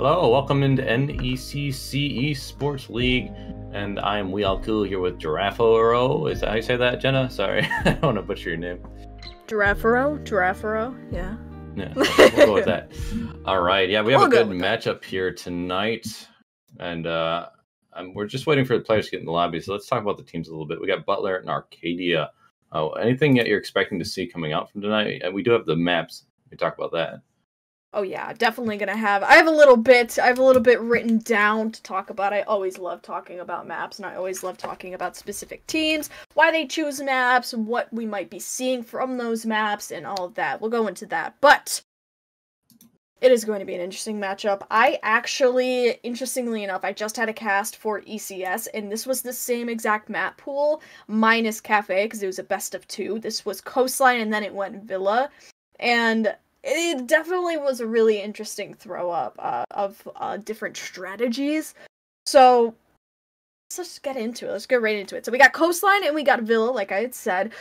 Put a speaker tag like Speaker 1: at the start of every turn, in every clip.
Speaker 1: Hello, welcome into NECC Esports League, and I am Wealku here with Giraffero. Is that how you say that, Jenna? Sorry, I don't want to butcher your name.
Speaker 2: Giraffero, yeah.
Speaker 1: Yeah, we'll go with that. All right, yeah, we have a good matchup here tonight, and we're just waiting for the players to get in the lobby, so let's talk about the teams a little bit. We got Butler and Arcadia. Anything that you're expecting to see coming out from tonight? And we do have the maps. We can talk about that.
Speaker 2: Oh yeah, definitely gonna have. I have a little bit written down to talk about. I always love talking about maps, and I always love talking about specific teams, why they choose maps, what we might be seeing from those maps, and all of that. We'll go into that, but it is going to be an interesting matchup. I actually, interestingly enough, I just had a cast for ECS, and this was the same exact map pool, minus Cafe, because it was a best of two. This was Coastline, and then it went Villa, and it definitely was a really interesting throw-up of different strategies. So let's just get into it. Let's get right into it. So we got Coastline and we got Villa, like I had said.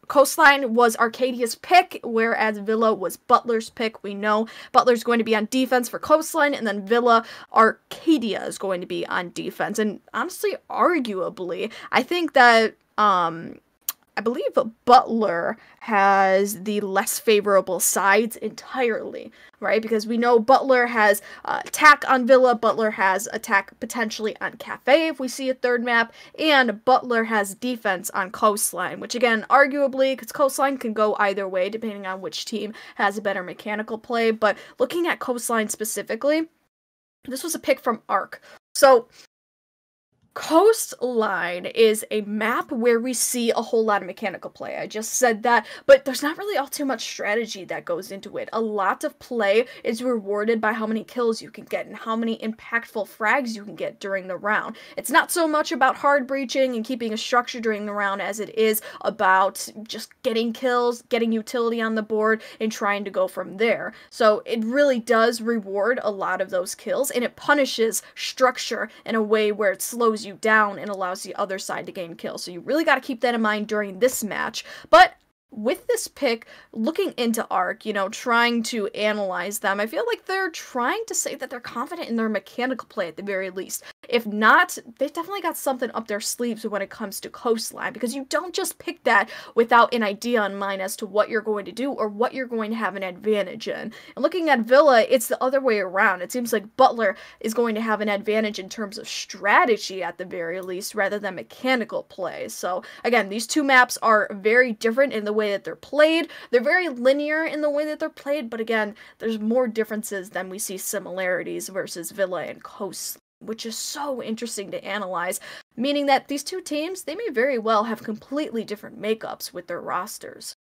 Speaker 2: Coastline was Arcadia's pick, whereas Villa was Butler's pick. We know Butler's going to be on defense for Coastline, and then Villa, Arcadia is going to be on defense. And honestly, arguably, I think that I believe Butler has the less favorable sides entirely, right? Because we know Butler has attack on Villa, Butler has attack potentially on Cafe if we see a third map, and Butler has defense on Coastline, which again, arguably, because Coastline can go either way depending on which team has a better mechanical play, but looking at Coastline specifically, this was a pick from Arc. So Coastline is a map where we see a whole lot of mechanical play. I just said that, but there's not really all too much strategy that goes into it. A lot of play is rewarded by how many kills you can get and how many impactful frags you can get during the round. It's not so much about hard breaching and keeping a structure during the round as it is about just getting kills, getting utility on the board, and trying to go from there. So it really does reward a lot of those kills, and it punishes structure in a way where it slows you down and allows the other side to gain kills. So you really got to keep that in mind during this match. But with this pick, looking into Arc, trying to analyze them, I feel like they're trying to say that they're confident in their mechanical play at the very least. If not, they've definitely got something up their sleeves when it comes to Coastline, because you don't just pick that without an idea in mind as to what you're going to do or what you're going to have an advantage in. And looking at Villa, it's the other way around. It seems like Butler is going to have an advantage in terms of strategy at the very least, rather than mechanical play. So again, these two maps are very different in the way that they're played. They're very linear in the way that they're played, but again, there's more differences than we see similarities versus Villa and Coast, which is so interesting to analyze, meaning that these two teams, they may very well have completely different makeups with their rosters.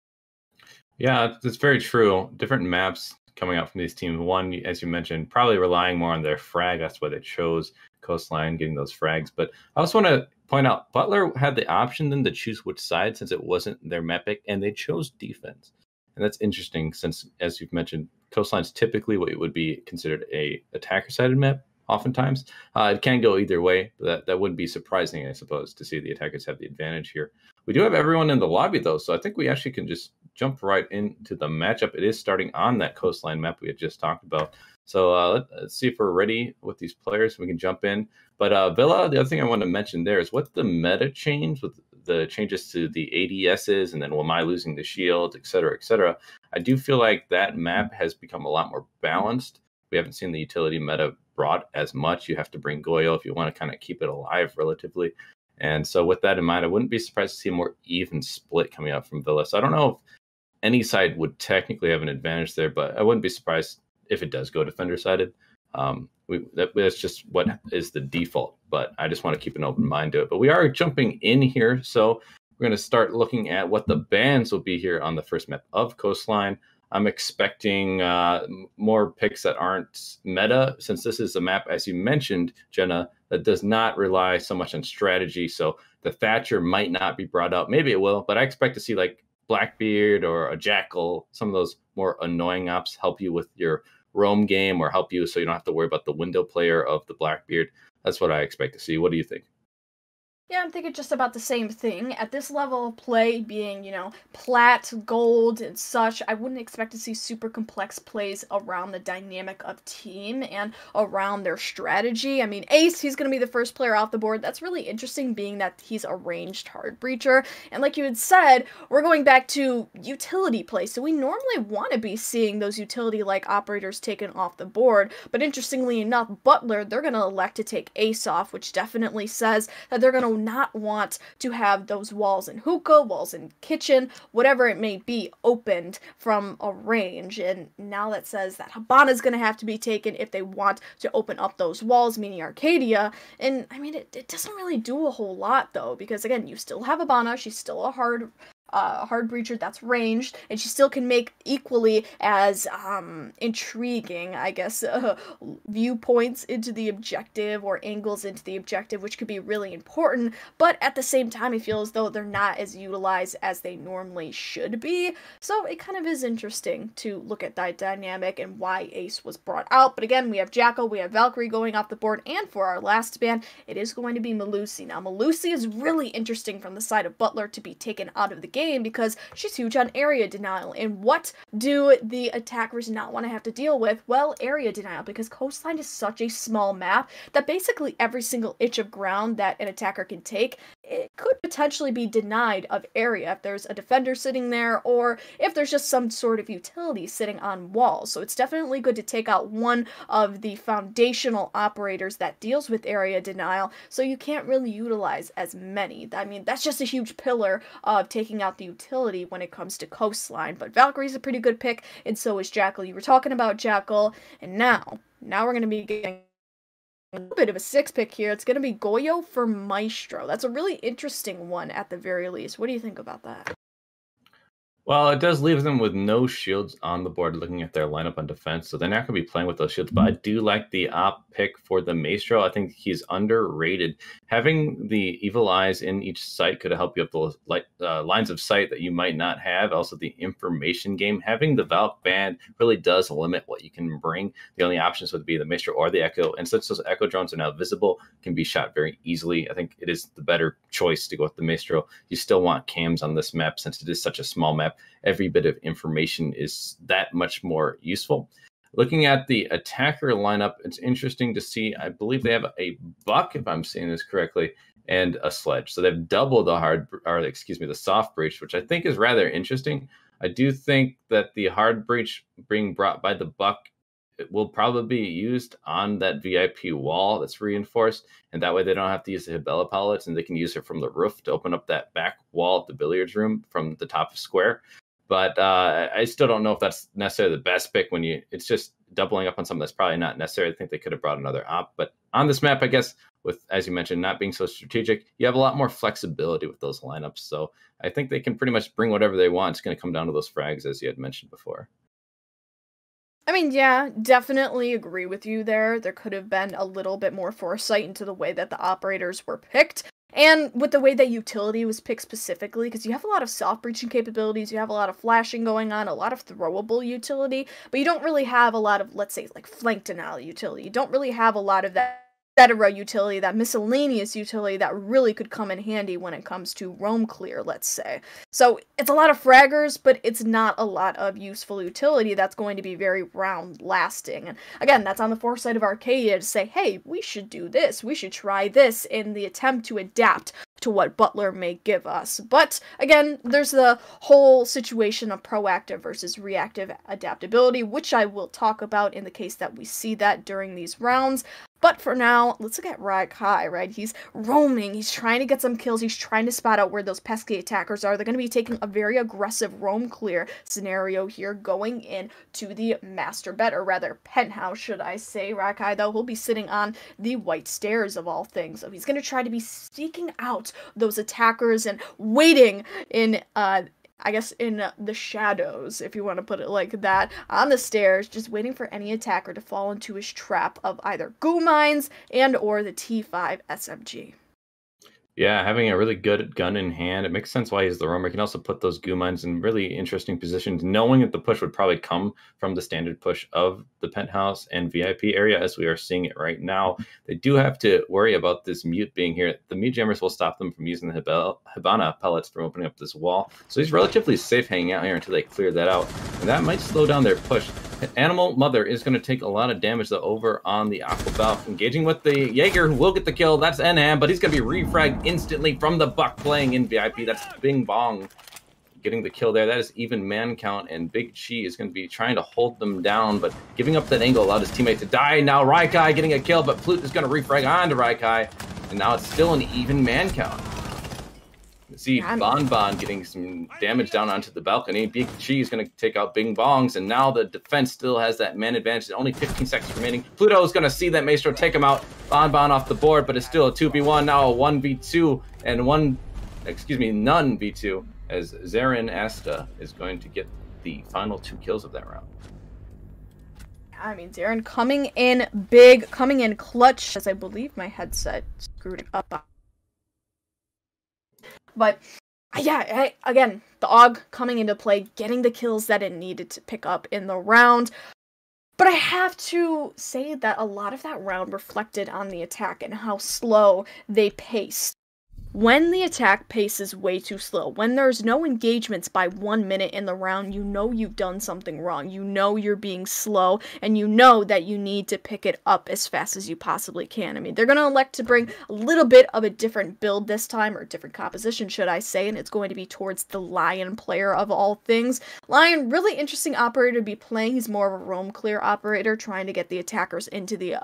Speaker 1: Yeah, that's very true. Different maps coming out from these teams. One, as you mentioned, probably relying more on their frag. That's why they chose Coastline, getting those frags. But I also want to point out, Butler had the option then to choose which side since it wasn't their map pick, and they chose defense. And that's interesting since, as you've mentioned, Coastline's typically what would be considered a attacker-sided map. Oftentimes, it can go either way. But that wouldn't be surprising, I suppose, to see the attackers have the advantage here. We do have everyone in the lobby, though, so I think we actually can just jump right into the matchup. It is starting on that Coastline map we had just talked about. So let's see if we're ready with these players. We can jump in. But Villa, the other thing I want to mention there is what the meta change with the changes to the ADSs and then am I losing the shield, et cetera, et cetera. I do feel like that map has become a lot more balanced. We haven't seen the utility meta brought as much. You have to bring Goyo if you want to kind of keep it alive relatively. And so with that in mind, I wouldn't be surprised to see a more even split coming out from Villa. So I don't know if any side would technically have an advantage there, but I wouldn't be surprised if it does go defender-sided. That's just what is the default, but I just want to keep an open mind to it. But we are jumping in here, so we're going to start looking at what the bans will be here on the first map of Coastline. I'm expecting more picks that aren't meta, since this is a map, as you mentioned, Jenna, that does not rely so much on strategy. So the Thatcher might not be brought up. Maybe it will, but I expect to see like Blackbeard or a Jackal, some of those more annoying ops help you with your roam game or help you so you don't have to worry about the window player of the Blackbeard. That's what I expect to see. What do you think?
Speaker 2: Yeah, I'm thinking just about the same thing. At this level of play, being, plat, gold, and such, I wouldn't expect to see super complex plays around the dynamic of team and around their strategy. I mean, Ace, he's going to be the first player off the board. That's really interesting, being that he's a ranged hard breacher. And like you had said, we're going back to utility play, so we normally want to be seeing those utility-like operators taken off the board. But interestingly enough, Butler, they're going to elect to take Ace off, which definitely says that they're going to not want to have those walls in hookah, walls in kitchen, whatever it may be, opened from a range. And now that says that Habana's going to have to be taken if they want to open up those walls, meaning Arcadia. And I mean, it doesn't really do a whole lot though, because again, you still have Habana, she's still a hard breacher that's ranged, and she still can make equally as intriguing, I guess, viewpoints into the objective or angles into the objective, which could be really important. But at the same time, I feel as though they're not as utilized as they normally should be. So it kind of is interesting to look at that dynamic and why Ace was brought out. But again, we have Jackal, we have Valkyrie going off the board, and for our last ban, it is going to be Melusi. Now, Melusi is really interesting from the side of Butler to be taken out of the game, because she's huge on area denial. And what do the attackers not want to have to deal with? Well, area denial, because Coastline is such a small map that basically every single inch of ground that an attacker can take, it could potentially be denied of area if there's a defender sitting there, or if there's just some sort of utility sitting on walls. So it's definitely good to take out one of the foundational operators that deals with area denial, so you can't really utilize as many. I mean, that's just a huge pillar of taking out the utility when it comes to Coastline. But Valkyrie's a pretty good pick, and so is Jackal. You were talking about Jackal, and now we're going to be getting a little bit of a six pick here. It's going to be Goyo for Maestro. That's a really interesting one at the very least. What do you think about that?
Speaker 1: Well, it does leave them with no shields on the board looking at their lineup on defense, so they're not going to be playing with those shields, but I do like the op pick for the Maestro. I think he's underrated. Having the Evil Eyes in each site could help you up those lines of sight that you might not have. Also, the information game. Having the Valk band really does limit what you can bring. The only options would be the Maestro or the Echo, and since those Echo drones are now visible, can be shot very easily. I think it is the better choice to go with the Maestro. You still want cams on this map since it is such a small map. Every bit of information is that much more useful. Looking at the attacker lineup, it's interesting to see. I believe they have a Buck, if I'm saying this correctly, and a Sledge. So they've doubled the soft breach, which I think is rather interesting. I do think that the hard breach being brought by the Buck, it will probably be used on that VIP wall that's reinforced, and that way they don't have to use the Hibella pallets, and they can use it from the roof to open up that back wall at the billiards room from the top of square. But I still don't know if that's necessarily the best pick when it's just doubling up on something that's probably not necessary. I think they could have brought another op. But on this map, I guess, with, as you mentioned, not being so strategic, you have a lot more flexibility with those lineups. So I think they can pretty much bring whatever they want. It's going to come down to those frags, as you had mentioned before.
Speaker 2: I mean, yeah, definitely agree with you there. There could have been a little bit more foresight into the way that the operators were picked. And with the way that utility was picked specifically, because you have a lot of soft breaching capabilities, you have a lot of flashing going on, a lot of throwable utility, but you don't really have a lot of, let's say, like flank denial utility. You don't really have a lot of that etc. utility, that miscellaneous utility that really could come in handy when it comes to roam clear, let's say. So it's a lot of fraggers, but it's not a lot of useful utility that's going to be very round lasting. And again, that's on the foresight of Arcadia to say, hey, we should do this, we should try this in the attempt to adapt to what Butler may give us. But again, there's the whole situation of proactive versus reactive adaptability, which I will talk about in the case that we see that during these rounds. But for now, let's look at Rakai, right? He's roaming, he's trying to get some kills, he's trying to spot out where those pesky attackers are. They're going to be taking a very aggressive roam clear scenario here, going in to the master bed, or rather penthouse, should I say. Rakai, though, will be sitting on the white stairs of all things. So he's going to try to be seeking out those attackers and waiting in, I guess, in the shadows, if you want to put it like that, on the stairs, just waiting for any attacker to fall into his trap of either goo mines and or the T5 SMG.
Speaker 1: Yeah, having a really good gun in hand, it makes sense why he's the roamer. He can also put those goo mines in really interesting positions, knowing that the push would probably come from the standard push of the penthouse and VIP area, as we are seeing it right now. They do have to worry about this mute being here. The mute jammers will stop them from using the Hibana pellets from opening up this wall. So he's relatively safe hanging out here until they clear that out. And that might slow down their push. Animal Mother is going to take a lot of damage though over on the Aqua Valve, engaging with the Jaeger, who will get the kill. That's NM, but he's going to be refragged instantly from the Buck playing in VIP. That's Bing Bong getting the kill there. That is even man count, and Big Chi is going to be trying to hold them down, but giving up that angle allowed his teammate to die. Now Raikai getting a kill, but Plute is going to refrag onto Raikai, and now it's still an even man count. See Bon Bon getting some damage down onto the balcony. Big Chi is going to take out Bing Bongs, and now the defense still has that man advantage. Only 15 seconds remaining. Pluto is going to see that Maestro take him out. Bon Bon off the board, but it's still a 2v1, now a 1v2, and none v2, as Zarin Asta is going to get the final 2 kills of that round.
Speaker 2: I mean, Zarin coming in big, coming in clutch, as I believe my headset screwed up. But, yeah, again, the AUG coming into play, getting the kills that it needed to pick up in the round. But I have to say that a lot of that round reflected on the attack and how slow they paced. When the attack pace is way too slow, when there's no engagements by 1 minute in the round, you know you've done something wrong. You know you're being slow, and you know that you need to pick it up as fast as you possibly can. I mean, they're going to elect to bring a little bit of a different build this time, or a different composition, should I say, and it's going to be towards the Lion player of all things. Lion, really interesting operator to be playing. He's more of a roam clear operator, trying to get the attackers into the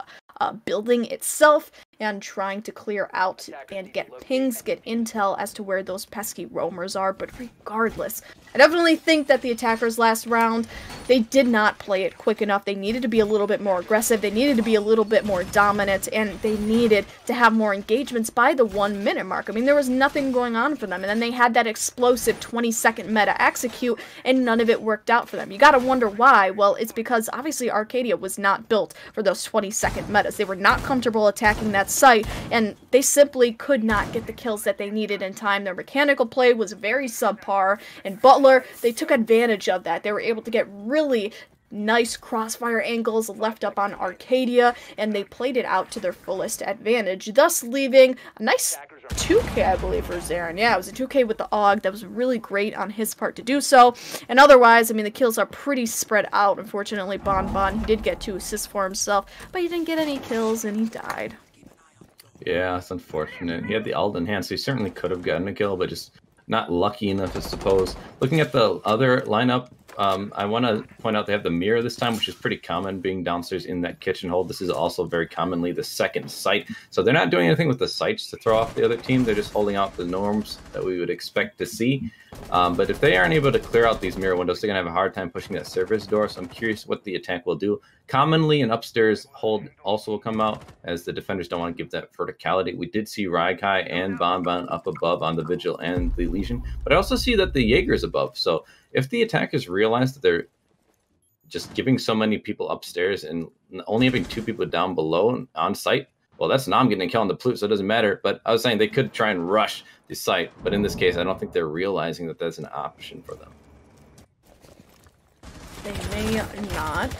Speaker 2: building itself, and trying to clear out and get pings, get intel as to where those pesky roamers are. But regardless, I definitely think that the attackers last round, they did not play it quick enough. They needed to be a little bit more aggressive, they needed to be a little bit more dominant, and they needed to have more engagements by the 1 minute mark. I mean, there was nothing going on for them, and then they had that explosive 20-second meta execute, and none of it worked out for them. You gotta wonder why. Well, it's because obviously Arcadia was not built for those 20-second metas. They were not comfortable attacking that site, and they simply could not get the kills that they needed in time. Their mechanical play was very subpar, and Butler, they took advantage of that. They were able to get really nice crossfire angles left up on Arcadia, and they played it out to their fullest advantage, thus leaving a nice 2k, I believe, for Zarin. Yeah, it was a 2k with the AUG. That was really great on his part to do so. And otherwise, I mean, the kills are pretty spread out. Unfortunately, Bon Bon, he did get 2 assists for himself, but he didn't get any kills, and he died.
Speaker 1: Yeah, it's unfortunate. He had the ult in hand, so he certainly could have gotten a kill, but just not lucky enough, I suppose. Looking at the other lineup, I want to point out they have the mirror this time, which is pretty common, being downstairs in that kitchen hole. This is also very commonly the second site. So they're not doing anything with the sites to throw off the other team. They're just holding out the norms that we would expect to see. But if they aren't able to clear out these mirror windows, they're going to have a hard time pushing that service door. So I'm curious what the attack will do. Commonly, an upstairs hold also will come out, as the defenders don't want to give that verticality. We did see Raikai and Bon Bon up above on the Vigil and the Legion, but I also see that the Jaeger is above. So if the attackers realize that they're just giving so many people upstairs and only having 2 people down below on site, well, that's Nam getting a kill on the Plute, so it doesn't matter. But I was saying they could try and rush the site, but in this case, I don't think they're realizing that that's an option for them.
Speaker 2: They may not.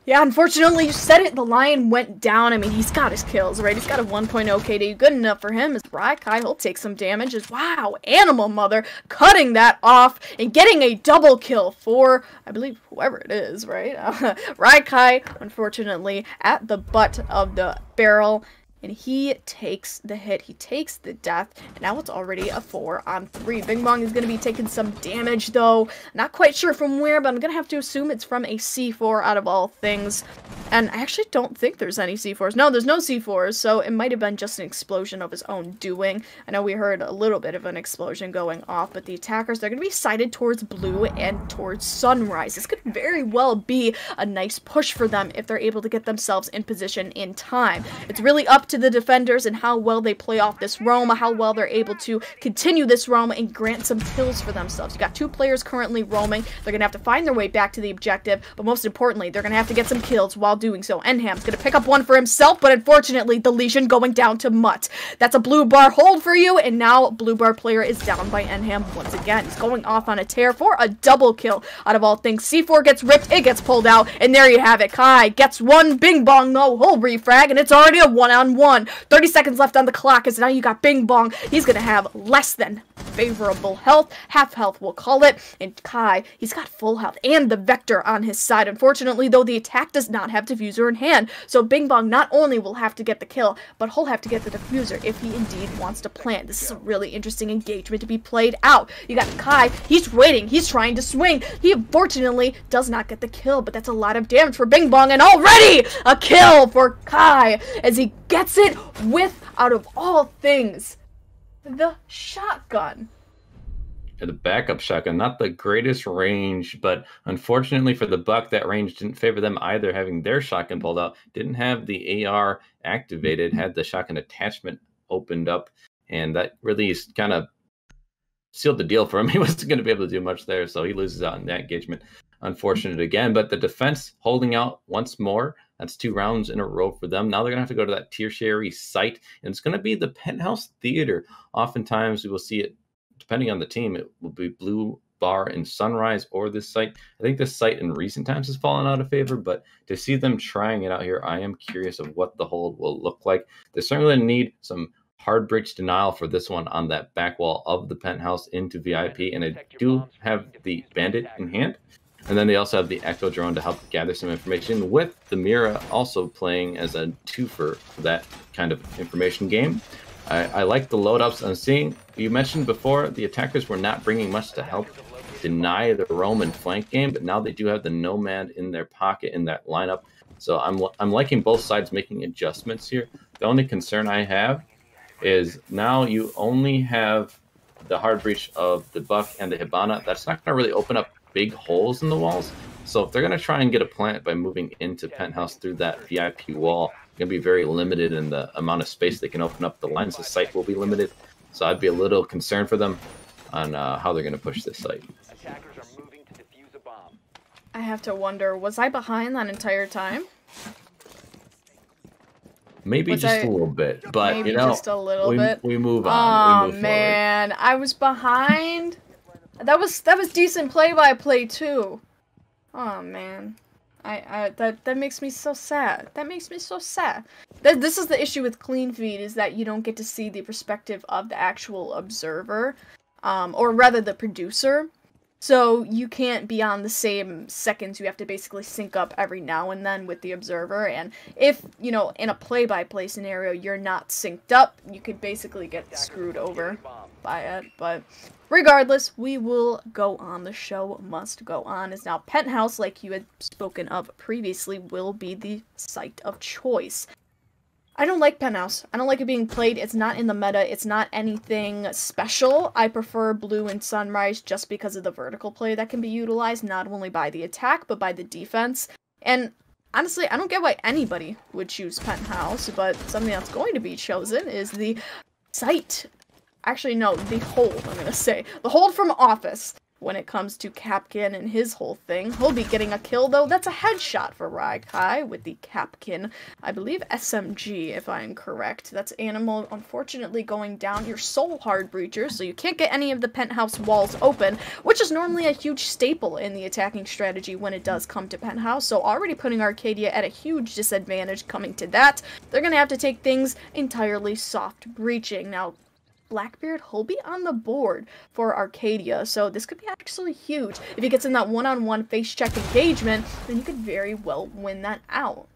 Speaker 2: Yeah, unfortunately, you said it, the Lion went down. I mean, he's got his kills, right? He's got a 1.0 KD. Good enough for him. As Raikai, he'll take some damage. Wow, Animal Mother cutting that off and getting a double kill for, I believe, whoever it is, right? Raikai, unfortunately, at the butt of the barrel. And he takes the hit, he takes the death, and now it's already a 4-on-3. Bing Bong is going to be taking some damage, though. Not quite sure from where, but I'm going to have to assume it's from a C4 out of all things. And I actually don't think there's any C4s. No, there's no C4s, so it might have been just an explosion of his own doing. I know we heard a little bit of an explosion going off, but the attackers, they're going to be sighted towards Blue and towards Sunrise. This could very well be a nice push for them if they're able to get themselves in position in time. It's really up to the defenders and how well they play off this roam, how well they're able to continue this roam and grant some kills for themselves. You got 2 players currently roaming. They're going to have to find their way back to the objective, but most importantly, they're going to have to get some kills while doing so. Enham's going to pick up one for himself, but unfortunately, the Legion going down to Mutt. That's a blue bar hold for you, and now blue bar player is down by Enham once again. He's going off on a tear for a double kill. Out of all things, C4 gets ripped, it gets pulled out, and there you have it. Kai gets one, Bing Bong, no, he'll refrag, and it's already a 1-on-1. 30 seconds left on the clock, as now you got Bing Bong. He's going to have less than favorable health, half health we'll call it, and Kai, he's got full health and the Vector on his side. Unfortunately though, the attack does not have diffuser in hand, so Bing Bong not only will have to get the kill, but he'll have to get the diffuser if he indeed wants to plant. This is a really interesting engagement to be played out. You got Kai, he's waiting, he's trying to swing. He unfortunately does not get the kill, but that's a lot of damage for Bing Bong, and already a kill for Kai as he gets it with, out of all things, the shotgun.
Speaker 1: The backup shotgun, not the greatest range, but unfortunately for the Buck, that range didn't favor them either, having their shotgun pulled out. Didn't have the AR activated, had the shotgun attachment opened up, and that really kind of sealed the deal for him. He wasn't going to be able to do much there, so he loses out in that engagement. Unfortunate again, but the defense holding out once more. That's 2 rounds in a row for them. Now they're going to have to go to that tertiary site, and it's going to be the Penthouse Theater. Oftentimes we will see it, depending on the team, it will be Blue Bar and Sunrise or this site. I think this site in recent times has fallen out of favor, but to see them trying it out here, I am curious of what the hold will look like. They certainly need some hard breach denial for this one on that back wall of the Penthouse into VIP, and I do have the Bandit in hand. And then they also have the Echo drone to help gather some information, with the Mira also playing as a twofer for that kind of information game. I like the load-ups I'm seeing. You mentioned before the attackers were not bringing much to help deny the roam and flank game, but now they do have the Nomad in their pocket in that lineup. So I'm liking both sides making adjustments here. The only concern I have is now you only have the hard breach of the Buck and the Hibana. That's not going to really open up big holes in the walls. So if they're going to try and get a plant by moving into Penthouse through that VIP wall, going to be very limited in the amount of space they can open up. The lines of sight will be limited, so I'd be a little concerned for them on how they're going to push this site.
Speaker 2: I have to wonder, was I behind that entire time?
Speaker 1: Maybe just a little bit, but
Speaker 2: maybe
Speaker 1: you know,
Speaker 2: just a little bit.
Speaker 1: We move on.
Speaker 2: Oh man, forward. I was behind. That was decent play-by-play too. Oh man. That makes me so sad. That makes me so sad. This is the issue with clean feed, is that you don't get to see the perspective of the actual observer, or rather the producer. So you can't be on the same seconds. You have to basically sync up every now and then with the observer. And if, you know, in a play-by-play scenario, you're not synced up, you could basically get screwed over by it. But regardless, we will go on. The show must go on. As now Penthouse, like you had spoken of previously, will be the site of choice. I don't like Penthouse. I don't like it being played. It's not in the meta. It's not anything special. I prefer Blue and Sunrise just because of the vertical play that can be utilized, not only by the attack, but by the defense. And honestly, I don't get why anybody would choose Penthouse, but something that's going to be chosen is the site. Actually, no, the hold, I'm going to say. The hold from Office. When it comes to Capkin and his whole thing, he'll be getting a kill, though. That's a headshot for Raikai with the Capkin. I believe SMG, if I'm correct. That's Animal, unfortunately, going down. Your sole hard breacher, so you can't get any of the Penthouse walls open, which is normally a huge staple in the attacking strategy when it does come to Penthouse. So already putting Arcadia at a huge disadvantage coming to that. They're going to have to take things entirely soft breaching. Now, Blackbeard, he'll be on the board for Arcadia, so this could be actually huge. If he gets in that one-on-one face check engagement, then you could very well win that out.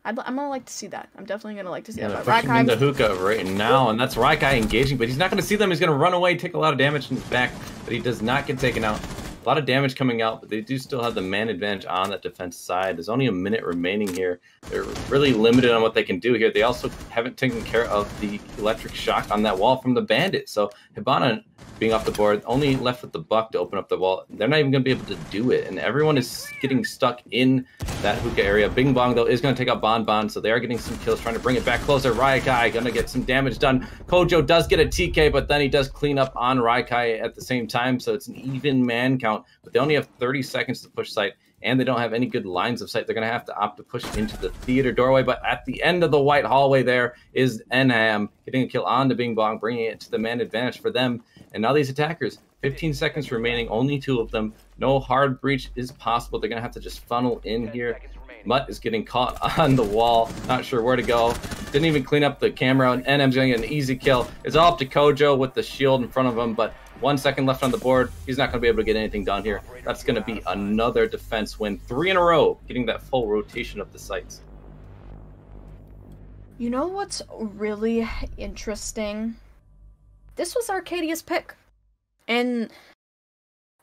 Speaker 2: I'm gonna like to see that. I'm definitely gonna like to see that.
Speaker 1: They're pushing in the hookah right now, and that's Raikai engaging, but he's not gonna see them. He's gonna run away, take a lot of damage in his back, but he does not get taken out. A lot of damage coming out, but they do still have the man advantage on that defense side. There's only a minute remaining here. They're really limited on what they can do here. They also haven't taken care of the electric shock on that wall from the bandit. So Hibana being off the board, only left with the buck to open up the wall. They're not even going to be able to do it. And everyone is getting stuck in that hookah area. Bing Bong, though, is going to take out Bon, so they are getting some kills, trying to bring it back closer. Raikai going to get some damage done. Kojo does get a TK, but then he does clean up on Raikai at the same time, so it's an even man count. But they only have 30 seconds to push site, and they don't have any good lines of sight. They're going to have to opt to push into the theater doorway, but at the end of the white hallway there is Enham getting a kill on the Bing Bong, bringing it to the man advantage for them. And now these attackers, 15 seconds remaining, only 2 of them. No hard breach is possible. They're going to have to just funnel in here. Mutt is getting caught on the wall, not sure where to go. Didn't even clean up the camera, and NM's going to get an easy kill. It's all up to Kojo with the shield in front of him, but 1 second left on the board. He's not going to be able to get anything done here. That's going to be another defense win. 3 in a row, getting that full rotation of the sites.
Speaker 2: You know what's really interesting? This was Arcadia's pick. And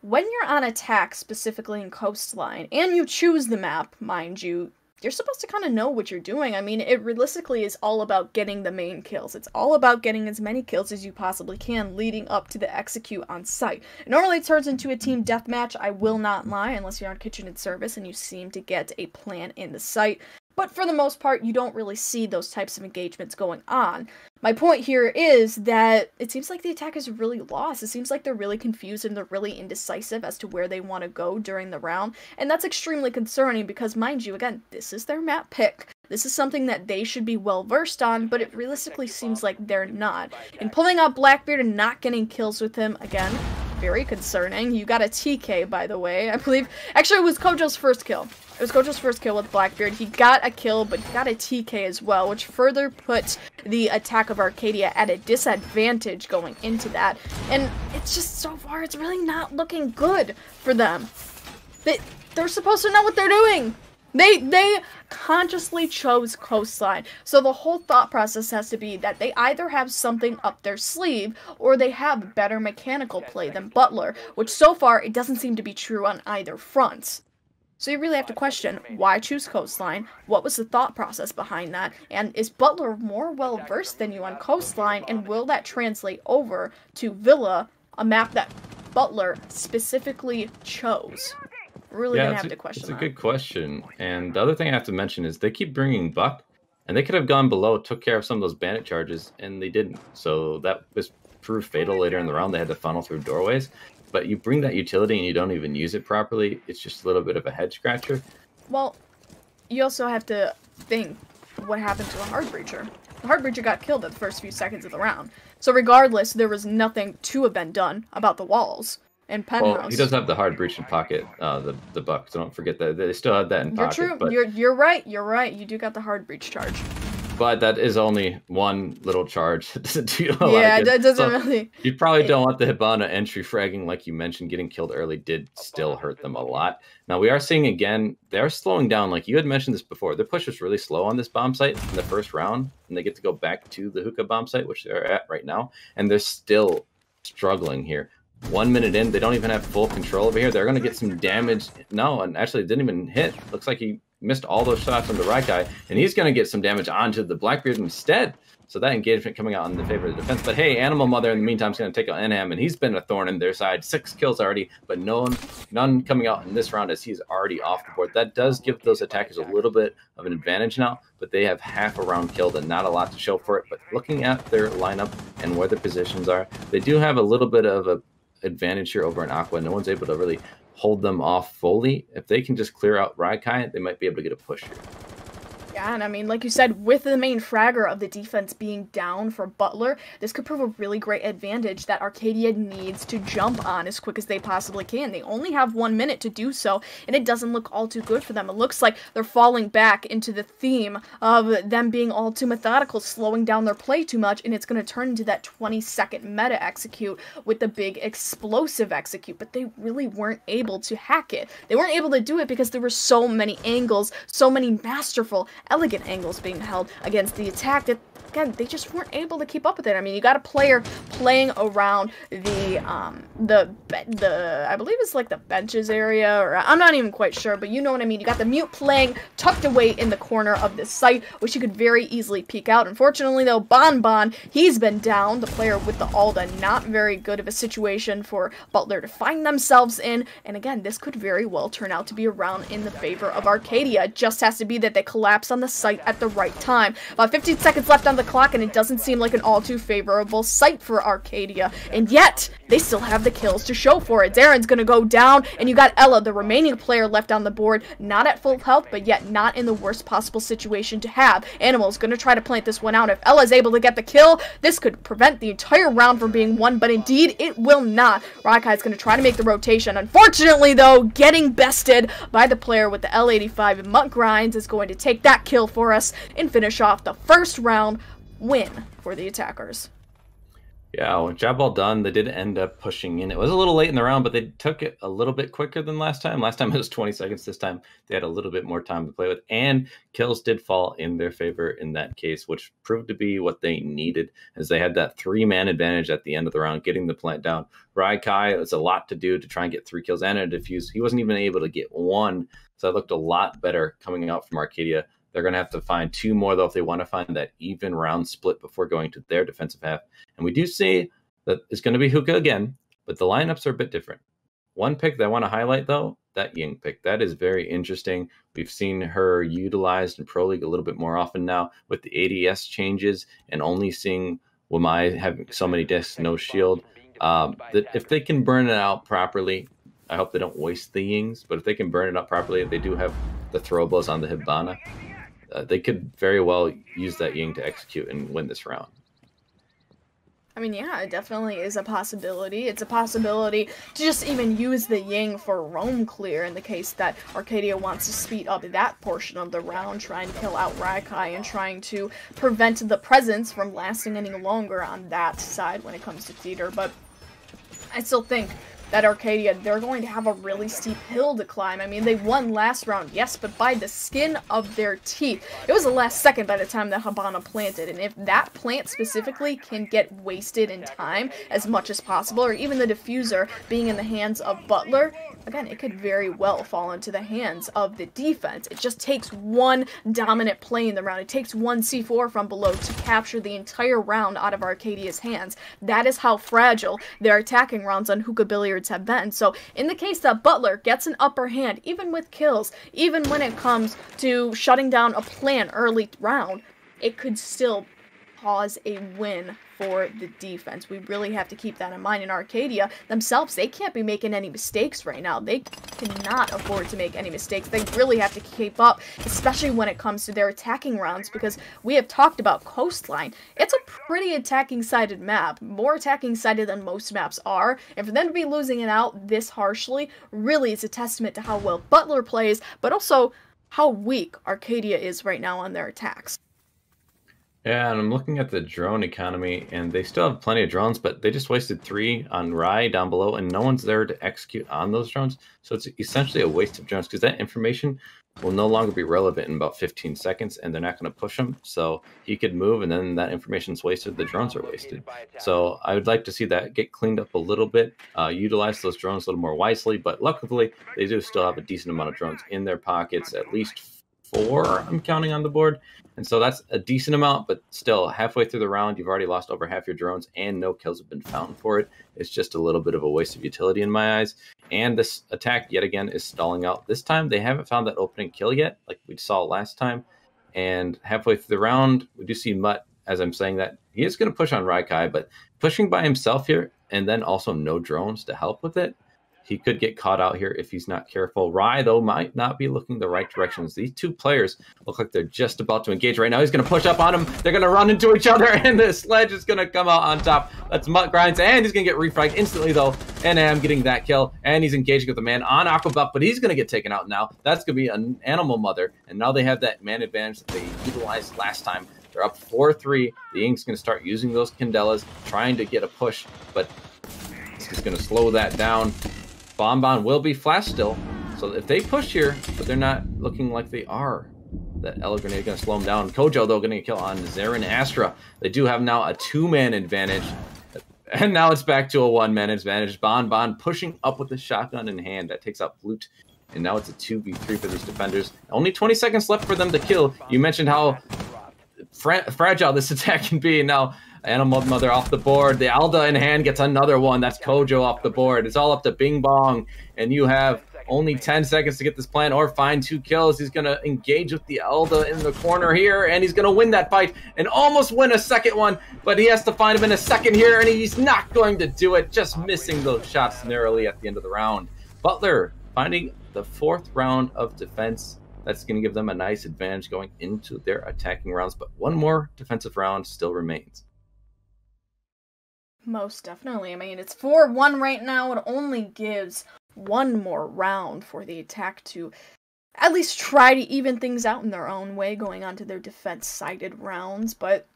Speaker 2: when you're on attack, specifically in Coastline, and you choose the map, mind you, you're supposed to kind of know what you're doing. I mean, it realistically is all about getting the main kills. It's all about getting as many kills as you possibly can leading up to the execute on site. It normally turns into a team deathmatch, I will not lie, unless you're on kitchen and service and you seem to get a plan in the site. But for the most part, you don't really see those types of engagements going on. My point here is that it seems like the attack is really lost. It seems like they're really confused and they're really indecisive as to where they want to go during the round. And that's extremely concerning because, mind you, again, this is their map pick. This is something that they should be well versed on, but it realistically seems like they're not. And pulling out Blackbeard and not getting kills with him, again, very concerning. You got a TK, by the way. I believe, actually, it was Kojo's first kill. It was Kojo's first kill with Blackbeard. He got a kill, but he got a TK as well, which further puts the attack of Arcadia at a disadvantage going into that. And it's just, so far, it's really not looking good for them. They're supposed to know what they're doing. They consciously chose Coastline. So the whole thought process has to be that they either have something up their sleeve or they have better mechanical play than Butler, which so far it doesn't seem to be true on either front. So you really have to question, why choose Coastline? What was the thought process behind that? And is Butler more well-versed than you on Coastline? And will that translate over to Villa, a map that Butler specifically chose? Really gonna have to question that.
Speaker 1: It's a good question. And the other thing I have to mention is they keep bringing Buck, and they could have gone below, took care of some of those bandit charges, and they didn't. So that was proved fatal later in the round. They had to funnel through doorways. But you bring that utility and you don't even use it properly, it's just a little bit of a head scratcher.
Speaker 2: Well, you also have to think what happened to a hard breacher. The hard breacher got killed at the first few seconds of the round. So regardless, there was nothing to have been done about the walls and penthouse.
Speaker 1: Well, he does have the hard breach in pocket, the Buck, so don't forget that. They still have that in pocket.
Speaker 2: You're true.
Speaker 1: But...
Speaker 2: You're right. You're right. You do got the hard breach charge.
Speaker 1: But that is only one little charge. It doesn't do a lot.
Speaker 2: Yeah, it doesn't really.
Speaker 1: You probably don't want the Hibana entry fragging, like you mentioned. Getting killed early did still hurt them a lot. Now we are seeing again, they're slowing down. Like you had mentioned this before, their push was really slow on this bomb site in the first round, and they get to go back to the hookah bomb site, which they're at right now, and they're still struggling here. 1 minute in, they don't even have full control over here. They're going to get some damage. No, and actually it didn't even hit. Looks like he missed all those shots on the right guy, and he's going to get some damage onto the Blackbeard instead. So that engagement coming out in the favor of the defense. But hey, Animal Mother in the meantime is going to take out Enham, and he's been a thorn in their side. 6 kills already, but none coming out in this round as he's already off the board. That does give those attackers a little bit of an advantage now, but they have half a round killed and not a lot to show for it. But looking at their lineup and where their positions are, they do have a little bit of an advantage here over in Aqua. No one's able to really hold them off fully. If they can just clear out Raikai, they might be able to get a push here.
Speaker 2: Yeah, and I mean, like you said, with the main fragger of the defense being down for Butler, this could prove a really great advantage that Arcadia needs to jump on as quick as they possibly can. They only have 1 minute to do so, and it doesn't look all too good for them. It looks like they're falling back into the theme of them being all too methodical, slowing down their play too much, and it's going to turn into that 20-second meta execute with the big explosive execute, but they really weren't able to hack it. They weren't able to do it because there were so many angles, so many masterful elegant angles being held against the attack that, again, they just weren't able to keep up with it. I mean, you got a player playing around the I believe it's like the benches area, or I'm not even quite sure, but you know what I mean. You got the mute playing tucked away in the corner of the site, which you could very easily peek out. Unfortunately, though, Bon, he's been down. The player with the Alda, not very good of a situation for Butler to find themselves in, and again, this could very well turn out to be a round in the favor of Arcadia. It just has to be that they collapse on the site at the right time. About 15 seconds left on the clock, and it doesn't seem like an all too favorable site for Arcadia, and yet they still have the kills to show for it. Darren's gonna go down, and you got Ella, the remaining player left on the board, not at full health, but yet not in the worst possible situation to have. Animal's gonna try to plant this one out. If Ella's able to get the kill, this could prevent the entire round from being won, but indeed it will not. Rakai's gonna try to make the rotation. Unfortunately, though, getting bested by the player with the L85, and Mutt Grinds is going to take that kill for us and finish off the first round win for the attackers.
Speaker 1: Yeah, well, job well done. They did end up pushing in. It was a little late in the round, but they took it a little bit quicker than last time. Last time it was 20 seconds. This time they had a little bit more time to play with, and kills did fall in their favor in that case, which proved to be what they needed, as they had that 3-man advantage at the end of the round, getting the plant down. Raikai, it's a lot to do to try and get 3 kills and a defuse. He wasn't even able to get 1, so that looked a lot better coming out from Arcadia. They're going to have to find 2 more, though, if they want to find that even round split before going to their defensive half. And we do see that it's going to be Hookah again, but the lineups are a bit different. One pick that I want to highlight, though, that Ying pick. That is very interesting. We've seen her utilized in Pro League a little bit more often now with the ADS changes, and only seeing Wamai having so many discs, no shield. That if they can burn it out properly, I hope they don't waste the Yings, but if they can burn it up properly, they do have the throwables on the Hibana. They could very well use that Ying to execute and win this round.
Speaker 2: I mean, yeah, it definitely is a possibility. It's a possibility to just even use the Ying for roam clear in the case that Arcadia wants to speed up that portion of the round, trying to kill out Raikai and trying to prevent the presence from lasting any longer on that side when it comes to theater. But I still think that Arcadia, they're going to have a really steep hill to climb. I mean, they won last round, yes, but by the skin of their teeth. It was the last second by the time that Hibana planted, and if that plant specifically can get wasted in time as much as possible, or even the diffuser being in the hands of Butler, again, it could very well fall into the hands of the defense. It just takes one dominant play in the round. It takes one C4 from below to capture the entire round out of Arcadia's hands. That is how fragile their attacking rounds on Hookah Billiards have been. So in the case that Butler gets an upper hand, even with kills, even when it comes to shutting down a plan early round, it could still cause a win for the defense. We really have to keep that in mind. In Arcadia themselves, they can't be making any mistakes right now. They cannot afford to make any mistakes. They really have to keep up, especially when it comes to their attacking rounds, because we have talked about Coastline. It's a pretty attacking-sided map, more attacking-sided than most maps are, and for them to be losing it out this harshly really is a testament to how well Butler plays, but also how weak Arcadia is right now on their attacks.
Speaker 1: Yeah, and I'm looking at the drone economy, and they still have plenty of drones, but they just wasted 3 on Rai down below, and no one's there to execute on those drones. So it's essentially a waste of drones, because that information will no longer be relevant in about 15 seconds, and they're not going to push him. So he could move, and then that information's wasted. The drones are wasted. So I would like to see that get cleaned up a little bit, utilize those drones a little more wisely. But luckily, they do still have a decent amount of drones in their pockets, at least 4 I'm counting on the board. And so that's a decent amount, but still halfway through the round, you've already lost over half your drones and no kills have been found for it. It's just a little bit of a waste of utility in my eyes. And this attack, yet again, is stalling out. This time, they haven't found that opening kill yet, like we saw last time. And halfway through the round, we do see Mutt, as I'm saying that, he is going to push on Raikai, but pushing by himself here, and then also no drones to help with it, he could get caught out here if he's not careful. Rai, though, might not be looking the right directions. These 2 players look like they're just about to engage right now. He's going to push up on him. They're going to run into each other, and the sledge is going to come out on top. That's Mutt Grinds, and he's going to get refragged instantly, though. And I'm getting that kill, and he's engaging with the man on Aquabuff, but he's going to get taken out now. That's going to be an animal mother, and now they have that man advantage that they utilized last time. They're up 4-3. The Ying's going to start using those Candelas, trying to get a push, but this is going to slow that down. Bonbon will be flash still, so if they push here, but they're not looking like they are. That Elo grenade going to slow him down. Kojo, though, getting a kill on Zarin Astra. They do have now a 2-man advantage. And now it's back to a 1-man advantage. Bon pushing up with the shotgun in hand. That takes out Flute. And now it's a 2v3 for these defenders. Only 20 seconds left for them to kill. You mentioned how fragile this attack can be. And now Animal Mother off the board. The Alda in hand gets another one. That's Kojo off the board. It's all up to Bing Bong. And you have only 10 seconds to get this plant or find 2 kills. He's going to engage with the Alda in the corner here, and he's going to win that fight and almost win a second one, but he has to find him in a second here, and he's not going to do it, just missing those shots narrowly at the end of the round. Butler finding the 4th round of defense. That's going to give them a nice advantage going into their attacking rounds, but one more defensive round still remains.
Speaker 2: Most definitely. I mean, it's 4-1 right now. It only gives one more round for the attack to at least try to even things out in their own way going on to their defense-sided rounds, but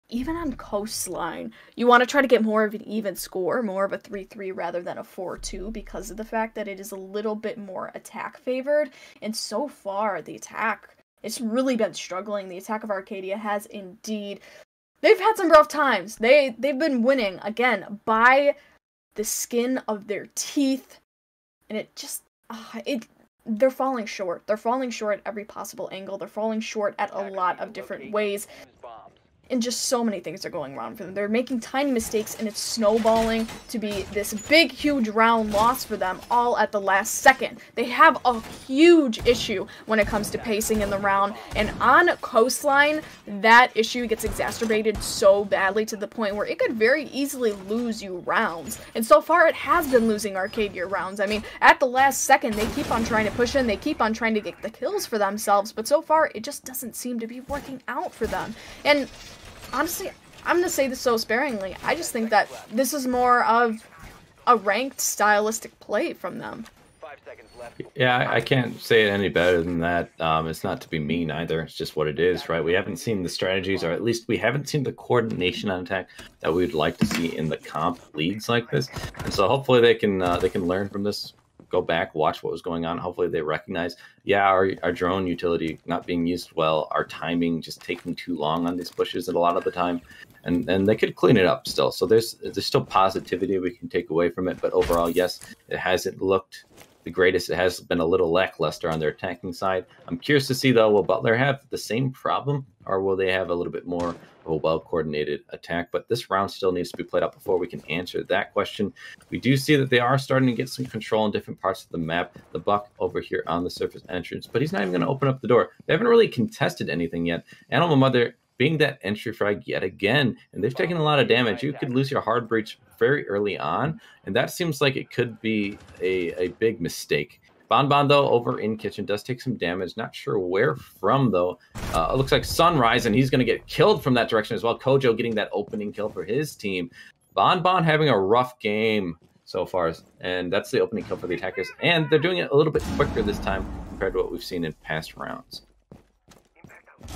Speaker 2: even on Coastline, you want to try to get more of an even score, more of a 3-3 rather than a 4-2 because of the fact that it is a little bit more attack-favored, and so far, the attack, it's really been struggling. The attack of Arcadia has indeed, they've had some rough times. They've been winning, again, by the skin of their teeth. And it just, they're falling short. They're falling short at every possible angle. They're falling short at a lot of different ways. And just so many things are going wrong for them. They're making tiny mistakes, and it's snowballing to be this big, huge round loss for them all at the last second. They have a huge issue when it comes to pacing in the round, and on Coastline, that issue gets exacerbated so badly to the point where it could very easily lose you rounds. And so far, it has been losing Arcadia rounds. I mean, at the last second, they keep on trying to push in, they keep on trying to get the kills for themselves, but so far, it just doesn't seem to be working out for them. And honestly, I'm going to say this so sparingly, I just think that this is more of a ranked stylistic play from them.
Speaker 3: 5 seconds left.
Speaker 1: Yeah, I can't say it any better than that. It's not to be mean either. It's just what it is, right? We haven't seen the strategies, or at least we haven't seen the coordination on attack that we'd like to see in the comp leagues like this. And so hopefully they can learn from this, go back, watch what was going on. Hopefully they recognize, yeah, our drone utility not being used well, our timing just taking too long on these pushes a lot of the time, and they could clean it up still. So there's still positivity we can take away from it, but overall, yes, it hasn't looked the greatest. It has been a little lackluster on their attacking side. I'm curious to see, though, will Butler have the same problem, or will they have a little bit more of a well-coordinated attack? But this round still needs to be played out before we can answer that question. We do see that they are starting to get some control in different parts of the map. The Buck over here on the surface entrance, but he's not even going to open up the door. They haven't really contested anything yet. Animal Mother being that entry frag yet again, and they've taken a lot of damage. You could lose your hard breach very early on, and that seems like it could be a big mistake. Bon, though, over in kitchen, does take some damage. Not sure where from, though. It looks like Sunrise, and he's going to get killed from that direction as well. Kojo getting that opening kill for his team. Bon having a rough game so far, and that's the opening kill for the attackers. And they're doing it a little bit quicker this time compared to what we've seen in past rounds.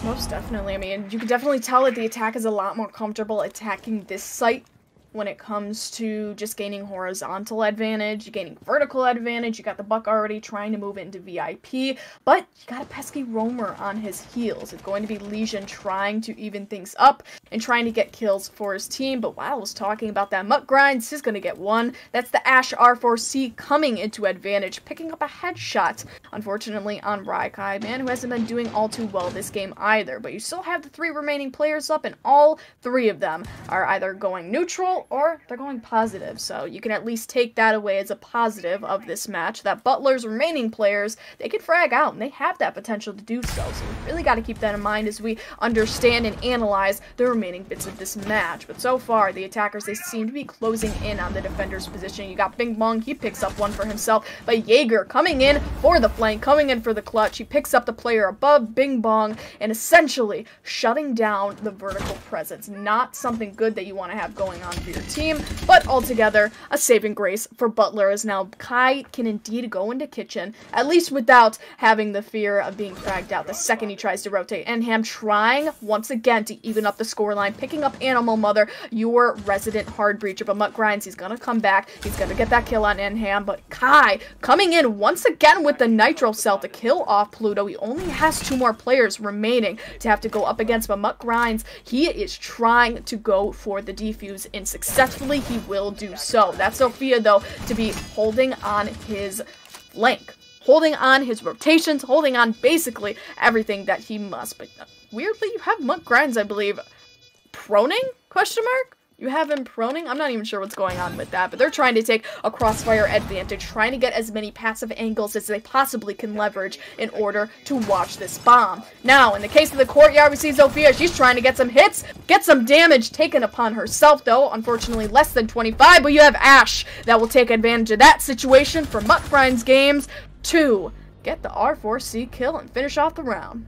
Speaker 2: Most definitely. I mean, you can definitely tell that the attack is a lot more comfortable attacking this site when it comes to just gaining horizontal advantage, gaining vertical advantage. You got the Buck already trying to move into VIP, but you got a pesky roamer on his heels. It's going to be Legion trying to even things up and trying to get kills for his team, but while I was talking about that muck grind, he's going to get one. That's the Ash R4C coming into advantage, picking up a headshot, unfortunately, on Raikai, man, who hasn't been doing all too well this game either, but you still have the 3 remaining players up, and all 3 of them are either going neutral or they're going positive, so you can at least take that away as a positive of this match, that Butler's remaining players, they can frag out, and they have that potential to do so we really got to keep that in mind as we understand and analyze the remaining bits of this match. But so far, the attackers, they seem to be closing in on the defender's position. You got Bing Bong, he picks up one for himself, but Jaeger coming in for the flank, coming in for the clutch, he picks up the player above Bing Bong, and essentially shutting down the vertical presence. Not something good that you want to have going on for your team, but altogether, a saving grace for Butler as now Kai can indeed go into kitchen, at least without having the fear of being fragged out the second he tries to rotate. And Ham trying, once again, to even up the scoreline, picking up Animal Mother, your resident hard breacher, but Mutt Grinds, he's gonna come back, he's gonna get that kill on Nham, but Kai coming in once again with the Nitro Cell to kill off Pluto. He only has 2 more players remaining to have to go up against, but Mutt Grinds, he is trying to go for the defuse, and successfully he will do so. That's Sophia, though, to be holding on his flank, holding on his rotations, holding on basically everything that he must. But weirdly, you have Mutt Grinds, I believe, proning? Question mark? You have him proning? I'm not even sure what's going on with that, but they're trying to take a crossfire advantage, trying to get as many passive angles as they possibly can leverage in order to watch this bomb. Now, in the case of the courtyard, we see Sophia. She's trying to get some hits, get some damage taken upon herself, though. Unfortunately, less than 25, but you have Ash that will take advantage of that situation for Mutt Grinds Games to get the R4C kill and finish off the round.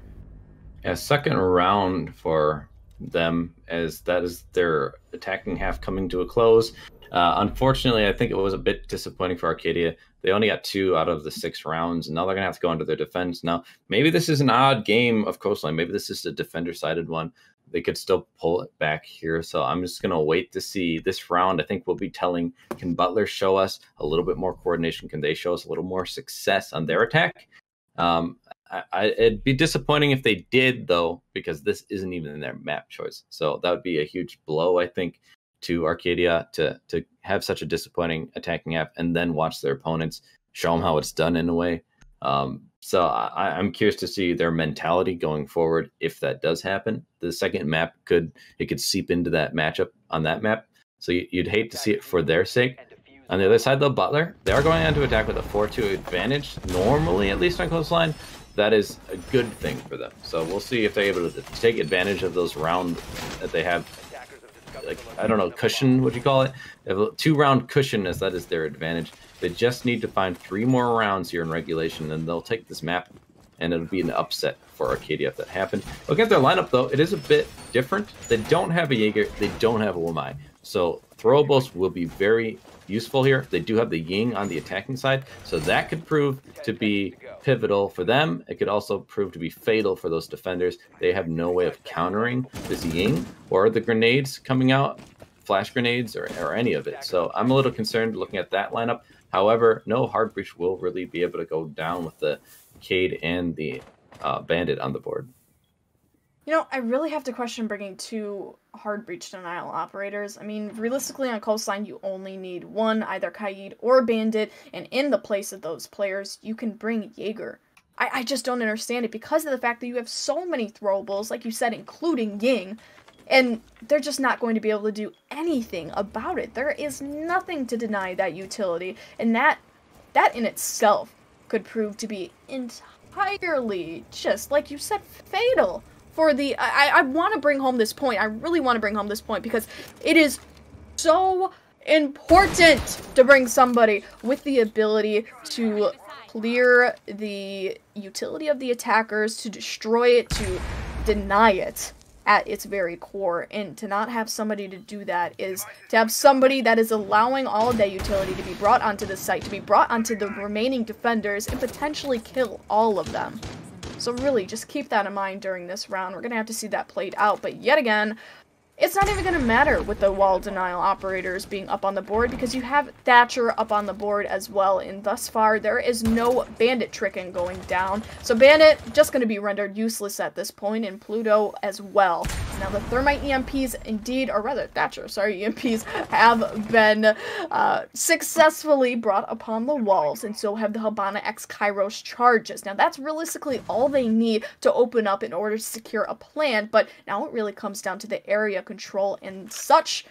Speaker 1: Yeah, second round for them, as that is their attacking half coming to a close. Unfortunately, I think it was a bit disappointing for Arcadia. They only got 2 out of the 6 rounds, and now they're going to have to go into their defense. Now, maybe this is an odd game of Coastline. Maybe this is a defender-sided one. They could still pull it back here, so I'm just going to wait to see. This round, I think, will be telling, can Butler show us a little bit more coordination? Can they show us a little more success on their attack? It'd be disappointing if they did, though, because this isn't even their map choice. So that would be a huge blow, I think, to Arcadia to have such a disappointing attacking app and then watch their opponents show them how it's done in a way. So I'm curious to see their mentality going forward if that does happen. The second map could seep into that matchup on that map. So you'd hate to see it for their sake. On the other side, though, Butler, they are going on to attack with a 4-2 advantage, normally, at least on Coastline. That is a good thing for them. So we'll see if they're able to take advantage of those round that they have, like, I don't know, cushion, what do you call it? They have a 2-round cushion, as that is their advantage. They just need to find 3 more rounds here in regulation, and they'll take this map, and it'll be an upset for Arcadia if that happens. Look at their lineup, though. It is a bit different. They don't have a Jaeger. They don't have a Wamai. So throwables will be very useful here. They do have the Ying on the attacking side, so that could prove to be pivotal for them. It could also prove to be fatal for those defenders. They have no way of countering this Ying or the grenades coming out, flash grenades or any of it. So I'm a little concerned looking at that lineup. However, no hard breach will really be able to go down with the Cade and the Bandit on the board.
Speaker 2: You know, I really have to question bringing 2 hard breach denial operators. I mean, realistically on Coastline, you only need 1, either Kaid or Bandit, and in the place of those players, you can bring Jaeger. I just don't understand it because of the fact that you have so many throwables, like you said, including Ying, and they're just not going to be able to do anything about it. There is nothing to deny that utility, and that in itself could prove to be entirely, just like you said, fatal. For the, I want to bring home this point. I really want to bring home this point because it is so important to bring somebody with the ability to clear the utility of the attackers, to destroy it, to deny it at its very core. And to not have somebody to do that is to have somebody that is allowing all of that utility to be brought onto the site, to be brought onto the remaining defenders, and potentially kill all of them. So really, just keep that in mind during this round. We're going to have to see that played out. But yet again, it's not even going to matter with the wall denial operators being up on the board because you have Thatcher up on the board as well. And thus far, there is no Bandit tricking going down. So Bandit just going to be rendered useless at this point, and Pluto as well. Now the Thermite EMPs indeed, or rather Thatcher, sorry, EMPs have been successfully brought upon the walls, and so have the Habana X Kairos charges. Now that's realistically all they need to open up in order to secure a plan, but now it really comes down to the area control and such,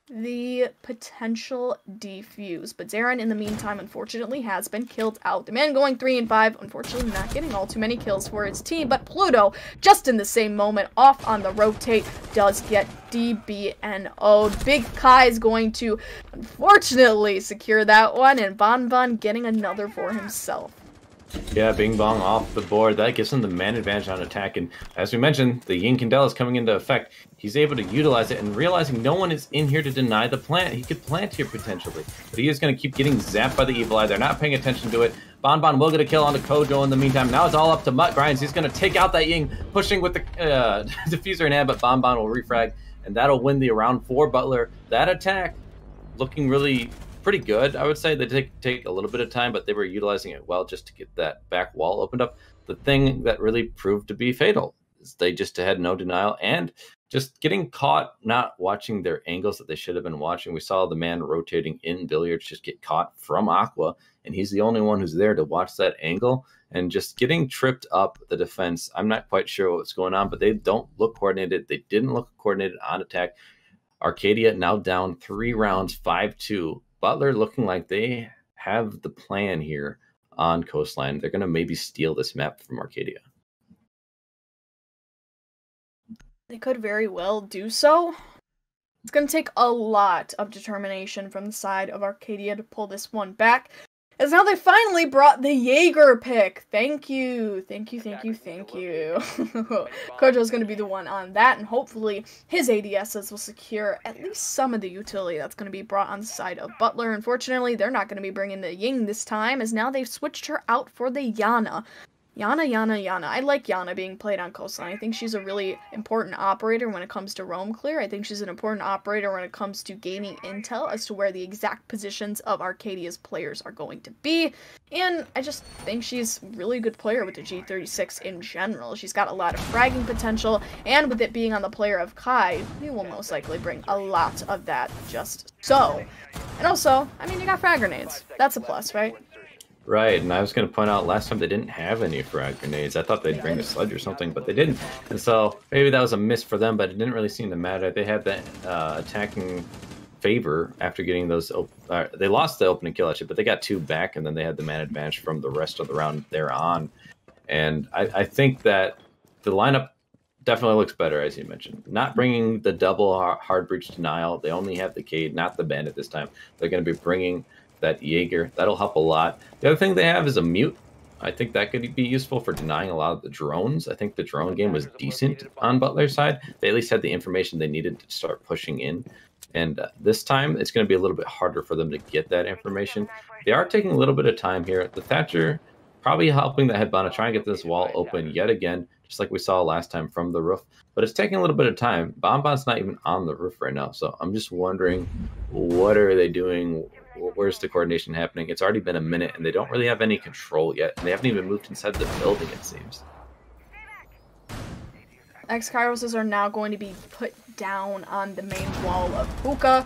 Speaker 2: the potential defuse. But Zarin, in the meantime, unfortunately has been killed out. The man going 3 and 5, unfortunately not getting all too many kills for his team, but Pluto, just in the same moment, off on the rotate, does get DBNO'd. Big Kai is going to, unfortunately, secure that one, and Bon Bon getting another for himself.
Speaker 1: Yeah, Bing Bong off the board. That gives him the man advantage on attack. And as we mentioned, the Yin Candela is coming into effect. He's able to utilize it and realizing no one is in here to deny the plant. He could plant here potentially. But he is going to keep getting zapped by the Evil Eye. They're not paying attention to it. Bon Bon will get a kill on the Kojo in the meantime. Now it's all up to Mutt Grinds. He's going to take out that Ying, pushing with the diffuser in hand, but Bon Bon will refrag. And that'll win the round for Butler. That attack looking really pretty good. I would say they take a little bit of time, but they were utilizing it well just to get that back wall opened up. The thing that really proved to be fatal is they just had no denial and just getting caught not watching their angles that they should have been watching. We saw the man rotating in billiards just get caught from Aqua, and he's the only one who's there to watch that angle and just getting tripped up the defense. I'm not quite sure what's going on, but they don't look coordinated. They didn't look coordinated on attack. Arcadia now down 3 rounds, 5-2. Butler looking like they have the plan here on Coastline. They're going to maybe steal this map from Arcadia.
Speaker 2: They could very well do so. It's going to take a lot of determination from the side of Arcadia to pull this one back. As now they finally brought the Jaeger pick. Thank you. Thank you, thank you, thank you. Kojo's going to be the one on that, and hopefully his ADSs will secure at least some of the utility that's going to be brought on the side of Butler. Unfortunately, they're not going to be bringing the Ying this time, as now they've switched her out for the Yana. Yana. I like Yana being played on Coastline. I think she's a really important operator when it comes to roam clear. I think she's an important operator when it comes to gaining intel as to where the exact positions of Arcadia's players are going to be. And I just think she's a really good player with the G36 in general. She's got a lot of fragging potential, and with it being on the player of Kai, we will most likely bring a lot of that just so. And also, I mean, you got frag grenades. That's a plus, right?
Speaker 1: Right, and I was going to point out last time they didn't have any frag grenades. I thought they'd bring the sledge or something, but they didn't. And so maybe that was a miss for them, but it didn't really seem to matter. They had that attacking favor after getting those. They lost the opening kill actually, but they got 2 back, and then they had the man advantage from the rest of the round they're on. And I think that the lineup definitely looks better, as you mentioned. Not bringing the double hard breach denial. They only have the Cade, not the bandit this time. They're going to be bringing that Jaeger. That'll help a lot. The other thing they have is a mute. I think that could be useful for denying a lot of the drones. I think the drone game was decent on Butler's side. They at least had the information they needed to start pushing in. And this time, it's going to be a little bit harder for them to get that information. They are taking a little bit of time here. The Thatcher probably helping the Headbana try and get this wall open yet again, just like we saw last time from the roof. But it's taking a little bit of time. Bonbon's not even on the roof right now. So I'm just wondering, what are they doing? Where's the coordination happening? It's already been a minute, and they don't really have any control yet. And they haven't even moved inside the building, it seems.
Speaker 2: X-Kyroses are now going to be put down on the main wall of Hookah.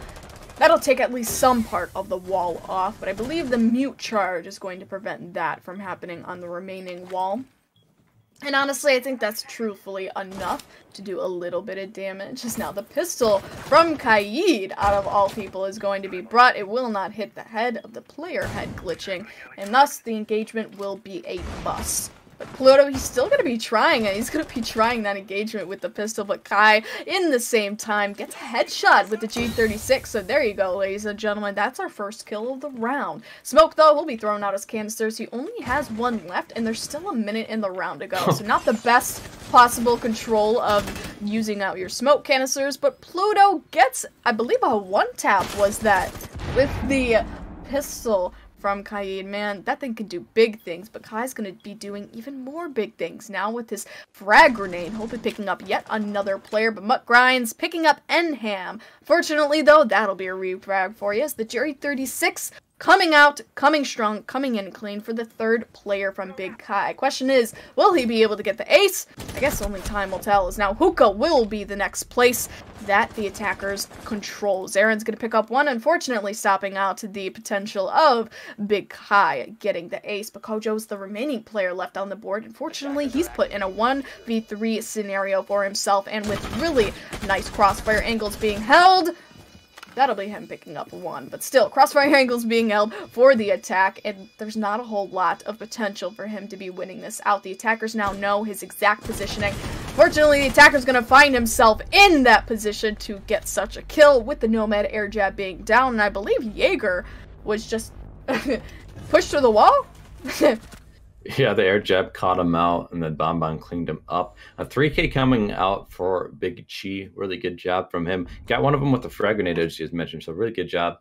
Speaker 2: That'll take at least some part of the wall off, but I believe the mute charge is going to prevent that from happening on the remaining wall. And honestly, I think that's truthfully enough to do a little bit of damage. Just now, the pistol from Kaid, out of all people, is going to be brought. It will not hit the head of the player head glitching, and thus the engagement will be a bust. But Pluto, he's still going to be trying it. He's going to be trying that engagement with the pistol, but Kai, in the same time, gets a headshot with the G36. So there you go, ladies and gentlemen. That's our first kill of the round. Smoke, though, will be thrown out as canisters. He only has 1 left, and there's still a minute in the round to go. So not the best possible control of using out your smoke canisters, but Pluto gets, I believe, a 1-tap was that with the pistol from Kaid. Man, that thing can do big things, but Kai's gonna be doing even more big things now with his frag grenade, hopefully picking up yet another player, but Mutt Grinds picking up Enham. Fortunately, though, that'll be a refrag for you as the Jerry 36 coming out, coming strong, coming in clean for the 3rd player from Big Kai. Question is, will he be able to get the ace? I guess only time will tell, as now Hookah will be the next place that the attackers control. Zaren's going to pick up 1, unfortunately stopping out the potential of Big Kai getting the ace, but Kojo's the remaining player left on the board. Unfortunately, he's put in a 1v3 scenario for himself, and with really nice crossfire angles being held, that'll be him picking up 1, but still, crossfire angles being held for the attack, and there's not a whole lot of potential for him to be winning this out. The attackers now know his exact positioning. Fortunately, the attacker's going to find himself in that position to get such a kill with the Nomad air jab being down, and I believe Jaeger was just pushed through the wall?
Speaker 1: Yeah, the air jab caught him out, and then Bonbon cleaned him up. A 3K coming out for Big Chi. Really good job from him. Got one of them with the frag grenade, as you just mentioned. So really good job.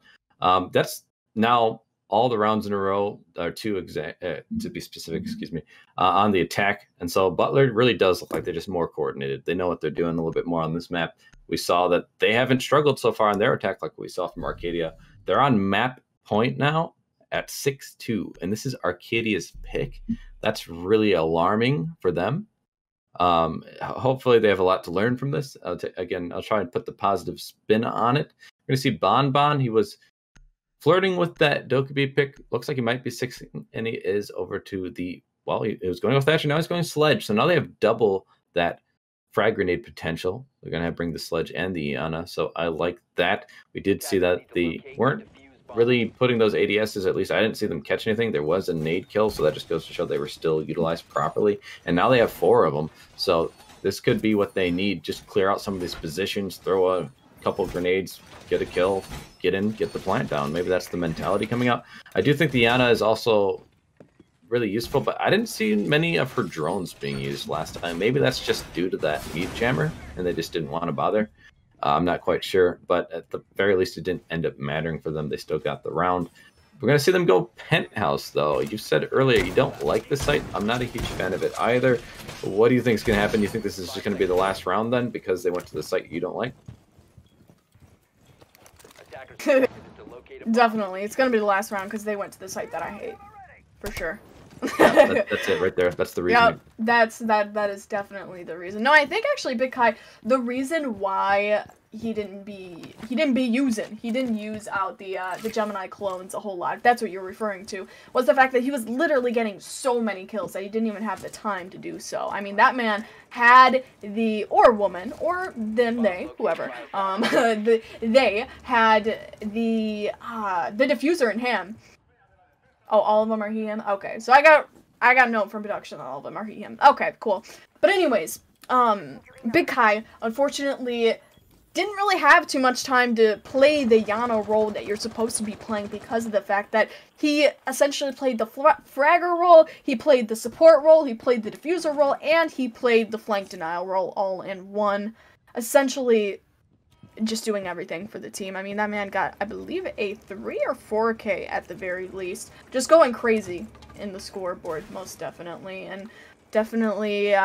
Speaker 1: That's now all the rounds in a row, or two to be specific, excuse me, on the attack. And so Butler really does look like they're just more coordinated. They know what they're doing a little bit more on this map. We saw that they haven't struggled so far on their attack like we saw from Arcadia. They're on map point now at 6-2, and this is Arcadia's pick. That's really alarming for them. Hopefully they have a lot to learn from this. Again, I'll try and put the positive spin on it. We're going to see Bonbon. He was flirting with that Dokkaebi pick. Looks like he might be 6, and he is over to the, well, he was going with Thatcher. Now he's going Sledge. So now they have double that frag grenade potential. They're going to have bring the Sledge and the Iana. So I like that. We did see that they weren't really putting those ADSs, at least I didn't see them catch anything. There was a nade kill, so that just goes to show they were still utilized properly. And now they have 4 of them. So this could be what they need. Just clear out some of these positions, throw a couple grenades, get a kill, get in, get the plant down. Maybe that's the mentality coming out. I do think the Iana is also really useful, but I didn't see many of her drones being used last time. Maybe that's just due to that meat jammer, and they just didn't want to bother. I'm not quite sure, but at the very least, it didn't end up mattering for them. They still got the round. We're going to see them go Penthouse, though. You said earlier you don't like this site. I'm not a huge fan of it either. What do you think is going to happen? Do you think this is just going to be the last round, then, because they went to the site you don't like?
Speaker 2: Definitely. It's going to be the last round because they went to the site that I hate. For sure.
Speaker 1: Yeah, that's it right there. That's the reason.
Speaker 2: Yeah, that is definitely the reason. No, I think actually Big Kai, the reason why he didn't use out the Gemini clones a whole lot, if that's what you're referring to, was the fact that he was literally getting so many kills that he didn't even have the time to do so. I mean, that man had or woman, or them, they, whoever, they had the diffuser in him. Oh, all of them are him? Okay, so I got a note from production that all of them are him. Okay, cool. But anyways, Big Kai, unfortunately, didn't really have too much time to play the Yano role that you're supposed to be playing because of the fact that he essentially played the fragger role, he played the support role, he played the diffuser role, and he played the flank denial role all in one. Essentially, just doing everything for the team. I mean, that man got, I believe, a 3 or 4K at the very least. Just going crazy in the scoreboard, most definitely. And definitely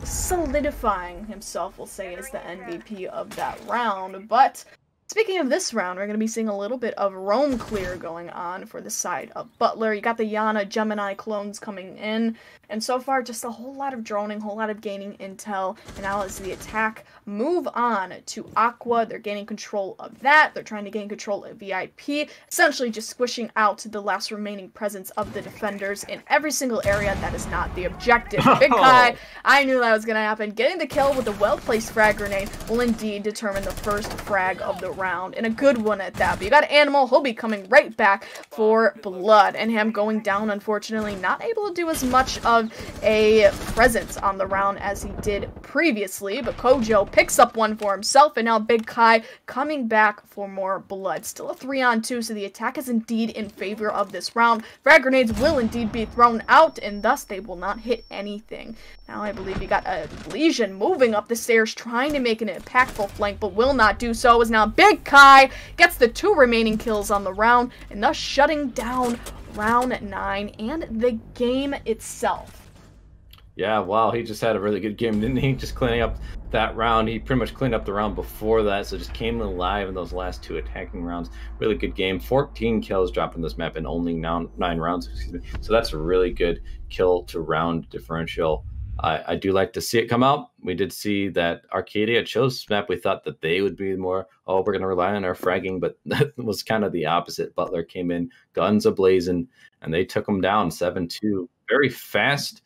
Speaker 2: solidifying himself, we'll say, as the MVP of that round. But speaking of this round, we're going to be seeing a little bit of roam clear going on for the side of Butler. You got the Yana Gemini clones coming in. And so far, just a whole lot of droning, whole lot of gaining intel. And now as the attack move on to Aqua, they're gaining control of that. They're trying to gain control of VIP, essentially just squishing out the last remaining presence of the defenders in every single area that is not the objective. Big Kai, I knew that was going to happen. Getting the kill with a well-placed frag grenade will indeed determine the first frag of the round, and a good one at that. But you got Animal, he'll be coming right back for Blood, and him going down, unfortunately, not able to do as much of a presence on the round as he did previously, but Kojo picks up one for himself, and now Big Kai coming back for more Blood. Still a 3-on-2, so the attack is indeed in favor of this round. Frag grenades will indeed be thrown out, and thus they will not hit anything. Now I believe you got a Legion moving up the stairs, trying to make an impactful flank, but will not do so, as now Big Kai gets the 2 remaining kills on the round, and thus shutting down round 9 and the game itself.
Speaker 1: Yeah, wow, he just had a really good game, didn't he? Just cleaning up that round. He pretty much cleaned up the round before that, so just came alive in those last 2 attacking rounds. Really good game. 14 kills dropped on this map in only 9 rounds, excuse me. So that's a really good kill to round differential. I do like to see it come out. We did see that Arcadia chose this map. We thought that they would be more, oh, we're going to rely on our fragging, but that was kind of the opposite. Butler came in, guns a-blazing, and they took them down 7-2. Very fast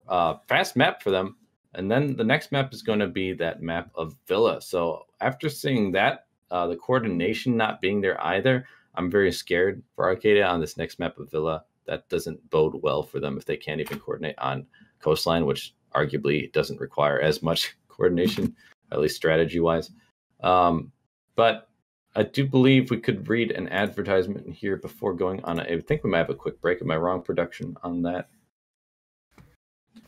Speaker 1: map for them. And then the next map is going to be that map of Villa. So after seeing that, the coordination not being there either, I'm very scared for Arcadia on this next map of Villa. That doesn't bode well for them if they can't even coordinate on Coastline, which arguably doesn't require as much coordination, at least strategy-wise. But I do believe we could read an advertisement here before going on. I think we might have a quick break. Am I wrong, production, on that?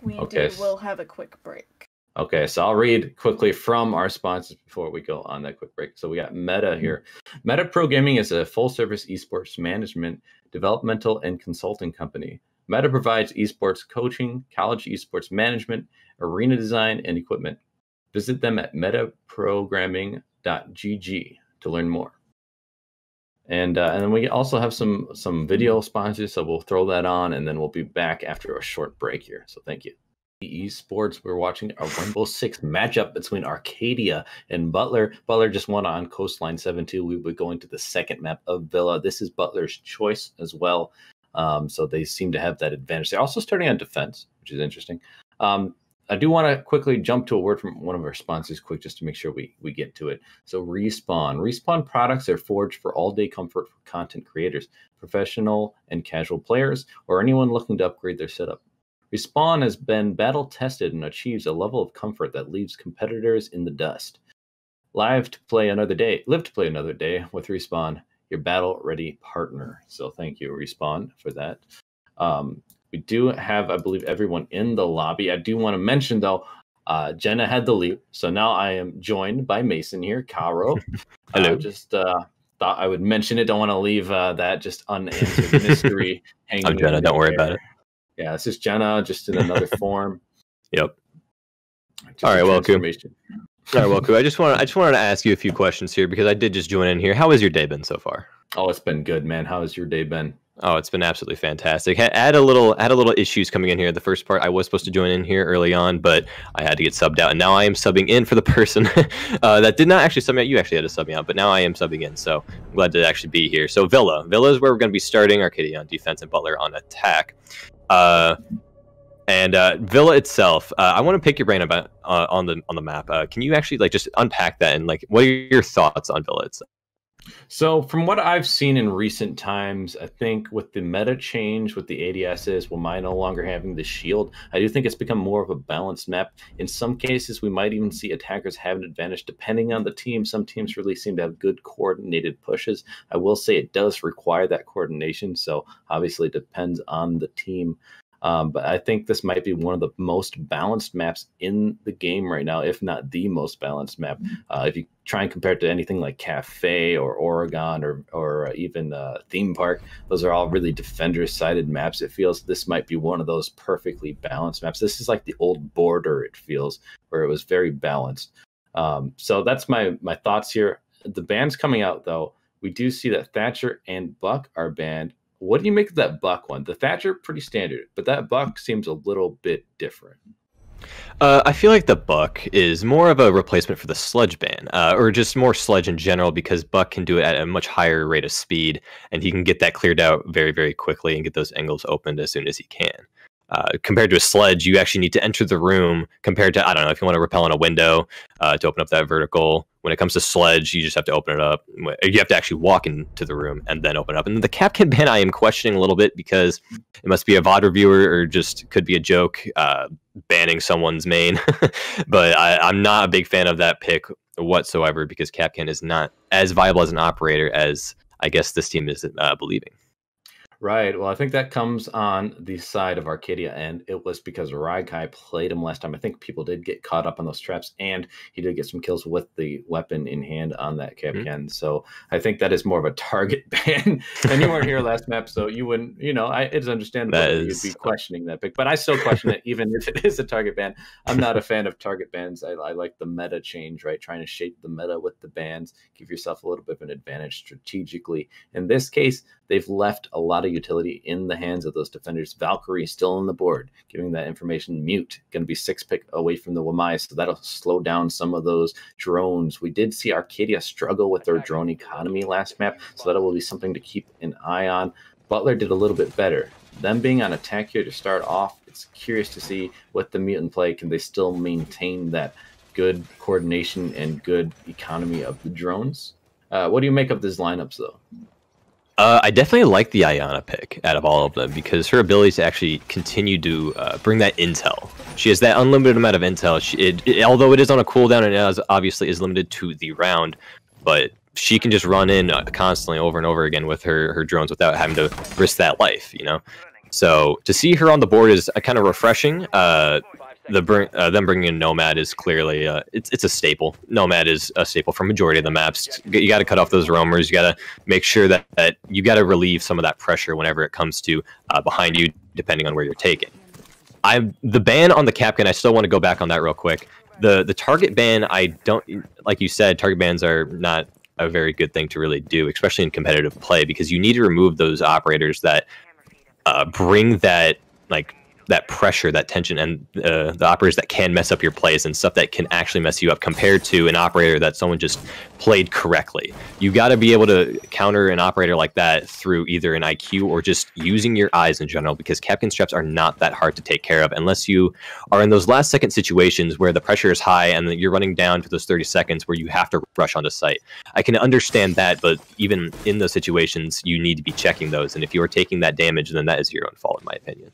Speaker 2: We indeed will have a quick break.
Speaker 1: Okay, so I'll read quickly from our sponsors before we go on that quick break. So we got Meta here. Meta Pro Gaming is a full-service esports management, developmental, and consulting company. Meta provides esports coaching, college esports management, arena design, and equipment. Visit them at metaprogramming.gg to learn more. And then we also have some video sponsors, so we'll throw that on, and then we'll be back after a short break here. So thank you. Esports, we're watching a Rainbow Six matchup between Arcadia and Butler. Butler just won on Coastline 7-2. We will be going to the second map of Villa. This is Butler's choice as well. So they seem to have that advantage. They're also starting on defense, which is interesting. I do want to quickly jump to a word from one of our sponsors quick, just to make sure we get to it. So Respawn. Respawn products are forged for all-day comfort for content creators, professional and casual players, or anyone looking to upgrade their setup. Respawn has been battle-tested and achieves a level of comfort that leaves competitors in the dust. Live to play another day with Respawn, your battle-ready partner. So thank you, Respawn, for that. We do have, I believe, everyone in the lobby. I do want to mention, though, Jenna had the lead, so now I am joined by Mason here, Caro.
Speaker 3: Hello.
Speaker 1: Just thought I would mention it. Don't want to leave that just unanswered mystery hanging.
Speaker 3: I'm Jenna. Don't worry about it.
Speaker 1: Yeah, this is Jenna, just in another form.
Speaker 3: Yep. All right, welcome. All right, welcome. I just wanted to ask you a few questions here because I did just join in here. How has your day been so far?
Speaker 1: Oh, it's been good, man. How has your day been?
Speaker 3: Oh, it's been absolutely fantastic. I had a little issues coming in here. The first part, I was supposed to join in here early on, but I had to get subbed out, and now I am subbing in for the person that did not actually sub me out. You actually had to sub me out, but now I am subbing in, so I'm glad to actually be here. So Villa is where we're going to be starting. Arcadia on defense and Butler on attack. And Villa itself, I want to pick your brain about on the map. Can you actually just unpack that and what are your thoughts on Villa itself?
Speaker 1: So from what I've seen in recent times, I think with the meta change with the ADSs, with mine no longer having the shield, I do think it's become more of a balanced map. In some cases, we might even see attackers have an advantage depending on the team. Some teams really seem to have good coordinated pushes. I will say it does require that coordination, so obviously it depends on the team. But I think this might be one of the most balanced maps in the game right now, if not the most balanced map. If you try and compare it to anything like Cafe or Oregon or even Theme Park, those are all really defender-sided maps. It feels this might be one of those perfectly balanced maps. This is like the old Border, it feels, where it was very balanced. So that's my thoughts here. The bans coming out, though, we do see that Thatcher and Buck are banned. What do you make of that Buck one? The Thatcher, pretty standard, but that Buck seems a little bit different.
Speaker 3: I feel like the Buck is more of a replacement for the Sludge ban, or just more Sludge in general, because Buck can do it at a much higher rate of speed, and he can get that cleared out very, very quickly and get those angles opened as soon as he can. Compared to a Sledge, you actually need to enter the room. Compared to, I don't know, if you want to rappel on a window to open up that vertical. When it comes to Sledge, you just have to open it up. You have to actually walk into the room and then open it up. And the Capcan ban, I am questioning a little bit because it must be a VOD reviewer or just could be a joke banning someone's main. But I'm not a big fan of that pick whatsoever because Capcan is not as viable as an operator as I guess this team is believing.
Speaker 1: Right. Well, I think that comes on the side of Arcadia, and it was because Raikai played him last time. I think people did get caught up on those traps, and he did get some kills with the weapon in hand on that Capcan. So I think that is more of a target ban. And you weren't here last map, so you wouldn't, it's understandable that you'd be questioning that pick. But I still question it, even if it is a target ban. I'm not a fan of target bans. I like the meta change, right? Trying to shape the meta with the bans, give yourself a little bit of an advantage strategically. In this case, they've left a lot of utility in the hands of those defenders. Valkyrie still on the board, giving that information. Mute, going to be 6 pick away from the Wamai, so that'll slow down some of those drones. We did see Arcadia struggle with their drone economy last map, so that will be something to keep an eye on. Butler did a little bit better. Them being on attack here to start off, it's curious to see what the mutant play. Can they still maintain that good coordination and good economy of the drones? What do you make of these lineups, though?
Speaker 3: I definitely like the Ayana pick out of all of them because her ability to actually continue to bring that intel. She has that unlimited amount of intel. Although it is on a cooldown and it obviously is limited to the round, but she can just run in constantly over and over again with her drones without having to risk that life, So to see her on the board is kind of refreshing. Them bringing in Nomad is clearly it's a staple. Nomad is a staple for majority of the maps. You got to cut off those roamers. You got to make sure that you got to relieve some of that pressure whenever it comes to behind you, depending on where you're taking. The ban on the Capcan, I still want to go back on that real quick. The target ban, I don't, like you said, target bans are not a very good thing to really do, especially in competitive play, because you need to remove those operators that bring that that pressure, that tension, and the operators that can mess up your plays and stuff that can actually mess you up, compared to an operator that someone just played correctly. You got to be able to counter an operator like that through either an IQ or just using your eyes in general, because Capcan traps are not that hard to take care of unless you are in those last second situations where the pressure is high and you're running down to those 30 seconds where you have to rush onto site. I can understand that, but even in those situations, you need to be checking those, and if you are taking that damage, then that is your own fault, in my opinion.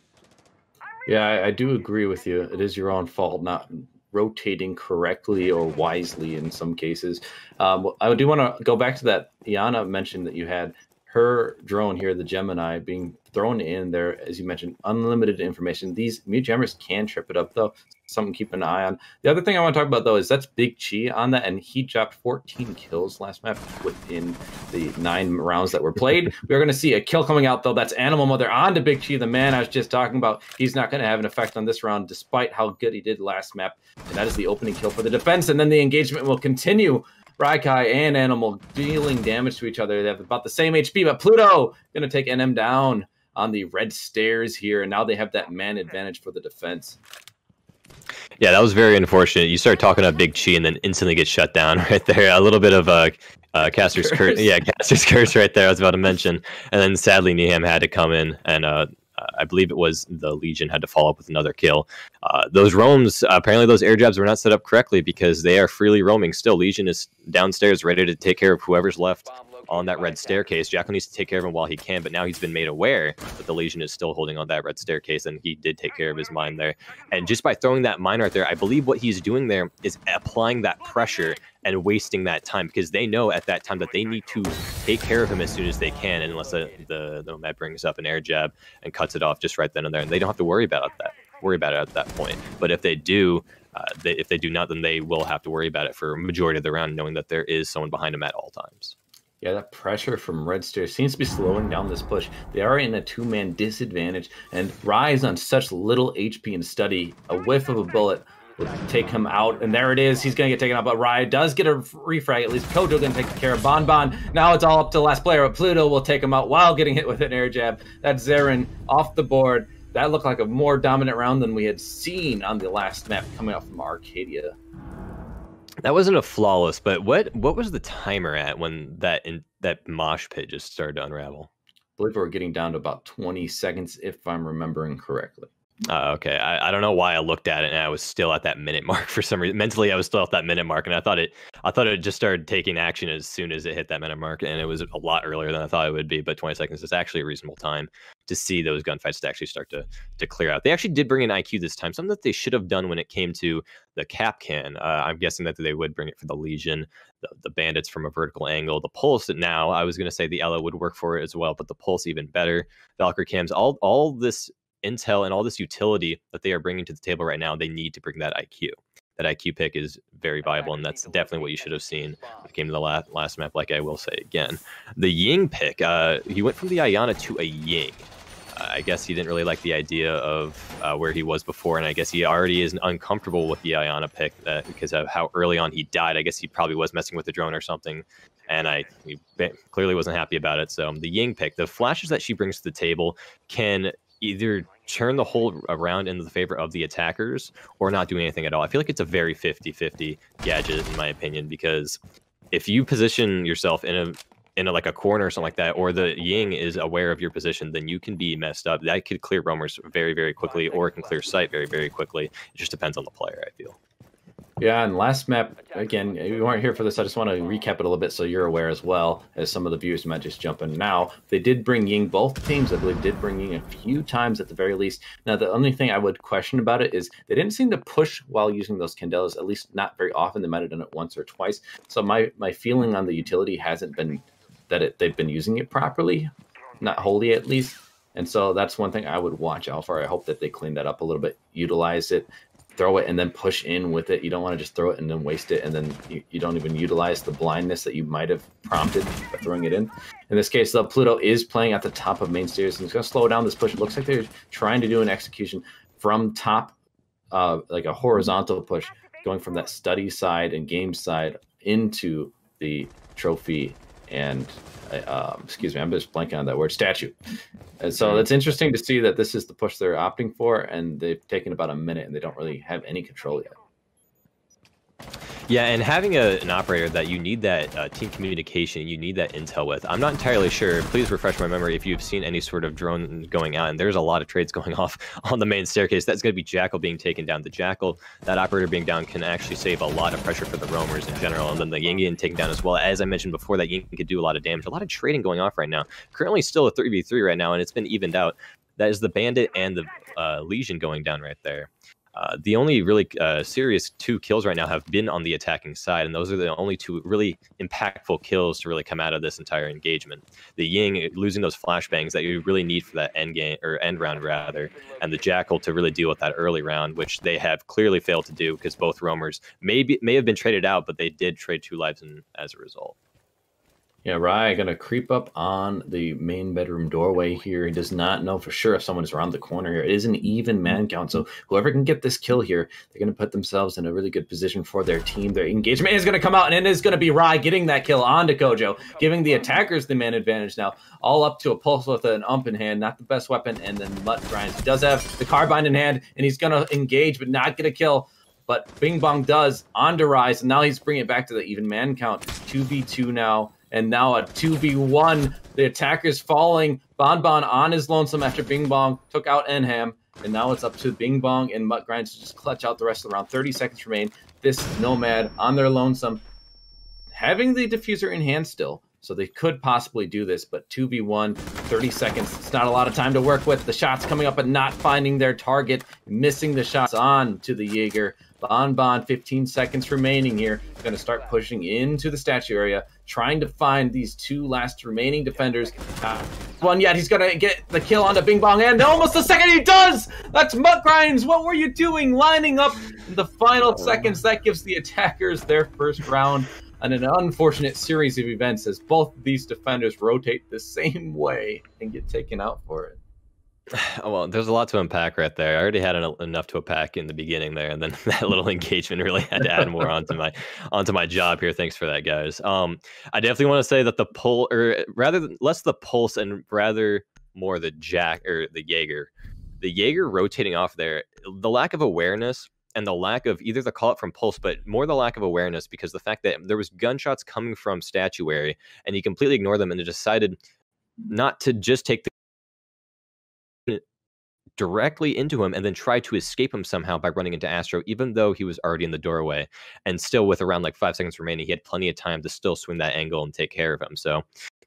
Speaker 1: Yeah, I do agree with you. It is your own fault not rotating correctly or wisely in some cases. I do want to go back to that Iana mentioned that you had her drone here, the Gemini, being thrown in there, as you mentioned, unlimited information. These mute jammers can trip it up, though. Something to keep an eye on. The other thing I want to talk about, though, is that's Big Chi on that, and he dropped 14 kills last map within the 9 rounds that were played. We're going to see a kill coming out, though. That's Animal Mother on to Big Chi, the man I was just talking about. He's not going to have an effect on this round, despite how good he did last map. And that is the opening kill for the defense, and then the engagement will continue. Raikai and Animal dealing damage to each other. They have about the same HP, but Pluto going to take NM down on the red stairs here, and now they have that man advantage for the defense.
Speaker 3: Yeah, that was very unfortunate. You start talking about Big Chi and then instantly get shut down right there. A little bit of Caster's curse. Yeah, Caster's curse right there. I was about to mention. And then sadly, Neham had to come in, and I believe it was the Legion had to follow up with another kill. Those roams, apparently those air jabs were not set up correctly because they are freely roaming still. Legion is downstairs ready to take care of whoever's left on that red staircase. Jacko needs to take care of him while he can, but now he's been made aware that the Legion is still holding on that red staircase, and he did take care of his mine there. And just by throwing that mine right there, I believe what he's doing there is applying that pressure and wasting that time, because they know at that time that they need to take care of him as soon as they can, unless the Nomad brings up an air jab and cuts it off just right then and there, and they don't have to worry about it at that point. But if they do, if they do not, then they will have to worry about it for a majority of the round, knowing that there is someone behind them at all times.
Speaker 1: Yeah, that pressure from Red Stairs seems to be slowing down this push. They are in a 2-man disadvantage, and Rise on such little HP and study, a whiff of a bullet will take him out, and there it is. He's going to get taken out, but Riot does get a refrag. At least Kojo going to take care of Bon Bon. Now it's all up to the last player, but Pluto will take him out while getting hit with an air jab. That's Zarin off the board. That looked like a more dominant round than we had seen on the last map coming out from Arcadia.
Speaker 3: That wasn't a flawless, but what was the timer at when that mosh pit just started to unravel?
Speaker 1: I believe we're getting down to about 20 seconds, if I'm remembering correctly.
Speaker 3: Okay, I don't know why I looked at it and I was still at that minute mark for some reason. Mentally, I was still at that minute mark, and I thought it just started taking action as soon as it hit that minute mark, and it was a lot earlier than I thought it would be. But 20 seconds is actually a reasonable time to see those gunfights to actually start to clear out. They actually did bring in IQ this time, something that they should have done when it came to the Capcan. I'm guessing that they would bring it for the Legion, the Bandits from a vertical angle, the Pulse. Now, I was going to say the Ela would work for it as well, but the Pulse even better. Valkyrie cams, all this intel and all this utility that they are bringing to the table right now, they need to bring that IQ. That IQ pick is very viable, and that's definitely what you should have seen when it came to the last map, like I will say again. The Ying pick, he went from the Ayana to a Ying. I guess he didn't really like the idea of where he was before, and I guess he already is uncomfortable with the Ayana pick because of how early on he died. I guess he probably was messing with the drone or something, and he clearly wasn't happy about it. So the Ying pick, the flashes that she brings to the table can either turn the whole around in the favor of the attackers or not do anything at all. I feel like it's a very 50-50 gadget, in my opinion, because if you position yourself in a like a corner or something like that, or the Ying is aware of your position, then you can be messed up. That could clear roamers very, very quickly, or it can clear sight very, very quickly. It just depends on the player, I feel.
Speaker 1: Yeah, and last map, again, you weren't here for this. I just want to recap it a little bit so you're aware as well, as some of the viewers might just jump in now. They did bring Ying, both teams, I believe, did bring Ying a few times at the very least. Now, the only thing I would question about it is they didn't seem to push while using those Candelas, at least not very often. They might have done it once or twice. So my feeling on the utility hasn't been that they've been using it properly, not wholly at least. And so that's one thing I would watch out for. I hope that they clean that up a little bit, utilize it, throw it, and then push in with it. You don't want to just throw it and then waste it, and then you don't even utilize the blindness that you might have prompted by throwing it in. In this case, though, Pluto is playing at the top of main stairs, and it's going to slow down this push. It looks like they're trying to do an execution from top, like a horizontal push, going from that study side and game side into the trophy and excuse me, I'm just blanking on that word, statue. And so it's interesting to see that this is the push they're opting for, and they've taken about a minute and they don't really have any control yet.
Speaker 3: Yeah, and having an operator that you need that team communication, you need that intel with. I'm not entirely sure. Please refresh my memory if you've seen any sort of drone going out, and there's a lot of trades going off on the main staircase. That's going to be Jackal being taken down. The Jackal, that operator being down, can actually save a lot of pressure for the roamers in general, and then the Ying getting taken down as well. As I mentioned before, that Ying could do a lot of damage. A lot of trading going off right now. Currently still a 3v3 right now, and it's been evened out. That is the Bandit and the Legion going down right there. The only really serious 2 kills right now have been on the attacking side, and those are the only 2 really impactful kills to really come out of this entire engagement. The Ying losing those flashbangs that you really need for that end game or end round rather, and the Jackal to really deal with that early round, which they have clearly failed to do because both roamers may have been traded out, but they did trade 2 lives as a result.
Speaker 1: Yeah, Rye going to creep up on the main bedroom doorway here. He does not know for sure if someone is around the corner here. It is an even man count, so whoever can get this kill here, they're going to put themselves in a really good position for their team. Their engagement is going to come out, and it is going to be Rye getting that kill onto Kojo, giving the attackers the man advantage now, all up to a pulse with an ump in hand, not the best weapon, and then Mutt grinds. He does have the carbine in hand, and he's going to engage, but not get a kill. But Bing Bong does onto Rise, and now he's bringing it back to the even man count. 2v2 now. And now a 2v1. The attacker's falling. Bon Bon on his lonesome after Bing Bong took out Enham. And now it's up to Bing Bong and Mutt Grinds to just clutch out the rest of the round. 30 seconds remain. This Nomad on their lonesome, having the diffuser in hand still. So they could possibly do this, but 2v1, 30 seconds. It's not a lot of time to work with. The shots coming up and not finding their target. Missing the shots on to the Jaeger. Bon Bon, 15 seconds remaining here. Going to start pushing into the statue area, trying to find these 2 last remaining defenders. One yet, he's going to get the kill onto Bing Bong, and almost the second he does! That's Mutt Grinds. What were you doing? Lining up in the final seconds. That gives the attackers their first round. And an unfortunate series of events as both these defenders rotate the same way and get taken out for it.
Speaker 3: Well, there's a lot to unpack right there. I already had enough to unpack in the beginning there, and then that little engagement really had to add more onto my job here. Thanks for that, guys. I definitely want to say that the pull, or rather less the pulse and rather more the Jaeger. The Jaeger rotating off there, the lack of awareness and the lack of either the call up from pulse, but more the lack of awareness, because the fact that there was gunshots coming from statuary and he completely ignored them and decided not to just take the directly into him and then try to escape him somehow by running into Astro, even though he was already in the doorway. And still with around like 5 seconds remaining, he had plenty of time to still swing that angle and take care of him. So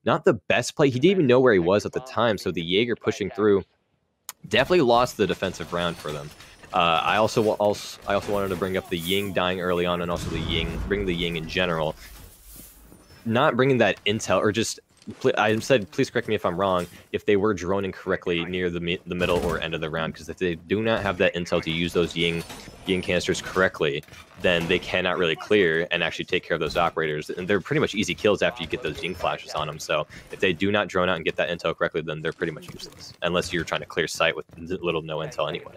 Speaker 3: not the best play. He didn't even know where he was at the time. So the Jaeger pushing through definitely lost the defensive round for them. I also wanted to bring up the Ying dying early on, and also bring the Ying in general. Not bringing that intel, or just, I said, please correct me if I'm wrong, if they were droning correctly near the middle or end of the round, because if they do not have that intel to use those Ying canisters correctly, then they cannot really clear and actually take care of those operators. And they're pretty much easy kills after you get those Ying flashes on them. So if they do not drone out and get that intel correctly, then they're pretty much useless, unless you're trying to clear sight with little no intel anyway.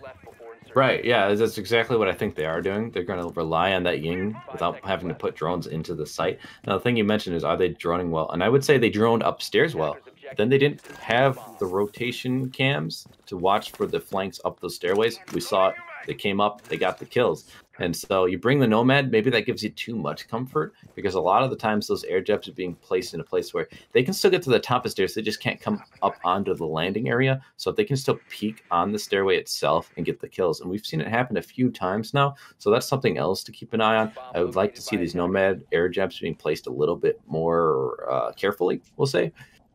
Speaker 1: Right, yeah, that's exactly what I think they are doing. They're going to rely on that Ying without having to put drones into the site. Now, the thing you mentioned is, are they droning well? And I would say they droned upstairs well. But then they didn't have the rotation cams to watch for the flanks up those stairways. We saw it. They came up, they got the kills. And so you bring the Nomad, maybe that gives you too much comfort, because a lot of the times those air jets are being placed in a place where they can still get to the top of stairs. They just can't come up onto the landing area. So they can still peek on the stairway itself and get the kills. And we've seen it happen a few times now. So that's something else to keep an eye on. I would like to see these Nomad air jets being placed a little bit more carefully, we'll say,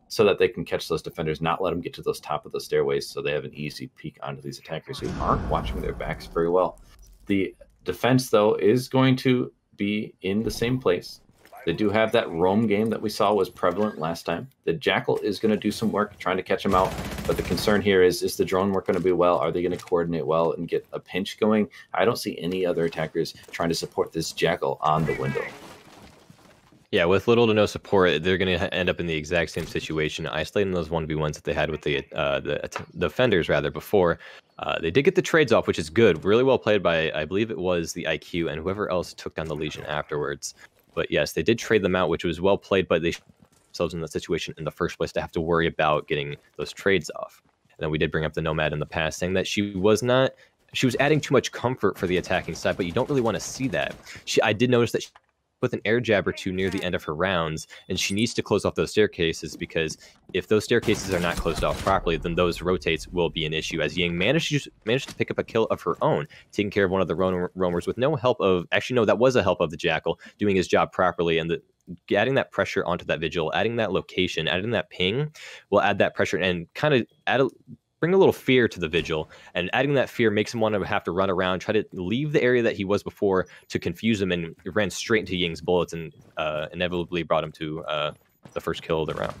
Speaker 1: so that they can catch those defenders, not let them get to those top of the stairways, so they have an easy peek onto these attackers who aren't watching their backs very well. The defense, though, is going to be in the same place. They do have that roam game that we saw was prevalent last time. The Jackal is going to do some work trying to catch him out, but the concern here is the drone work going to be well? Are they going to coordinate well and get a pinch going? I don't see any other attackers trying to support this Jackal on the window.
Speaker 3: Yeah, with little to no support, they're going to end up in the exact same situation, isolating those 1v1s that they had with the defenders rather before. They did get the trades off, which is good. Really well played by, I believe it was the IQ and whoever else took down the Legion afterwards. But yes, they did trade them out, which was well played, but they themselves in that situation in the first place to have to worry about getting those trades off. And then we did bring up the Nomad in the past, saying that she was adding too much comfort for the attacking side, but you don't really want to see that. I did notice that she with an air jab or two near the end of her rounds, and she needs to close off those staircases, because if those staircases are not closed off properly, then those rotates will be an issue, as Ying managed to pick up a kill of her own, taking care of one of the roamers with no help of, actually no, that was a help of the Jackal doing his job properly, and adding that pressure onto that Vigil, adding that location, adding that ping will add that pressure and kind of bring a little fear to the Vigil, and adding that fear makes him want to have to run around, try to leave the area that he was before to confuse him, and ran straight into Ying's bullets and inevitably brought him to the first kill of the round.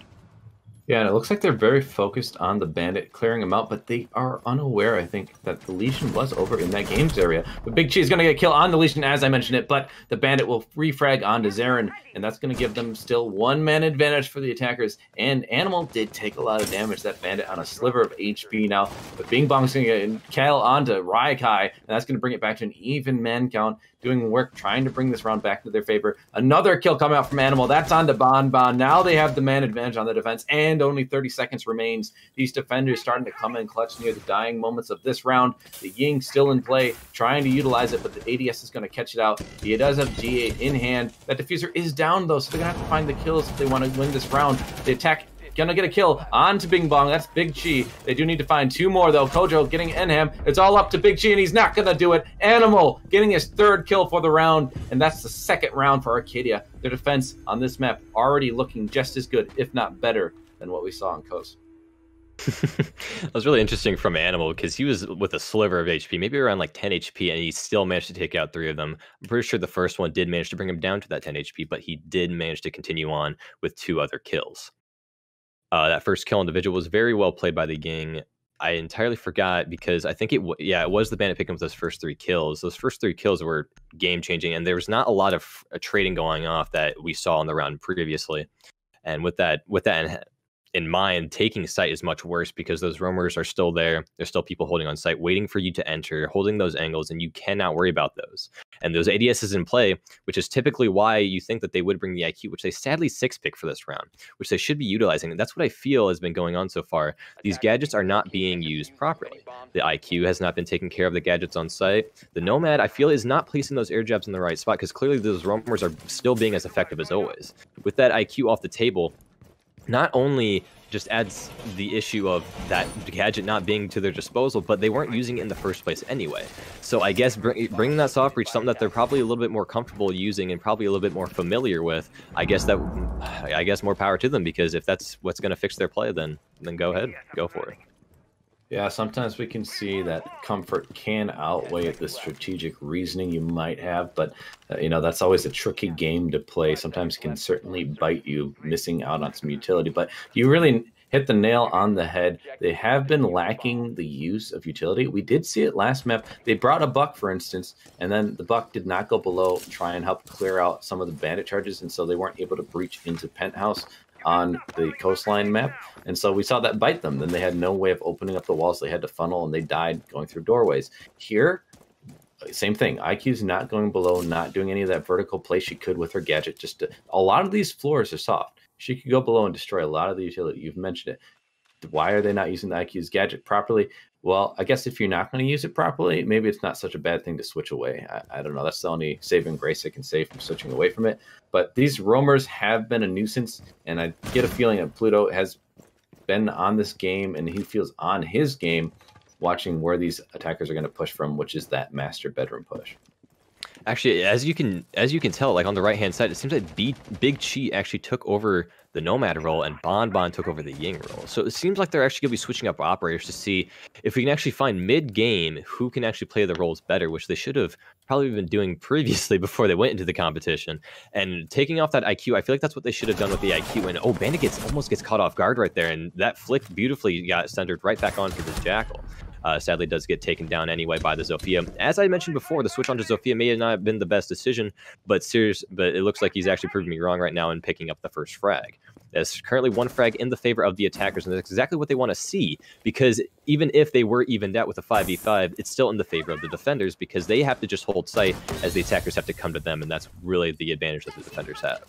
Speaker 1: Yeah, and it looks like they're very focused on the Bandit clearing him out, but they are unaware, I think, that the Legion was over in that games area. The Big Chi is going to get a kill on the Legion, as I mentioned it, but the Bandit will refrag onto Zarin, and that's going to give them still one-man advantage for the attackers. And Animal did take a lot of damage, that Bandit, on a sliver of HP now. But Bing Bong's going to get Kale onto Raikai, and that's going to bring it back to an even man count, doing work, trying to bring this round back to their favor. Another kill coming out from Animal. That's on to Bon Bon. Now they have the man advantage on the defense, and only 30 seconds remains. These defenders starting to come in clutch near the dying moments of this round. The Ying still in play, trying to utilize it, but the ADS is going to catch it out. He does have G8 in hand. That diffuser is down, though, so they're going to have to find the kills if they want to win this round. The attack gonna get a kill onto Bing Bong. That's Big Chi. They do need to find two more, though. Kojo getting Enham. It's all up to Big Chi, and he's not gonna do it. Animal getting his third kill for the round, and that's the second round for Arcadia. Their defense on this map already looking just as good, if not better, than what we saw on Coast.
Speaker 3: That was really interesting from Animal, because he was with a sliver of HP, maybe around like 10 HP, and he still managed to take out 3 of them. I'm pretty sure the first one did manage to bring him down to that 10 HP, but he did manage to continue on with 2 other kills. That first kill individual was very well played by the Ying. I entirely forgot, because I think it was the Bandit picking up those first 3 kills. Those first 3 kills were game changing, and there was not a lot of trading going off that we saw in the round previously. And with that in mind, taking site is much worse, because those roamers are still there. There's still people holding on site, waiting for you to enter, holding those angles, and you cannot worry about those. And those ADS is in play, which is typically why you think that they would bring the IQ, which they sadly 6-pick for this round, which they should be utilizing. And that's what I feel has been going on so far. These gadgets are not being used properly. The IQ has not been taking care of the gadgets on site. The Nomad, I feel, is not placing those air jabs in the right spot, because clearly those roamers are still being as effective as always. With that IQ off the table, not only just adds the issue of that gadget not being to their disposal, but they weren't using it in the first place anyway. So I guess bringing that soft breach, something that they're probably a little bit more comfortable using and probably a little bit more familiar with, I guess more power to them, because if that's what's going to fix their play, then go ahead, go for it.
Speaker 1: Yeah, sometimes we can see that comfort can outweigh the strategic reasoning you might have, but that's always a tricky game to play. Sometimes it can certainly bite you, missing out on some utility, but you really hit the nail on the head. They have been lacking the use of utility. We did see it last map. They brought a Buck, for instance, and then the Buck did not go below, try and help clear out some of the Bandit charges, and so they weren't able to breach into Penthouse on the coastline map, and so we saw that bite them. Then they had no way of opening up the walls. They had to funnel, and they died going through doorways. Here, same thing. IQ's not going below, not doing any of that vertical play she could with her gadget. A lot of these floors are soft. She could go below and destroy a lot of the utility. You've mentioned it. Why are they not using the IQ's gadget properly? Well, I guess if you're not going to use it properly, maybe it's not such a bad thing to switch away. I don't know. That's the only saving grace I can say from switching away from it. But these roamers have been a nuisance, and I get a feeling that Pluto has been on this game, and he feels on his game, watching where these attackers are going to push from, which is that master bedroom push.
Speaker 3: Actually, as you can tell, like on the right hand side, it seems like Big Chi actually took over the Nomad role and Bon Bon took over the Ying role. So it seems like they're actually gonna be switching up operators to see if we can actually find mid game who can actually play the roles better, which they should have probably been doing previously before they went into the competition. And taking off that IQ, I feel like that's what they should have done with the IQ. And oh, Bandit almost gets caught off guard right there, and that flick beautifully got centered right back onto the Jackal. Sadly does get taken down anyway by the Zofia. As I mentioned before, the switch onto Zofia may not have been the best decision, but it looks like he's actually proving me wrong right now in picking up the first frag. There's currently one frag in the favor of the attackers, and that's exactly what they want to see, because even if they were evened out with a 5v5, it's still in the favor of the defenders, because they have to just hold sight as the attackers have to come to them, and that's really the advantage that the defenders have.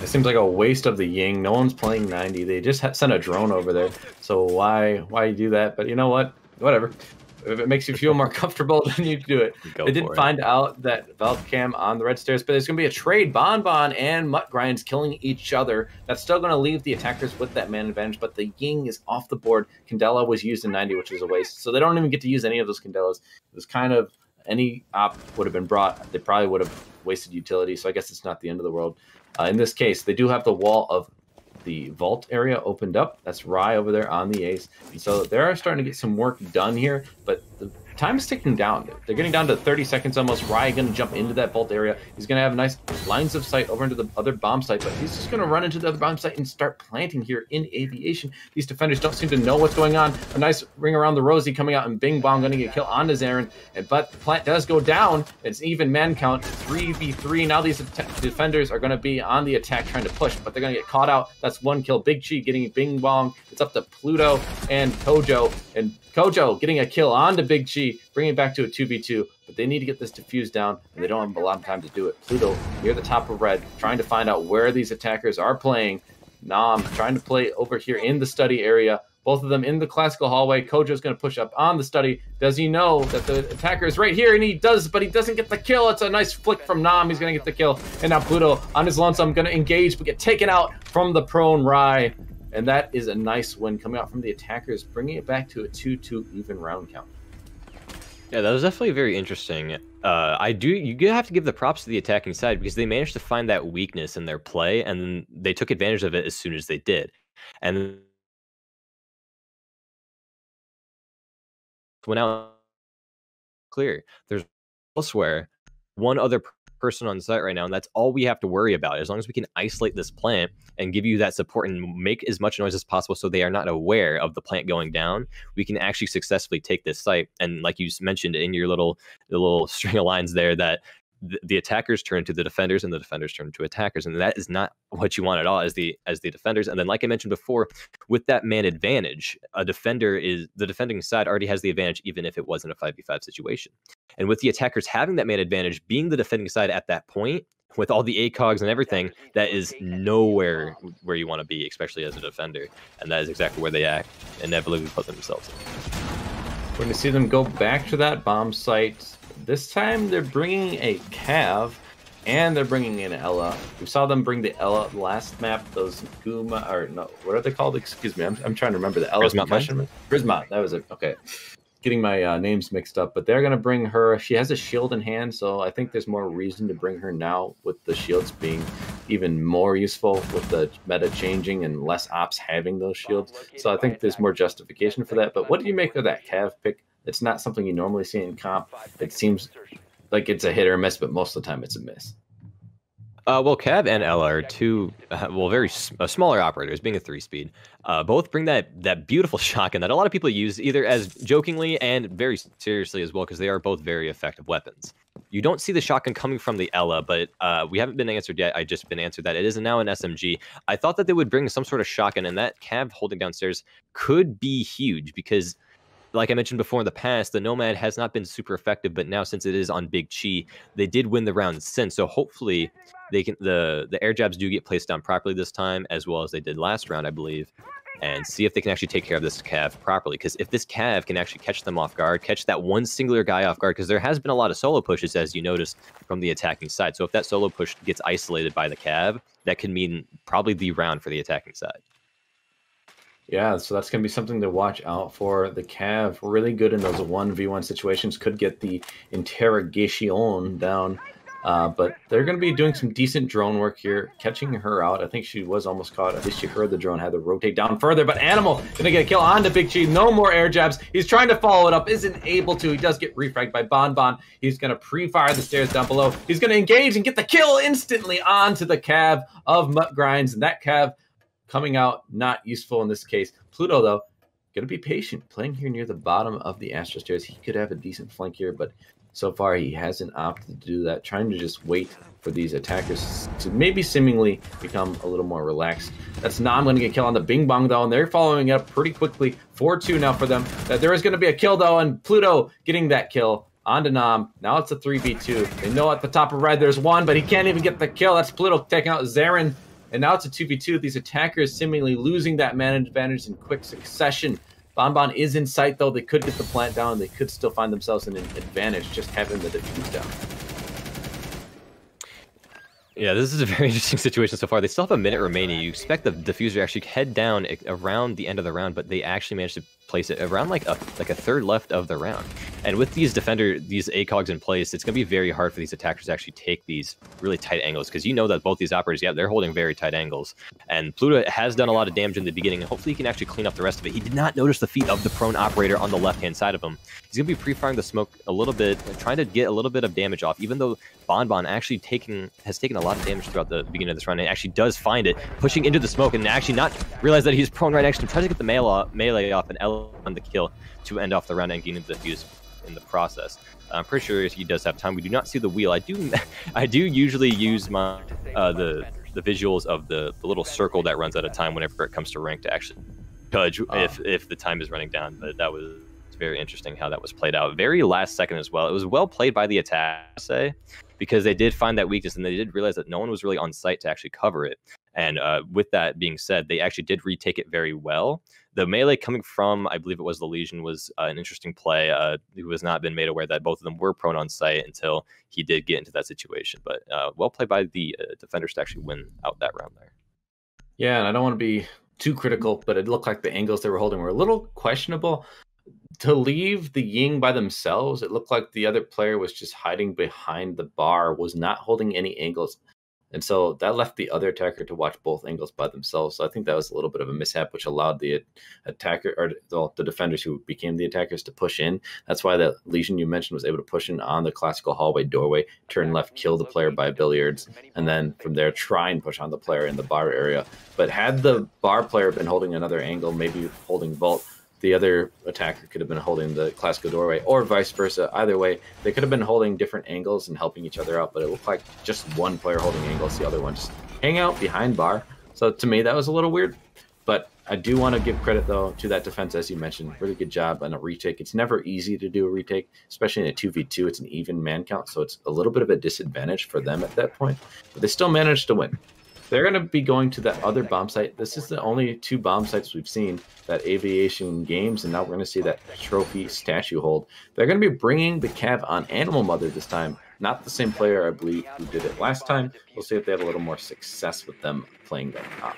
Speaker 1: It seems like a waste of the Ying. No one's playing 90. They just sent a drone over there. So why do that? But you know what? Whatever. If it makes you feel more comfortable, then you do it. They did find out that Valcam on the red stairs, but there's going to be a trade. Bon Bon and Mutt Grinds killing each other. That's still going to leave the attackers with that man advantage, but the Ying is off the board. Candela was used in 90, which is a waste. So they don't even get to use any of those Candelas. It was kind of any op would have been brought. They probably would have wasted utility, so I guess it's not the end of the world. In this case, they do have the wall of the vault area opened up. That's Rye over there on the ace. And so they are starting to get some work done here, but the time is ticking down. They're getting down to 30 seconds almost. Rye going to jump into that vault area. He's going to have nice lines of sight over into the other bomb site, but he's just going to run into the other bomb site and start planting here in aviation. These defenders don't seem to know what's going on. A nice ring around the Rosie coming out, and Bing Bong going to get killed on Zarin. But the plant does go down. It's even man count, 3v3. Now these defenders are going to be on the attack trying to push, but they're going to get caught out. That's one kill. Big Chi getting Bing Bong. It's up to Pluto and Kojo, and Kojo getting a kill onto Big Chi, bringing it back to a 2v2, but they need to get this defused down, and they don't have a lot of time to do it. Pluto near the top of red, trying to find out where these attackers are playing. Nam trying to play over here in the study area. Both of them in the classical hallway. Kojo's going to push up on the study. Does he know that the attacker is right here? And he does, but he doesn't get the kill. It's a nice flick from Nam. He's going to get the kill. And now Pluto on his lonesome going to engage, but get taken out from the prone Rye. And that is a nice win coming out from the attackers, bringing it back to a 2-2 even round count.
Speaker 3: Yeah, that was definitely very interesting. You have to give the props to the attacking side, because they managed to find that weakness in their play, and they took advantage of it as soon as they did. And when out clear, there's elsewhere one other person on site right now, and that's all we have to worry about. As long as we can isolate this plant and give you that support and make as much noise as possible so they are not aware of the plant going down, we can actually successfully take this site. And like you mentioned in your little string of lines there, that the attackers turn to the defenders and the defenders turn to attackers, and that is not what you want at all as the defenders. And then, like I mentioned before, with that man advantage, the defending side already has the advantage, even if it wasn't a 5v5 situation. And with the attackers having that man advantage, being the defending side at that point, with all the ACOGs and everything, that is nowhere where you want to be, especially as a defender. And that is exactly where they inevitably put themselves in.
Speaker 1: We're going to see them go back to that bomb site. This time they're bringing a Cav, and they're bringing in Ella. We saw them bring the Ella last map, those Guma, or no, what are they called? Excuse me, I'm trying to remember the Ella's question. Prisma, that was it. Okay. Getting my names mixed up, but they're going to bring her. She has a shield in hand, so I think there's more reason to bring her now, with the shields being even more useful with the meta changing and less ops having those shields. So I think there's more justification for that. But what do you make of that Cav pick? It's not something you normally see in comp. It seems like it's a hit or a miss, but most of the time it's a miss.
Speaker 3: Well, Cav and Ella are two, very smaller operators, being a 3-speed. Both bring that beautiful shotgun that a lot of people use either as jokingly and very seriously as well, because they are both very effective weapons. You don't see the shotgun coming from the Ella, but we haven't been answered yet. I just been answered that it is now an SMG. I thought that they would bring some sort of shotgun, and that Cav holding downstairs could be huge, because like I mentioned before in the past, the Nomad has not been super effective, but now since it is on Big Chi, they did win the round since. So hopefully they can the air jabs do get placed down properly this time, as well as they did last round, I believe, and see if they can actually take care of this Cav properly. Because if this Cav can actually catch them off guard, catch that one singular guy off guard, because there has been a lot of solo pushes, as you noticed, from the attacking side. So if that solo push gets isolated by the Cav, that could mean probably the round for the attacking side.
Speaker 1: Yeah, so that's going to be something to watch out for. The Cav, really good in those 1v1 situations, could get the interrogation down. But they're going to be doing some decent drone work here, catching her out. I think she was almost caught. At least she heard the drone, had to rotate down further. But Animal going to get a kill onto Big Chi. No more air jabs. He's trying to follow it up, isn't able to. He does get refragged by Bon. He's going to pre-fire the stairs down below. He's going to engage and get the kill instantly onto the Cav of Mutt Grinds. And that Cav coming out not useful in this case. Pluto, though, going to be patient, playing here near the bottom of the Astro Stairs. He could have a decent flank here, but so far he hasn't opted to do that, trying to just wait for these attackers to maybe seemingly become a little more relaxed. That's Nam going to get killed on the Bing Bong, though, and they're following up pretty quickly. 4-2 now for them. There is going to be a kill, though, and Pluto getting that kill onto Nam. Now it's a 3v2. They know at the top of red there's one, but he can't even get the kill. That's Pluto taking out Zarin. And now it's a 2v2. These attackers seemingly losing that man advantage in quick succession. Bon is in sight, though. They could get the plant down. They could still find themselves in an advantage just having the defuse down.
Speaker 3: Yeah, this is a very interesting situation so far. They still have a minute remaining. You expect the diffuser to actually head down around the end of the round, but they actually managed to place it around like a third left of the round. And with these ACOGs in place, it's going to be very hard for these attackers to actually take these really tight angles, because you know that both these operators, yeah, they're holding very tight angles. And Pluto has done a lot of damage in the beginning, and hopefully he can actually clean up the rest of it. He did not notice the feet of the prone operator on the left-hand side of him. He's going to be pre-firing the smoke a little bit, trying to get a little bit of damage off, even though Bon actually has taken a lot of damage throughout the beginning of this round, and actually does find it, pushing into the smoke, and actually not realize that he's prone right next to him, tries to get the melee off and L on the kill to end off the round and gain the defuse in the process. I'm pretty sure he does have time. We do not see the wheel. I do usually use my the visuals of the little circle that runs at a time whenever it comes to rank to actually judge if the time is running down. But that was very interesting how that was played out. Very last second as well. It was well played by the attack, I say, because they did find that weakness and they did realize that no one was really on site to actually cover it. And with that being said, they actually did retake it very well. The melee coming from, I believe it was the Legion, was an interesting play. Who has not been made aware that both of them were prone on site until he did get into that situation. But well played by the defenders to actually win out that round there.
Speaker 1: Yeah, and I don't want to be too critical, but it looked like the angles they were holding were a little questionable. To leave the Ying by themselves, it looked like the other player was just hiding behind the bar, was not holding any angles. And so that left the other attacker to watch both angles by themselves. So I think that was a little bit of a mishap, which allowed the attacker, or the defenders who became the attackers, to push in. That's why the Legion you mentioned was able to push in on the classical hallway doorway, turn left, kill the player by billiards, and then from there try and push on the player in the bar area. But had the bar player been holding another angle, maybe holding vault, the other attacker could have been holding the classical doorway, or vice versa. Either way, they could have been holding different angles and helping each other out, but it looked like just one player holding angles, the other one just hang out behind bar. So to me, that was a little weird. But I do want to give credit, though, to that defense, as you mentioned. Really good job on a retake. It's never easy to do a retake, especially in a 2v2. It's an even man count, so it's a little bit of a disadvantage for them at that point. But they still managed to win. They're going to be going to that other bomb site. This is the only 2 bomb sites we've seen, that Aviation Games, and now we're going to see that trophy statue hold. They're going to be bringing the Cav on Animal Mother this time. Not the same player, I believe, who did it last time. We'll see if they have a little more success with them playing that top.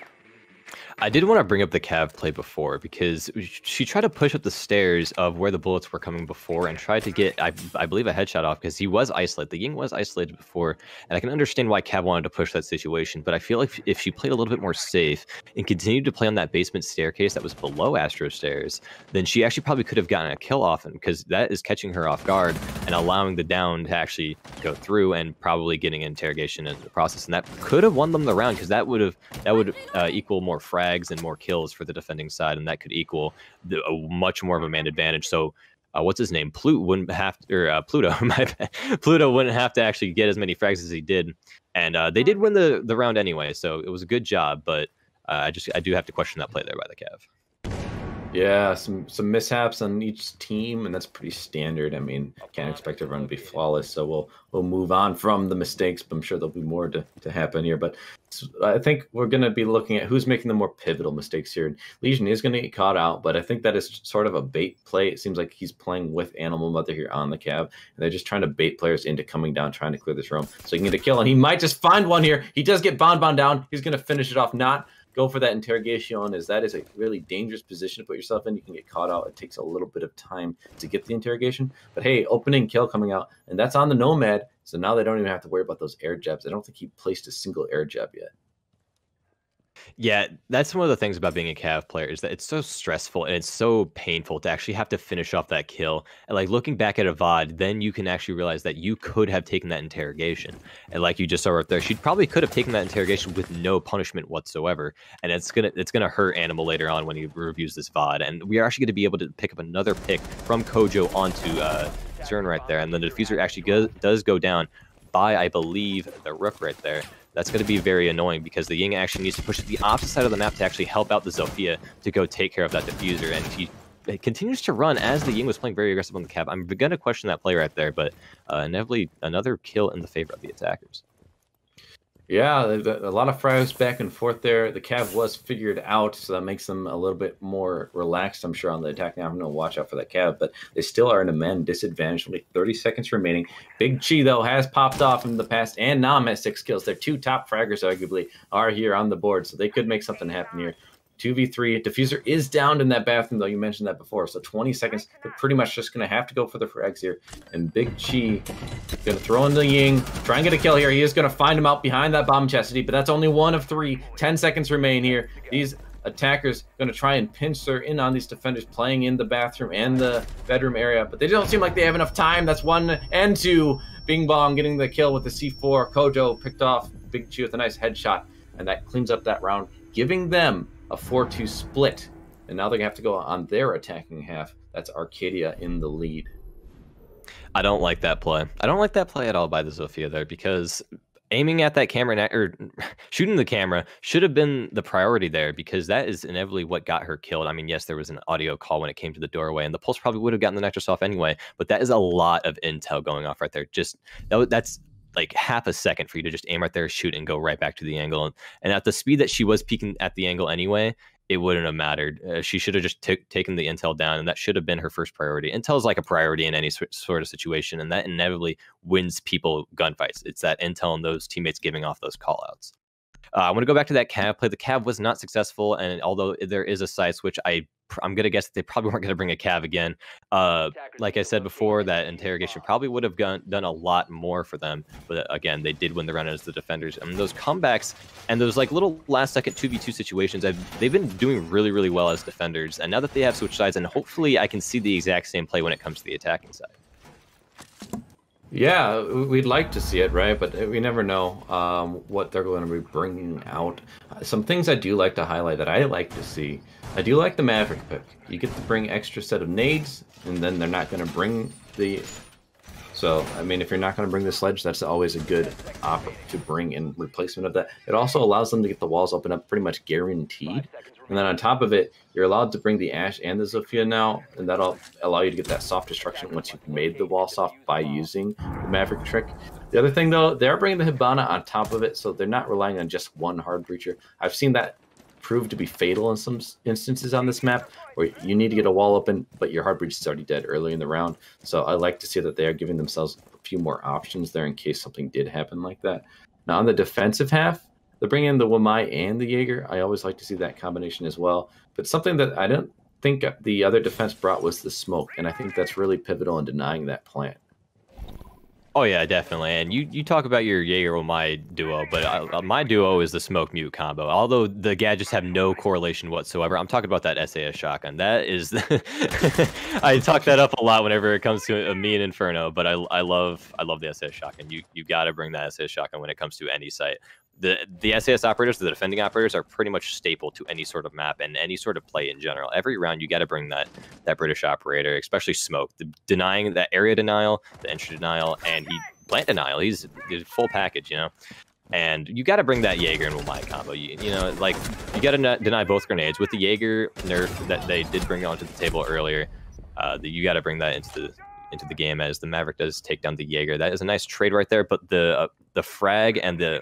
Speaker 3: I did want to bring up the Cav play before, because she tried to push up the stairs of where the bullets were coming before and tried to get, I believe, a headshot off, because he was isolated. The Ying was isolated before, and I can understand why Cav wanted to push that situation, but I feel like if she played a little bit more safe and continued to play on that basement staircase that was below Astro Stairs, then she actually probably could have gotten a kill off him, because that is catching her off guard and allowing the down to actually go through and probably getting interrogation in the process, and that could have won them the round, because that would equal more frags and more kills for the defending side, and that could equal a much more of a man advantage. So what's his name? Pluto wouldn't have to actually get as many frags as he did, and they did win the round anyway. So it was a good job, but I do have to question that play there by the Cav.
Speaker 1: Yeah, some mishaps on each team, and that's pretty standard. I mean, can't expect everyone to be flawless, so we'll move on from the mistakes, but I'm sure there'll be more to happen here. But I think we're going to be looking at who's making the more pivotal mistakes here. Legion is going to get caught out, but I think that is sort of a bait play. It seems like he's playing with Animal Mother here on the Cav, and they're just trying to bait players into coming down, trying to clear this room so he can get a kill, and he might just find one here. He does get Bon down. He's going to finish it off. Not go for that interrogation, as that is a really dangerous position to put yourself in. You can get caught out. It takes a little bit of time to get the interrogation. But hey, opening kill coming out, and that's on the Nomad. So now they don't even have to worry about those air jabs. I don't think he placed a single air jab yet.
Speaker 3: Yeah, that's one of the things about being a Cav player is that it's so stressful and it's so painful to actually have to finish off that kill. And like looking back at a VOD, then you can actually realize that you could have taken that interrogation. And like you just saw right there, she probably could have taken that interrogation with no punishment whatsoever. And it's gonna hurt Animal later on when he reviews this VOD. And we are actually gonna be able to pick up another pick from Kojo onto Zern right there. And then the diffuser actually does go down by, I believe, the Rook right there. That's going to be very annoying because the Ying actually needs to push to the opposite side of the map to actually help out the Zofia to go take care of that diffuser. And he continues to run as the Ying was playing very aggressive on the Cav. I'm going to question that play right there, but inevitably another kill in the favor of the attackers.
Speaker 1: Yeah, a lot of frags back and forth there. The Cav was figured out, so that makes them a little bit more relaxed, I'm sure, on the attack. Now I'm going to watch out for that Cav, but they still are in a men disadvantage. Only 30 seconds remaining. Big Chi, though, has popped off in the past, and Nam has 6 kills. Their 2 top fraggers, arguably, are here on the board, so they could make something happen here. 2v3. Diffuser is down in that bathroom, though. You mentioned that before. So 20 seconds. They're pretty much just going to have to go for the frags here. And Big Chi going to throw in the Ying. Try and get a kill here. He is going to find him out behind that bomb chastity, but that's only 1 of 3. 10 seconds remain here. These attackers going to try and pinch her in on these defenders playing in the bathroom and the bedroom area, but they don't seem like they have enough time. That's 1 and 2. Bing Bong getting the kill with the C4. Kojo picked off Big Chi with a nice headshot, and that cleans up that round, giving them a 4-2 split. And now they have to go on their attacking half. That's Arcadia in the lead.
Speaker 3: I don't like that play. I don't like that play at all by the Zofia there, because aiming at that camera or shooting the camera should have been the priority there, because that is inevitably what got her killed. I mean, yes, there was an audio call when it came to the doorway, and the pulse probably would have gotten the Nexus off anyway, but that is a lot of intel going off right there. Just that's like half a second for you to just aim right there, shoot, and go right back to the angle. And at the speed that she was peeking at the angle anyway, it wouldn't have mattered. She should have just taken the intel down, and that should have been her first priority. Intel is like a priority in any sort of situation, and that inevitably wins people gunfights. It's that intel and those teammates giving off those callouts. I want to go back to that Cav play. The Cav was not successful, and although there is a side switch, I'm going to guess that they probably weren't going to bring a Cav again. Like I said before, that interrogation probably would have done a lot more for them. But again, they did win the round as the defenders. And those comebacks and those like little last-second 2v2 situations, they've been doing really, really well as defenders. And now that they have switched sides, and hopefully I can see the exact same play when it comes to the attacking side.
Speaker 1: Yeah, we'd like to see it, right? But we never know what they're going to be bringing out. Some things I do like to highlight that I like to see. I do like the Maverick pick. You get to bring extra set of nades, and then they're not going to bring the... So, I mean, if you're not going to bring the sledge, that's always a good offer to bring in replacement of that. It also allows them to get the walls open up pretty much guaranteed. And then on top of it, you're allowed to bring the Ash and the Zofia now, and that'll allow you to get that soft destruction once you've made the wall soft by using the Maverick trick. The other thing, though, they're bringing the Hibana on top of it, so they're not relying on just one hard breacher. I've seen that prove to be fatal in some instances on this map, where you need to get a wall open, but your hard breach is already dead early in the round. So I like to see that they are giving themselves a few more options there in case something did happen like that. Now on the defensive half, they're bringing in the Wamai and the Jaeger. I always like to see that combination as well. But something that I don't think the other defense brought was the smoke, and I think that's really pivotal in denying that plant.
Speaker 3: Oh yeah, definitely. And you talk about your Jaeger with my duo, but my duo is the smoke mute combo. Although the gadgets have no correlation whatsoever, I'm talking about that SAS shotgun. That is, I talk that up a lot whenever it comes to me and Inferno. But I love the SAS shotgun. You got to bring that SAS shotgun when it comes to any site. The SAS operators, the defending operators, are pretty much staple to any sort of map and any sort of play in general. Every round, you got to bring that British operator, especially smoke, denying that area denial, the entry denial, and plant denial. He's full package, you know. And you got to bring that Jaeger and Wamai combo. You know, like you got to deny both grenades with the Jaeger nerf that they did bring onto the table earlier. You got to bring that into the game, as the Maverick does take down the Jaeger. That is a nice trade right there. But the frag and the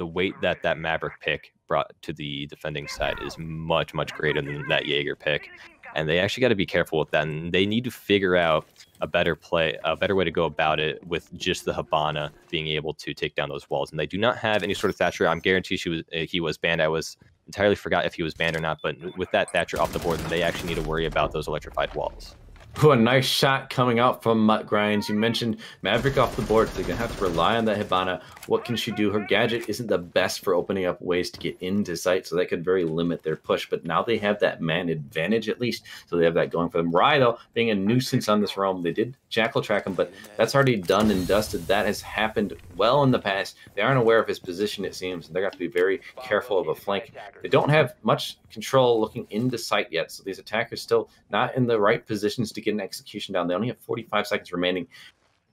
Speaker 3: weight that Maverick pick brought to the defending side is much greater than that Jaeger pick. and they actually got to be careful with that. And they need to figure out a better way to go about it with just the Hibana being able to take down those walls. And they do not have any sort of Thatcher. I'm guaranteed he was banned. I was entirely forgot if he was banned or not. But with that Thatcher off the board, then they actually need to worry about those electrified walls.
Speaker 1: Oh, a nice shot coming out from Mutt Grinds. You mentioned Maverick off the board, so they're going to have to rely on that Hibana. What can she do? Her gadget isn't the best for opening up ways to get into sight, so that could very limit their push. But now they have that man advantage at least, so they have that going for them. Rai, though, being a nuisance on this realm, they did Jackal track him, but that's already done and dusted. That has happened well in the past. They aren't aware of his position, it seems, and they're going to have to be very careful of a flank. They don't have much control looking into sight yet, so these attackers still not in the right positions to get an execution down. They only have 45 seconds remaining.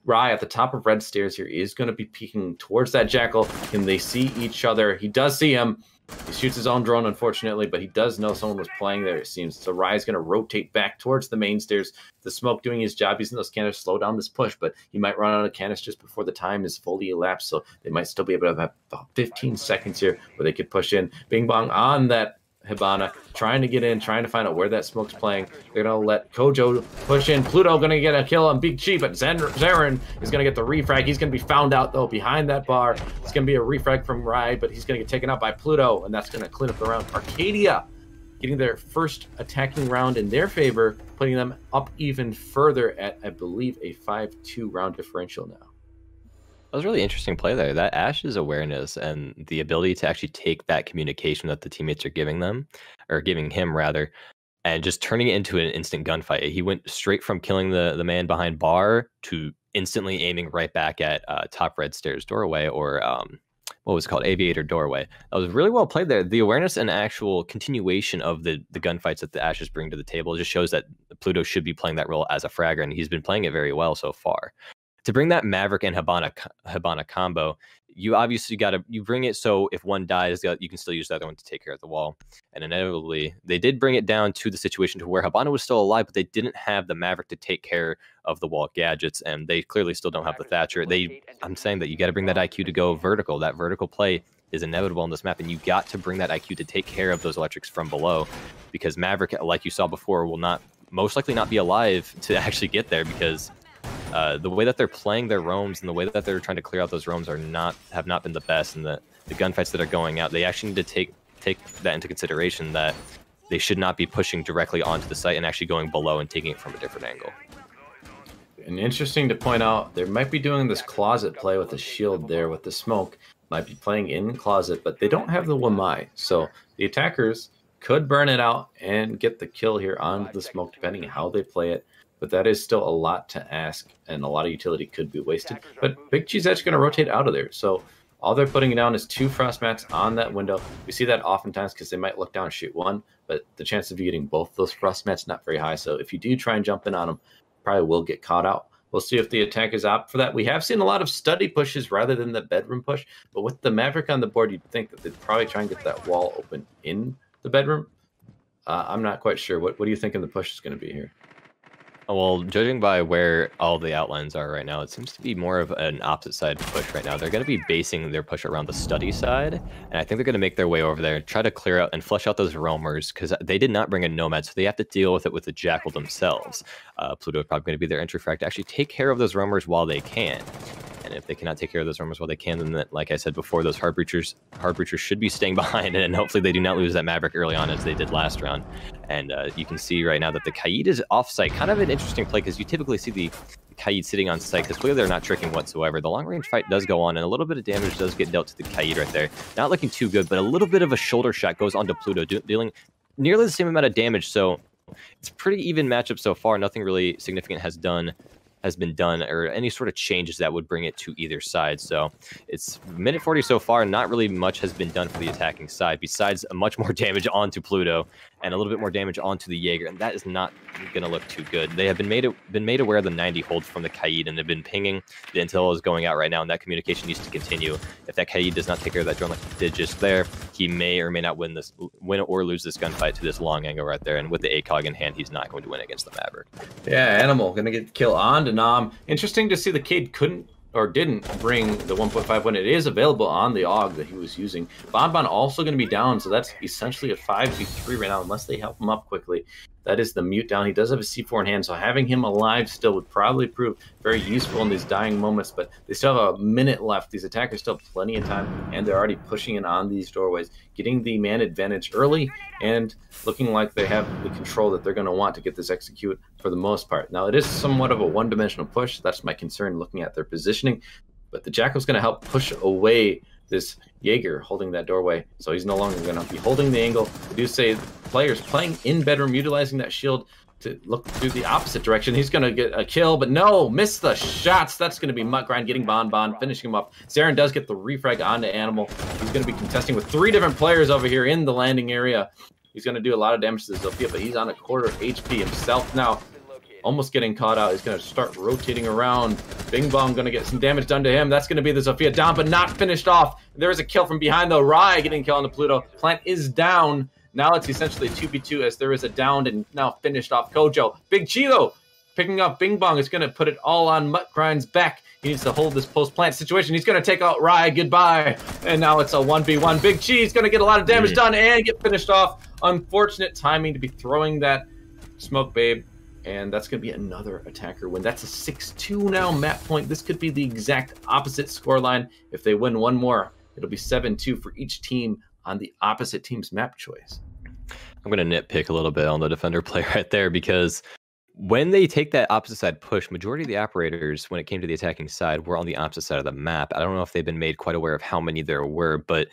Speaker 1: Rai at the top of red stairs here is going to be peeking towards that Jackal. Can they see each other? He does see him. He shoots his own drone, unfortunately, but he does know someone was playing there, it seems. So Rai is going to rotate back towards the main stairs. The smoke doing his job, using those cannons to slow down this push, but he might run out of cannons just before the time is fully elapsed, so they might still be able to have about 15 seconds here where they could push in. Bing Bong on that Hibana, trying to get in, trying to find out where that smoke's playing. They're going to let Kojo push in. Pluto going to get a kill on Big Chi, but Zarin is going to get the refrag. He's going to be found out, though, behind that bar. It's going to be a refrag from Rai, but he's going to get taken out by Pluto, and that's going to clean up the round. Arcadia getting their first attacking round in their favor, putting them up even further at, I believe, a 5-2 round differential now.
Speaker 3: That was a really interesting play there. That Ash's awareness and the ability to actually take that communication that the teammates are giving them, or giving him rather, and just turning it into an instant gunfight. He went straight from killing the man behind bar to instantly aiming right back at top red stairs doorway, or what was it called? Aviator doorway. That was really well played there. The awareness and actual continuation of the gunfights that the Ashes bring to the table just shows that Pluto should be playing that role as a fragger, and he's been playing it very well so far. To bring that Maverick and Hibana combo, you obviously you bring it so if one dies, you can still use the other one to take care of the wall. And inevitably, they did bring it down to the situation to where Hibana was still alive, but they didn't have the Maverick to take care of the wall gadgets, and they clearly still don't have the Thatcher. I'm saying that you got to bring that IQ to go vertical. That vertical play is inevitable on this map, and you got to bring that IQ to take care of those electrics from below, because Maverick, like you saw before, will most likely not be alive to actually get there, because the way that they're playing their roams and the way that they're trying to clear out those roams have not been the best, and the gunfights that are going out, they actually need to take that into consideration, that they should not be pushing directly onto the site and actually going below and taking it from a different angle.
Speaker 1: And interesting to point out, they might be doing this closet play with the shield there with the smoke, might be playing in closet, but they don't have the Wamai, so the attackers could burn it out and get the kill here on the smoke, depending on how they play it. But that is still a lot to ask, and a lot of utility could be wasted. But Big Chi's actually going to rotate out of there. So all they're putting down is 2 frost mats on that window. We see that oftentimes because they might look down and shoot one, but the chance of you getting both those frost mats not very high. So if you do try and jump in on them, probably will get caught out. We'll see if the attackers opt for that. We have seen a lot of study pushes rather than the bedroom push, but with the Maverick on the board, you'd think that they'd probably try and get that wall open in the bedroom. I'm not quite sure. What do you think the push is going to be here?
Speaker 3: Well, judging by where all the outlines are right now, it seems to be more of an opposite side push right now. They're going to be basing their push around the study side, and I think they're going to make their way over there, try to clear out and flush out those roamers, because they did not bring a nomad, so they have to deal with it with the Jackal themselves. Pluto is probably going to be their entry frag to actually take care of those roamers while they can. And if they cannot take care of those roamers while they can, then, like I said before, those hard breachers should be staying behind, and hopefully they do not lose that Maverick early on as they did last round. And you can see right now that the Kaid is off-site. Kind of an interesting play, because you typically see the Kaid sitting on site, because clearly they're not tricking whatsoever. The long-range fight does go on, and a little bit of damage does get dealt to the Kaid right there. Not looking too good, but a little bit of a shoulder shot goes onto Pluto, dealing nearly the same amount of damage. So it's a pretty even matchup so far. Nothing really significant has been done, or any sort of changes that would bring it to either side. So it's minute 40 so far. Not really much has been done for the attacking side, besides much more damage onto Pluto and a little bit more damage onto the Jaeger, and that is not going to look too good. They have been made aware of the 90 hold from the Kaid, and they've been pinging. The intel is going out right now, and that communication needs to continue. If that Kaid does not take care of that drone like he did just there, he may or may not win or lose this gunfight to this long angle right there. And with the ACOG in hand, he's not going to win against the Maverick.
Speaker 1: Yeah, Animal going to get the kill on to Nam. Interesting to see the Kaid didn't bring the 1.5 when it is available on the AUG that he was using. Bonbon also going to be down, so that's essentially a 5v3 right now, unless they help him up quickly. That is the mute down. He does have a C4 in hand, so having him alive still would probably prove very useful in these dying moments, but they still have a minute left. These attackers still have plenty of time, and they're already pushing in on these doorways, getting the man advantage early, and looking like they have the control that they're going to want to get this execute for the most part. Now, it is somewhat of a one-dimensional push. That's my concern looking at their positioning, but the Jackal's going to help push away this Jaeger holding that doorway, so he's no longer going to be holding the angle. I do say players playing in bedroom, utilizing that shield to look through the opposite direction. He's going to get a kill, but no, miss the shots. That's going to be Muttgrind getting Bon, finishing him up. Zarin does get the refrag onto Animal. He's going to be contesting with 3 different players over here in the landing area. He's going to do a lot of damage to the Zofia, but he's on a quarter HP himself now. Almost getting caught out. He's going to start rotating around. Bing Bong going to get some damage done to him. That's going to be the Zofia down, but not finished off. There is a kill from behind, though. Rai getting killed on the Pluto. Plant is down. Now it's essentially 2v2 as there is a downed and now finished off Kojo. Big Chilo picking up Bing Bong. Is going to put it all on Muttgrind's back. He needs to hold this post-plant situation. He's going to take out Rai. Goodbye. And now it's a 1v1. Big Chi is going to get a lot of damage done and get finished off. Unfortunate timing to be throwing that smoke babe. And that's going to be another attacker win. That's a 6-2 now map point. This could be the exact opposite scoreline. If they win one more, it'll be 7-2 for each team on the opposite team's map choice.
Speaker 3: I'm going to nitpick a little bit on the defender play right there, because when they take that opposite side push, majority of the operators, when it came to the attacking side, were on the opposite side of the map. I don't know if they've been made quite aware of how many there were, but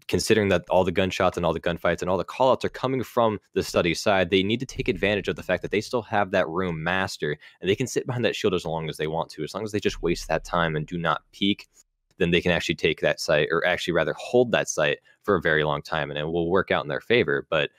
Speaker 3: considering that all the gunshots and all the gunfights and all the callouts are coming from the study side, they need to take advantage of the fact that they still have that room master, and they can sit behind that shield as long as they want to. As long as they just waste that time and do not peek, then they can actually take that site, or actually rather hold that site for a very long time, and it will work out in their favor. But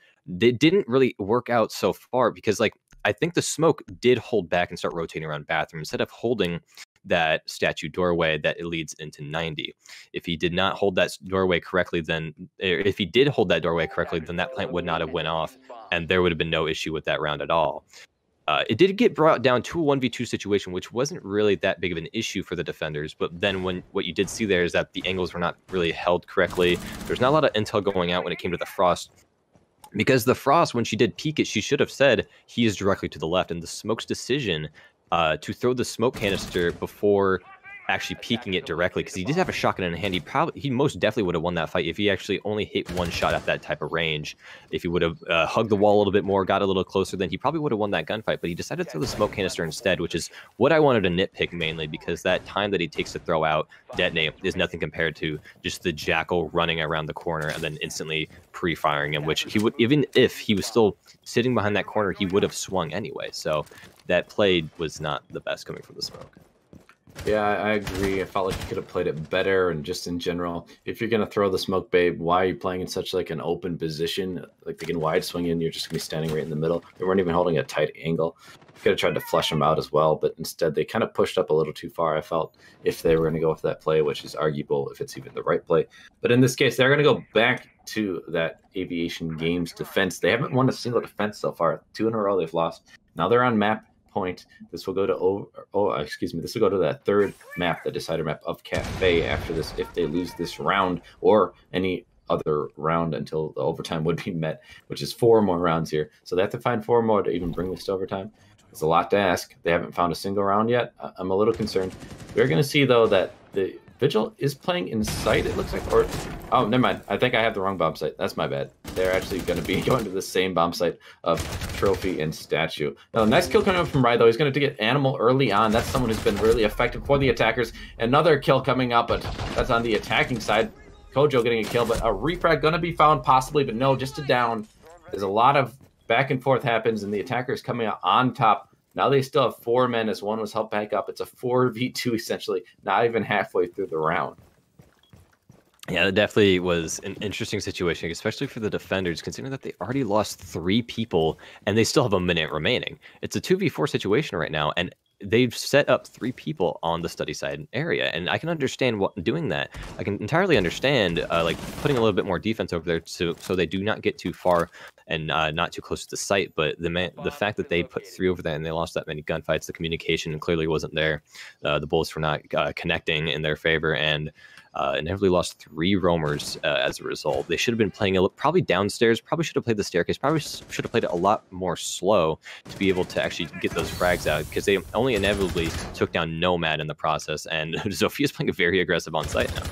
Speaker 3: it didn't really work out so far, because like I think the smoke did hold back and start rotating around bathroom instead of holding that statue doorway that it leads into 90. If he did not hold that doorway correctly, then if he did hold that doorway correctly, then that plant would not have went off, and there would have been no issue with that round at all. It did get brought down to a 1v2 situation, which wasn't really that big of an issue for the defenders. But then what you did see there is that the angles were not really held correctly. There's not a lot of intel going out when it came to the Frost, because the Frost, when she did peek it, she should have said he is directly to the left, and the Smoke's decision to throw the smoke canister before actually peeking it directly, because he did have a shotgun in hand. He most definitely would have won that fight if he actually only hit one shot at that type of range. If he would have hugged the wall a little bit more, got a little closer, then he probably would have won that gunfight. But he decided to throw the smoke canister instead, which is what I wanted to nitpick mainly, because that time that he takes to throw out detonate is nothing compared to just the Jackal running around the corner and then instantly pre-firing him, which he would, even if he was still sitting behind that corner, he would have swung anyway. So that play was not the best coming from the smoke.
Speaker 1: Yeah, I agree. I felt like you could have played it better, and just in general, if you're gonna throw the smoke babe, why are you playing in such like an open position? Like they can wide swing in, you're just gonna be standing right in the middle. They weren't even holding a tight angle. Could have tried to flush them out as well, but instead they kind of pushed up a little too far, I felt, if they were gonna go with that play, which is arguable if it's even the right play. But in this case, they're gonna go back to that Aviation Games defense. They haven't won a single defense so far. 2 in a row they've lost. Now they're on map point. This will go to this will go to that third map, the decider map of Cafe, after this, if they lose this round or any other round until the overtime would be met, which is 4 more rounds here. So they have to find 4 more to even bring this to overtime. It's a lot to ask. They haven't found a single round yet. I'm a little concerned. We're going to see though that the Vigil is playing in sight, it looks like, or oh, never mind. I think I have the wrong bomb site. That's my bad. They're actually going to be going to the same bomb site of Trophy and Statue. Now, nice kill coming up from Rai, though. He's going to get Animal early on. That's someone who's been really effective for the attackers. Another kill coming up, but that's on the attacking side. Kojo getting a kill, but a refrag going to be found possibly, but no, just a down. There's a lot of back and forth happens, and the attackers coming out on top. Now they still have 4 men as one was helped back up. It's a 4v2 essentially, not even halfway through the round.
Speaker 3: Yeah, that definitely was an interesting situation, especially for the defenders, considering that they already lost 3 people and they still have a minute remaining. It's a 2v4 situation right now, and they've set up 3 people on the study side area, and I can understand doing that. I can entirely understand like putting a little bit more defense over there so they do not get too far and not too close to the site. But the fact that they put 3 over there and they lost that many gunfights, the communication clearly wasn't there. The bullets were not connecting in their favor, and inevitably lost 3 roamers as a result. They should have been playing probably downstairs, probably should have played the staircase, probably should have played it a lot more slow to be able to actually get those frags out, because they only inevitably took down Nomad in the process, and Zophia's playing very aggressive on site now.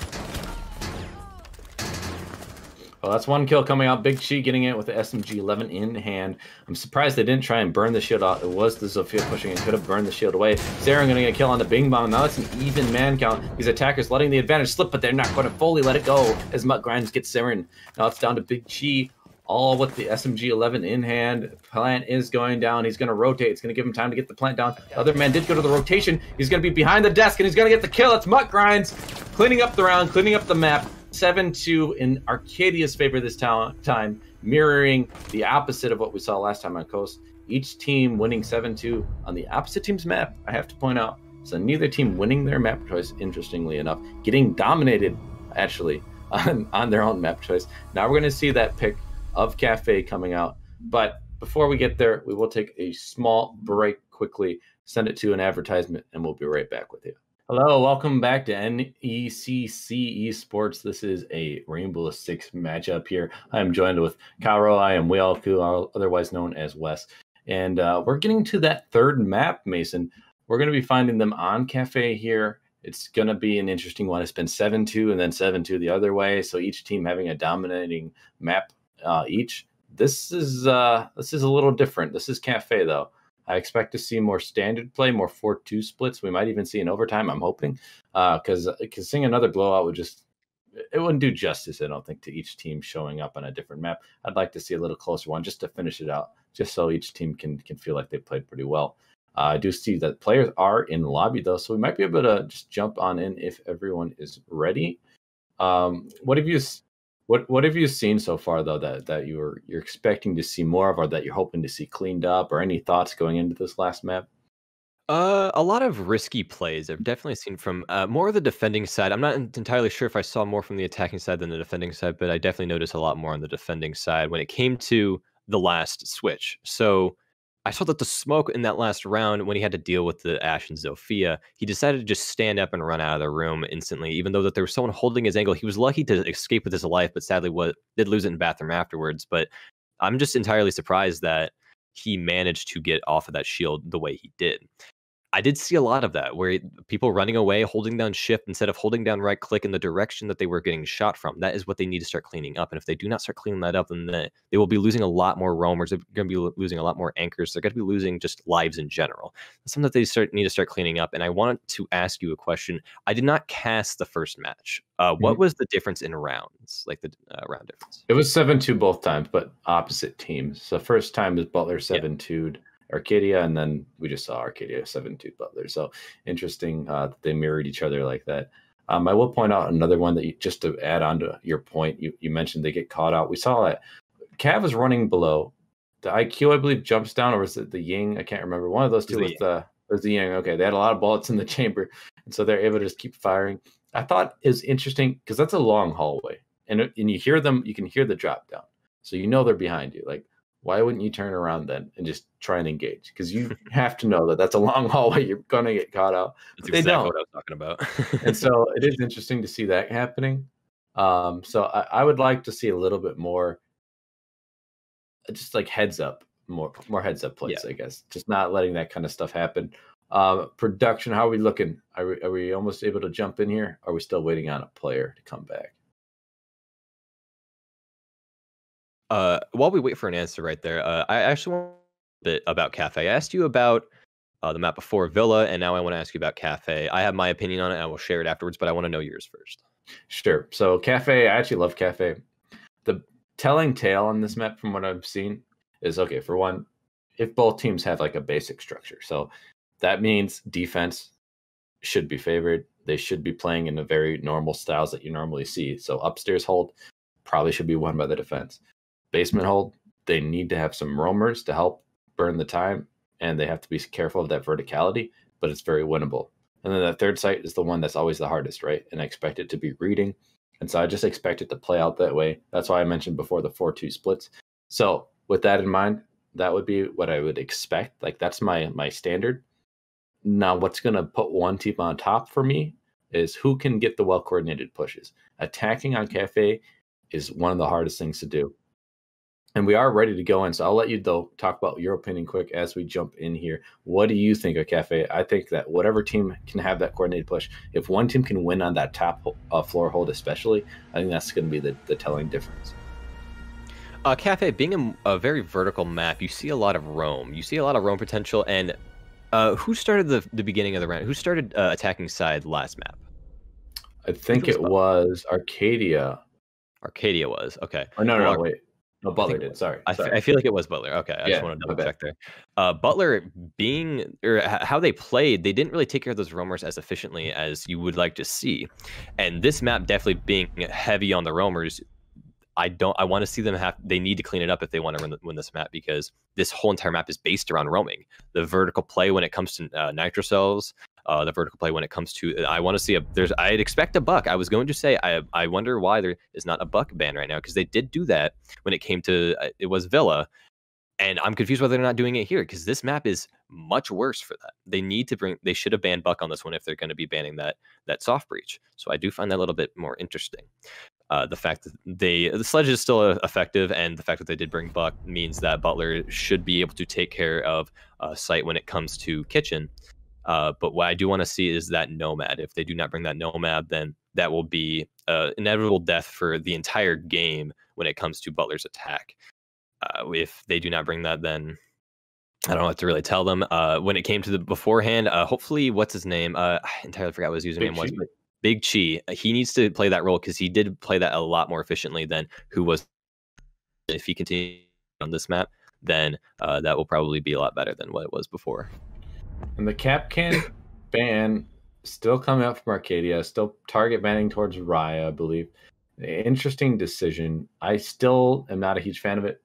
Speaker 1: Well, that's one kill coming out. Big Chi getting it with the SMG-11 in hand. I'm surprised they didn't try and burn the shield out. It was the Zofia pushing and could have burned the shield away. Zaren going to get a kill on the Bing Bong. Now it's an even man count. These attackers letting the advantage slip, but they're not going to fully let it go as Mutt Grinds gets Zaren. Now it's down to Big Chi, all with the SMG-11 in hand. Plant is going down. He's going to rotate. It's going to give him time to get the plant down. The other man did go to the rotation. He's going to be behind the desk, and he's going to get the kill. It's Mutt Grinds cleaning up the round, cleaning up the map. 7-2 in Arcadia's favor this time, mirroring the opposite of what we saw last time on Coast. Each team winning 7-2 on the opposite team's map, I have to point out. So neither team winning their map choice, interestingly enough, getting dominated, actually, on their own map choice. Now we're going to see that pick of Cafe coming out. But before we get there, we will take a small break quickly, send it to an advertisement, and we'll be right back with you. Hello, welcome back to NECC Esports. This is a Rainbow Six matchup here. I am joined with Karo. I am Wealku, otherwise known as Wes. And we're getting to that third map, Mason. We're going to be finding them on Cafe here. It's going to be an interesting one. It's been 7-2 and then 7-2 the other way. So each team having a dominating map each. This is a little different. This is Cafe, though. I expect to see more standard play, more 4-2 splits. We might even see an overtime, I'm hoping, because seeing another blowout it wouldn't do justice, I don't think, to each team showing up on a different map. I'd like to see a little closer one just to finish it out, just so each team can feel like they played pretty well. I do see that players are in the lobby, though, so we might be able to just jump on in if everyone is ready. What have you seen so far, though, that you're expecting to see more of, or that you're hoping to see cleaned up, or any thoughts going into this last map?
Speaker 3: A lot of risky plays I've definitely seen from more of the defending side. I'm not entirely sure if I saw more from the attacking side than the defending side, but I definitely noticed a lot more on the defending side when it came to the last switch. So I saw that the smoke in that last round, when he had to deal with the Ashe and Zofia, he decided to just stand up and run out of the room instantly, even though that there was someone holding his angle. He was lucky to escape with his life, but sadly did lose it in bathroom afterwards. But I'm just entirely surprised that he managed to get off of that shield the way he did. I did see a lot of that, where people running away, holding down shift instead of holding down right click in the direction that they were getting shot from. That is what they need to start cleaning up. And if they do not start cleaning that up, then they will be losing a lot more roamers. They're going to be losing a lot more anchors. They're going to be losing just lives in general. That's something that they need to start cleaning up. And I wanted to ask you a question. I did not cast the first match. What was the difference in rounds, like the round difference?
Speaker 1: It was 7-2 both times, but opposite teams. So first time was Butler 7-2'd Arcadia, and then we just saw Arcadia 7-2 Butler. So interesting that they mirrored each other like that. I will point out another one that just to add on to your point, you mentioned they get caught out. We saw that Cav was running below. The IQ, I believe, jumps down, or was it the Ying? I can't remember. One of those two was the Ying. Okay, they had a lot of bullets in the chamber, and so they're able to just keep firing. I thought it was interesting because that's a long hallway, and you hear them, you can hear the drop down, so you know they're behind you. Like, why wouldn't you turn around then and just try and engage? Because you have to know that that's a long hallway. You're going to get caught out.
Speaker 3: That's exactly what I was talking about.
Speaker 1: And so it is interesting to see that happening. So I would like to see a little bit more, just like heads up, more heads up plays, I guess. Just not letting that kind of stuff happen. Production, how are we looking? Are we almost able to jump in here? Or are we still waiting on a player to come back?
Speaker 3: While we wait for an answer right there, I actually want a bit about Cafe. I asked you about the map before Villa, and now I want to ask you about Cafe. I have my opinion on it, and I will share it afterwards, but I want to know yours first.
Speaker 1: Sure. So Cafe, I actually love Cafe. The telling tale on this map from what I've seen is, okay, for one, if both teams have like a basic structure. So that means defense should be favored. They should be playing in the very normal styles that you normally see. So upstairs hold probably should be won by the defense. Basement hold, they need to have some roamers to help burn the time, and they have to be careful of that verticality, but it's very winnable. And then that third site is the one that's always the hardest, right? And I expect it to be reading. And so I just expect it to play out that way. That's why I mentioned before the 4-2 splits. So with that in mind, that would be what I would expect. Like, that's my standard. Now, what's going to put one team on top for me is who can get the well-coordinated pushes. Attacking on Cafe is one of the hardest things to do. And we are ready to go in, so I'll let you, though, talk about your opinion quick as we jump in here. What do you think of Cafe? I think that whatever team can have that coordinated push, if one team can win on that top floor hold especially, I think that's going to be the telling difference.
Speaker 3: Cafe, being a very vertical map, you see a lot of roam. You see a lot of roam potential, and who started the beginning of the round? Who started attacking side last map?
Speaker 1: I think it was Arcadia.
Speaker 3: Arcadia was, okay.
Speaker 1: Or no, wait. No, Butler did. Sorry.
Speaker 3: I feel like it was Butler. Okay, I just want to double check there. Butler how they played, they didn't really take care of those roamers as efficiently as you would like to see. And this map definitely being heavy on the roamers, I want to see them they need to clean it up if they want to win this map, because this whole entire map is based around roaming. The vertical play when it comes to nitro cells, the vertical play when it comes to, I want to see I'd expect a buck. I was going to say, I wonder why there is not a buck ban right now, because they did do that when it came to, it was Villa. And I'm confused why they're not doing it here, because this map is much worse for that. They should have banned buck on this one if they're going to be banning that soft breach. So I do find that a little bit more interesting. The fact that the sledge is still effective, and the fact that they did bring buck means that Butler should be able to take care of site when it comes to kitchen. But what I do want to see is that nomad. If they do not bring that nomad, then that will be inevitable death for the entire game when it comes to Butler's attack. If they do not bring that, then I don't know what to really tell them. When it came to the beforehand, hopefully, what's his name? I entirely forgot what his username was. Big Chi. He needs to play that role, because he did play that a lot more efficiently than who was. If he continues on this map, then that will probably be a lot better than what it was before.
Speaker 1: And the cap can ban still coming up from Arcadia, still target banning towards Raya, I believe. Interesting decision. I still am not a huge fan of it.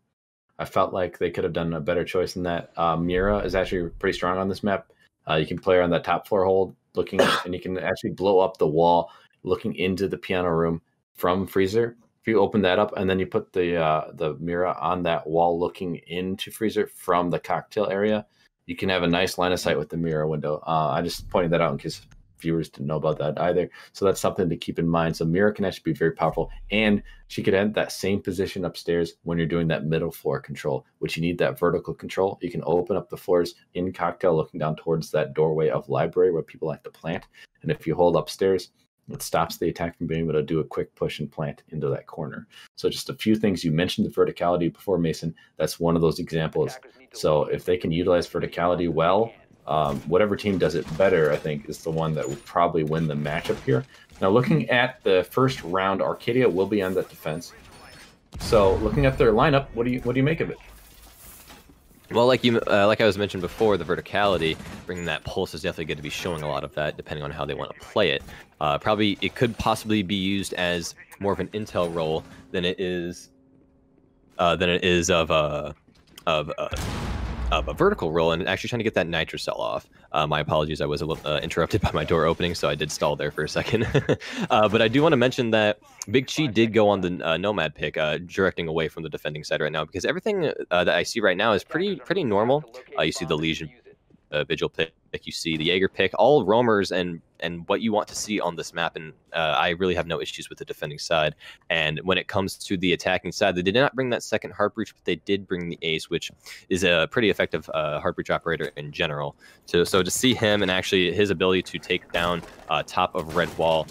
Speaker 1: I felt like they could have done a better choice than that. Mira is actually pretty strong on this map. You can play her on that top floor hold, and you can actually blow up the wall looking into the piano room from Freezer. If you open that up and then you put the Mira on that wall looking into Freezer from the cocktail area, you can have a nice line of sight with the Mira window. I just pointed that out in case viewers didn't know about that either. So that's something to keep in mind. So Mira can actually be very powerful, and she could end that same position upstairs when you're doing that middle floor control, which you need that vertical control. You can open up the floors in cocktail looking down towards that doorway of library where people like to plant. And if you hold upstairs, it stops the attack from being able to do a quick push and plant into that corner. So just a few things. You mentioned the verticality before, Mason. That's one of those examples. So if they can utilize verticality well, whatever team does it better, I think, is the one that will probably win the matchup here. Now, looking at the first round, Arcadia will be on that defense. So, looking at their lineup, what do you make of it?
Speaker 3: Well, like I was mentioned before, the verticality, bringing that pulse is definitely going to be showing a lot of that, depending on how they want to play it. Probably, it could possibly be used as more of an intel role than it is of a vertical roll, and actually trying to get that nitro cell off. My apologies, I was a little interrupted by my door opening, so I did stall there for a second. But I do want to mention that Big Chi did go on the Nomad pick, directing away from the defending side right now, because everything that I see right now is pretty normal. You see the Legion Vigil pick, you see the Jaeger pick, all roamers and what you want to see on this map, and I really have no issues with the defending side. And when it comes to the attacking side, they did not bring that second Heart Breach, but they did bring the Ace, which is a pretty effective Heart Breach operator in general. So to see him and actually his ability to take down top of red wall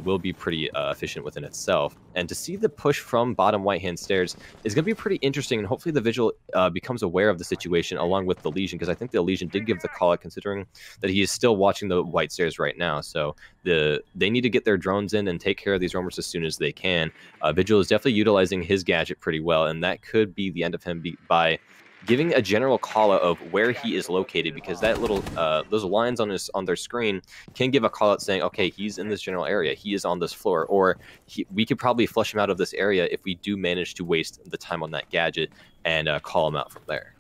Speaker 3: will be pretty efficient within itself. And to see the push from bottom right-hand stairs is going to be pretty interesting, and hopefully the Vigil becomes aware of the situation along with the Legion, because I think the Legion did give the call out, considering that he is still watching the white stairs right now. So they need to get their drones in and take care of these roamers as soon as they can. Vigil is definitely utilizing his gadget pretty well, and that could be the end of him by giving a general call out of where he is located, because that little those lines on their screen can give a call out saying, okay, he's in this general area, he is on this floor, or we could probably flush him out of this area if we do manage to waste the time on that gadget and call him out from there.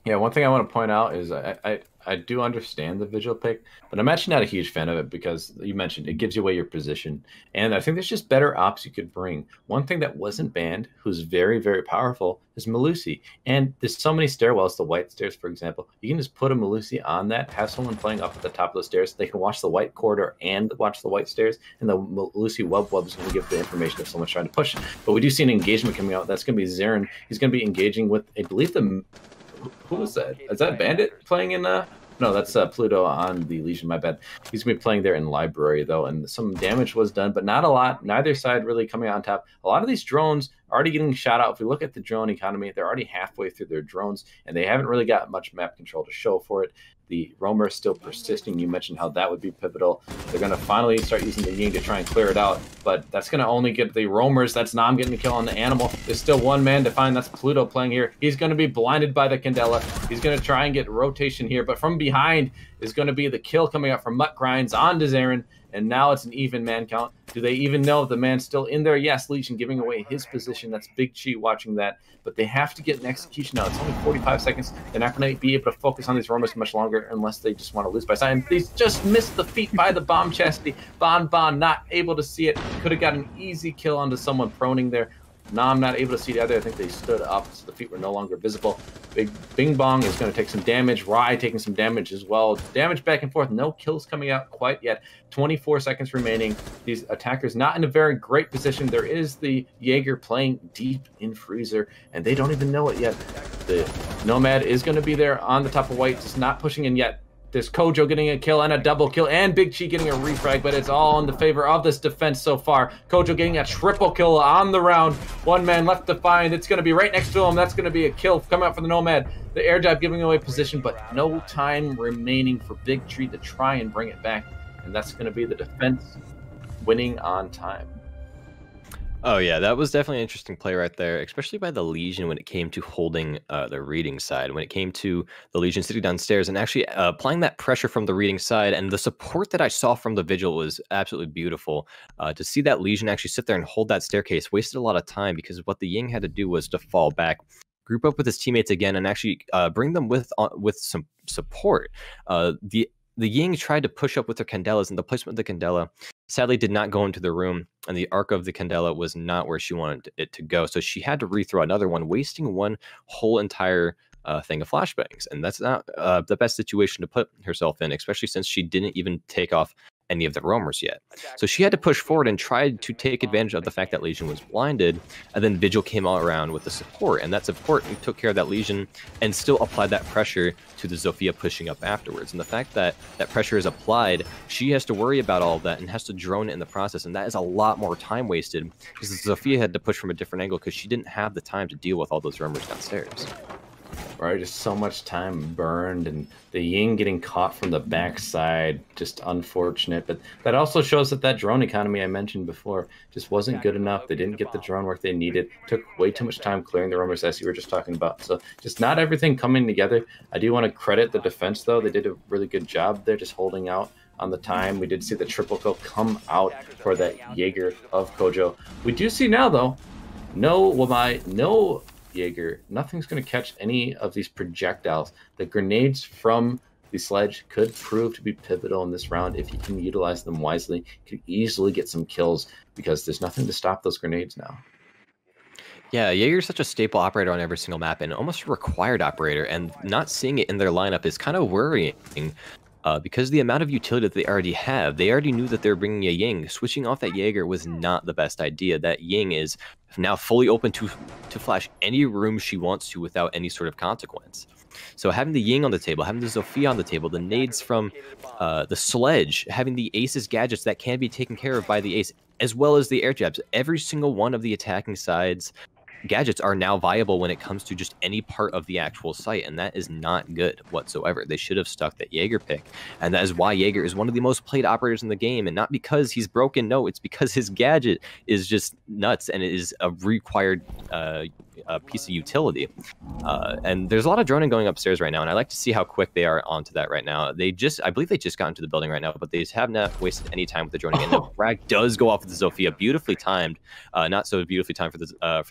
Speaker 1: Yeah, one thing I want to point out is I do understand the visual pick, but I'm actually not a huge fan of it because you mentioned it gives you away your position. And I think there's just better ops you could bring. One thing that wasn't banned, who's very, very powerful, is Melusi. And there's so many stairwells, the white stairs, for example. You can just put a Melusi on that, have someone playing up at the top of the stairs. They can watch the white corridor and watch the white stairs, and the Melusi wub is going to give the information if someone's trying to push. But we do see an engagement coming out. That's going to be Zarin. He's going to be engaging with, I believe, the... Who was that? Is that Bandit playing in No, that's Pluto on the Legion, my bad. He's going to be playing there in Library, though, and some damage was done, but not a lot. Neither side really coming out on top. A lot of these drones are already getting shot out. If we look at the drone economy, they're already halfway through their drones, and they haven't really got much map control to show for it. The roamer is still persisting. You mentioned how that would be pivotal. They're going to finally start using the Ying to try and clear it out, but that's going to only get the roamers. That's Nam getting the kill on the animal. There's still one man to find. That's Pluto playing here. He's going to be blinded by the Candela. He's going to try and get rotation here, but from behind is going to be the kill coming out from Mutt Grinds on Zarin, and now it's an even man count. Do they even know if the man's still in there? Yes, Legion giving away his position. That's Big Chi watching that, but they have to get an execution now. It's only 45 seconds. They're not going to be able to focus on these roamers much longer unless they just want to lose by sign. They just missed the feet by the bomb chastity. Bon not able to see it. Could have got an easy kill onto someone proning there. Nam not able to see the other. I think they stood up, so the feet were no longer visible. Big Bing Bong is going to take some damage. Rai taking some damage as well. Damage back and forth. No kills coming out quite yet. 24 seconds remaining. These attackers not in a very great position. There is the Jaeger playing deep in Freezer, and they don't even know it yet. The Nomad is going to be there on the top of white, just not pushing in yet. There's Kojo getting a kill and a double kill, and Big Chi getting a refrag, but it's all in the favor of this defense so far. Kojo getting a triple kill on the round. One man left to find. It's going to be right next to him. That's going to be a kill coming out from the Nomad. The air dive giving away position, but no time remaining for Big Chi to try and bring it back. And that's going to be the defense winning on time.
Speaker 3: Oh yeah, that was definitely an interesting play right there, especially by the Legion when it came to holding the reading side, when it came to the Legion sitting downstairs and actually applying that pressure from the reading side. And the support that I saw from the Vigil was absolutely beautiful. To see that Legion actually sit there and hold that staircase wasted a lot of time, because what the Ying had to do was to fall back, group up with his teammates again, and actually bring them with some support. The Ying tried to push up with their Candelas, and the placement of the Candela sadly did not go into the room, and the arc of the Candela was not where she wanted it to go. So she had to rethrow another one, wasting one whole entire thing of flashbangs. And that's not the best situation to put herself in, especially since she didn't even take off any of the roamers yet. So she had to push forward and try to take advantage of the fact that Legion was blinded, and then Vigil came all around with the support, and that support took care of that Legion and still applied that pressure to the Zofia pushing up afterwards. And the fact that that pressure is applied, she has to worry about all of that and has to drone it in the process, and that is a lot more time wasted, because Zofia had to push from a different angle because she didn't have the time to deal with all those roamers downstairs.
Speaker 1: Right, just so much time burned, and the Ying getting caught from the backside, just unfortunate. But that also shows that that drone economy I mentioned before just wasn't good enough. They didn't get the drone work they needed. Took way too much time clearing the roamers, as you were just talking about. So just not everything coming together. I do want to credit the defense, though. They did a really good job there, just holding out on the time. We did see the triple kill come out for that Jaeger of Kojo. We do see now, though, no Jaeger, nothing's going to catch any of these projectiles. The grenades from the sledge could prove to be pivotal in this round if you can utilize them wisely. You could easily get some kills because there's nothing to stop those grenades now.
Speaker 3: Yeah, Jaeger's such a staple operator on every single map and almost a required operator, and not seeing it in their lineup is kind of worrying. Because the amount of utility that they already knew that they're bringing a Ying. Switching off that Jaeger was not the best idea. That Ying is now fully open to flash any room she wants to without any sort of consequence. So having the Ying on the table, having the Zofia on the table, the nades from the sledge, having the Ace's gadgets that can be taken care of by the Ace, as well as the air jabs, every single one of the attacking sides gadgets are now viable when it comes to just any part of the actual site, and that is not good whatsoever. They should have stuck that Jaeger pick, and that is why Jaeger is one of the most played operators in the game, and not because he's broken. No, it's because his gadget is just nuts, and it is a required piece of utility. And there's a lot of droning going upstairs right now, and I like to see how quick they are onto that right now. I believe they just got into the building right now, but they have not wasted any time with the droning. And the frag does go off with the Zofia, beautifully timed, not so beautifully timed for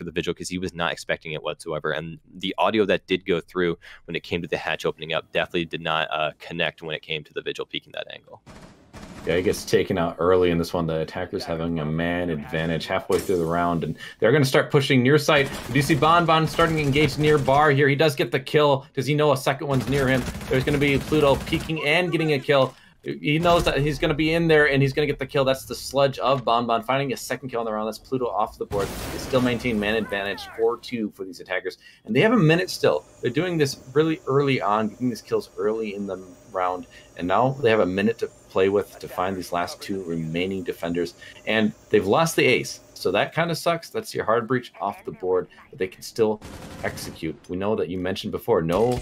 Speaker 3: the Vigil, because he was not expecting it whatsoever. And the audio that did go through when it came to the hatch opening up definitely did not connect when it came to the Vigil peeking that angle.
Speaker 1: Yeah, he gets taken out early in this one. The attackers having a man advantage halfway through the round, and they're going to start pushing near site. Do you see Bon starting to engage near bar here? He does get the kill. Does he know a second one's near him? There's going to be Pluto peeking and getting a kill. He knows that he's going to be in there, and he's going to get the kill. That's the sludge of Bon finding a second kill on the round. That's Pluto off the board. They still maintain man advantage 4-2 for these attackers, and they have a minute still. They're doing this really early on, getting these kills early in the round, and now they have a minute to play with to find these last two remaining defenders, and they've lost the ace, so that kind of sucks. That's your hard breach off the board, but they can still execute. We know that you mentioned before, no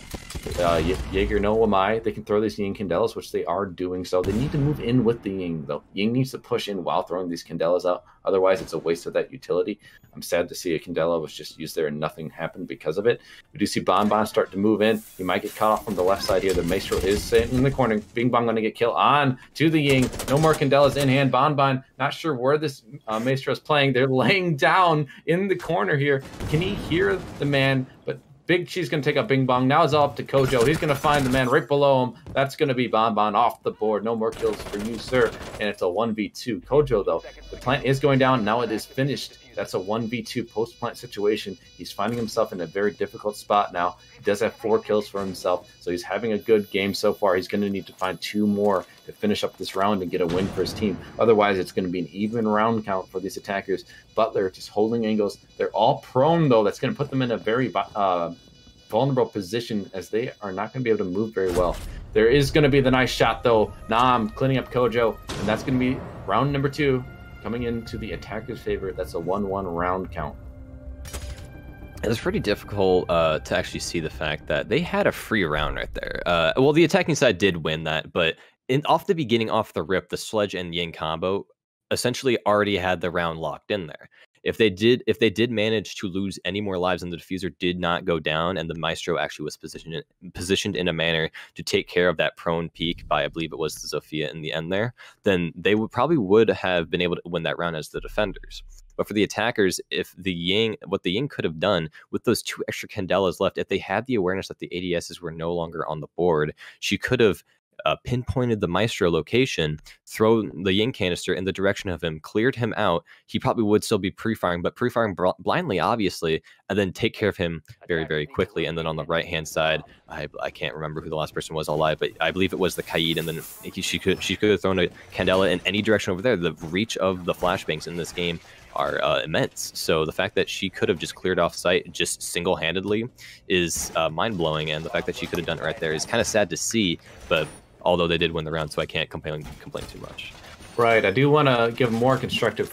Speaker 1: Jaeger, no Wamai. They can throw these Ying Candelas, which they are doing, so they need to move in with the Ying, though. Ying needs to push in while throwing these Candelas out, otherwise it's a waste of that utility. I'm sad to see a Candela was just used there and nothing happened because of it. We do see Bon start to move in. He might get caught off from the left side here. The Maestro is sitting in the corner. Bing Bong going to get killed on to the Ying. No more Candelas in hand. Bon not sure where this Maestro is playing. They're laying down in the corner here. Can he hear the man? But Big Cheese going to take out Bing Bong. Now it's all up to Kojo. He's going to find the man right below him. That's going to be Bon off the board. No more kills for you, sir. And it's a 1v2. Kojo, though, the plant is going down. Now it is finished. That's a 1v2 post-plant situation. He's finding himself in a very difficult spot now. He does have 4 kills for himself, so he's having a good game so far. He's going to need to find 2 more to finish up this round and get a win for his team. Otherwise, it's going to be an even round count for these attackers. Butler just holding angles. They're all prone, though. That's going to put them in a very vulnerable position, as they are not going to be able to move very well. There is going to be the nice shot, though. Nam cleaning up Kojo, and that's going to be round number 2. Coming into the attacker's favor. That's a 1-1 round count.
Speaker 3: It's pretty difficult to actually see the fact that they had a free round right there. Well, the attacking side did win that, but off the beginning, off the rip, the Sludge and Ying combo essentially already had the round locked in there. If they did manage to lose any more lives and the diffuser did not go down, and the Maestro actually was positioned in a manner to take care of that prone peak by, I believe it was the Zofia in the end there, then they would have been able to win that round as the defenders. But for the attackers, what the Ying could have done with those 2 extra Candelas left, if they had the awareness that the ADSs were no longer on the board, she could have pinpointed the Maestro location, throw the Ying canister in the direction of him, cleared him out. He probably would still be pre-firing, but pre-firing blindly, obviously, and then take care of him very, very quickly. And then on the right-hand side, I can't remember who the last person was alive, but I believe it was the Kaid, and then she could have thrown a Candela in any direction over there. The reach of the flashbangs in this game are immense. So the fact that she could have just cleared off site just single-handedly is mind-blowing, and the fact that she could have done it right there is kind of sad to see, but although they did win the round, so I can't complain too much.
Speaker 1: Right. I do want to give more constructive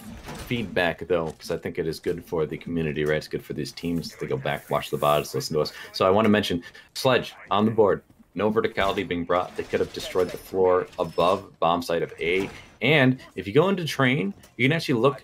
Speaker 1: feedback, though, because I think it is good for the community, right? It's good for these teams to go back, watch the VODs, listen to us. So I want to mention Sledge on the board. No verticality being brought. They could have destroyed the floor above bomb site of A. And if you go into train, you can actually look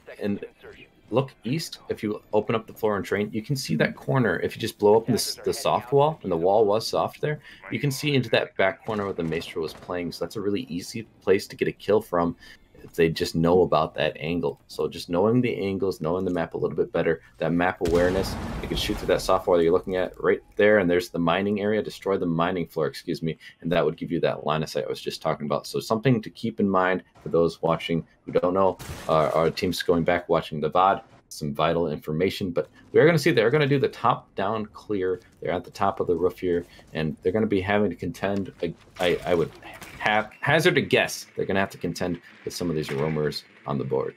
Speaker 1: east. If you open up the floor and train, you can see that corner. If you just blow up the soft wall, and the wall was soft there, you can see into that back corner where the Maestro was playing. So that's a really easy place to get a kill from if they just know about that angle. So just knowing the angles, knowing the map a little bit better, that map awareness, you can shoot through that soft wall that you're looking at right there, and there's the mining area, destroy the mining floor, excuse me, and that would give you that line of sight I was just talking about. So something to keep in mind for those watching who don't know, our team's going back watching the VOD, some vital information, but we're going to see they're going to do the top-down clear. They're at the top of the roof here, and they're going to be having to contend. I would hazard a guess they're going to have to contend with some of these roamers on the board.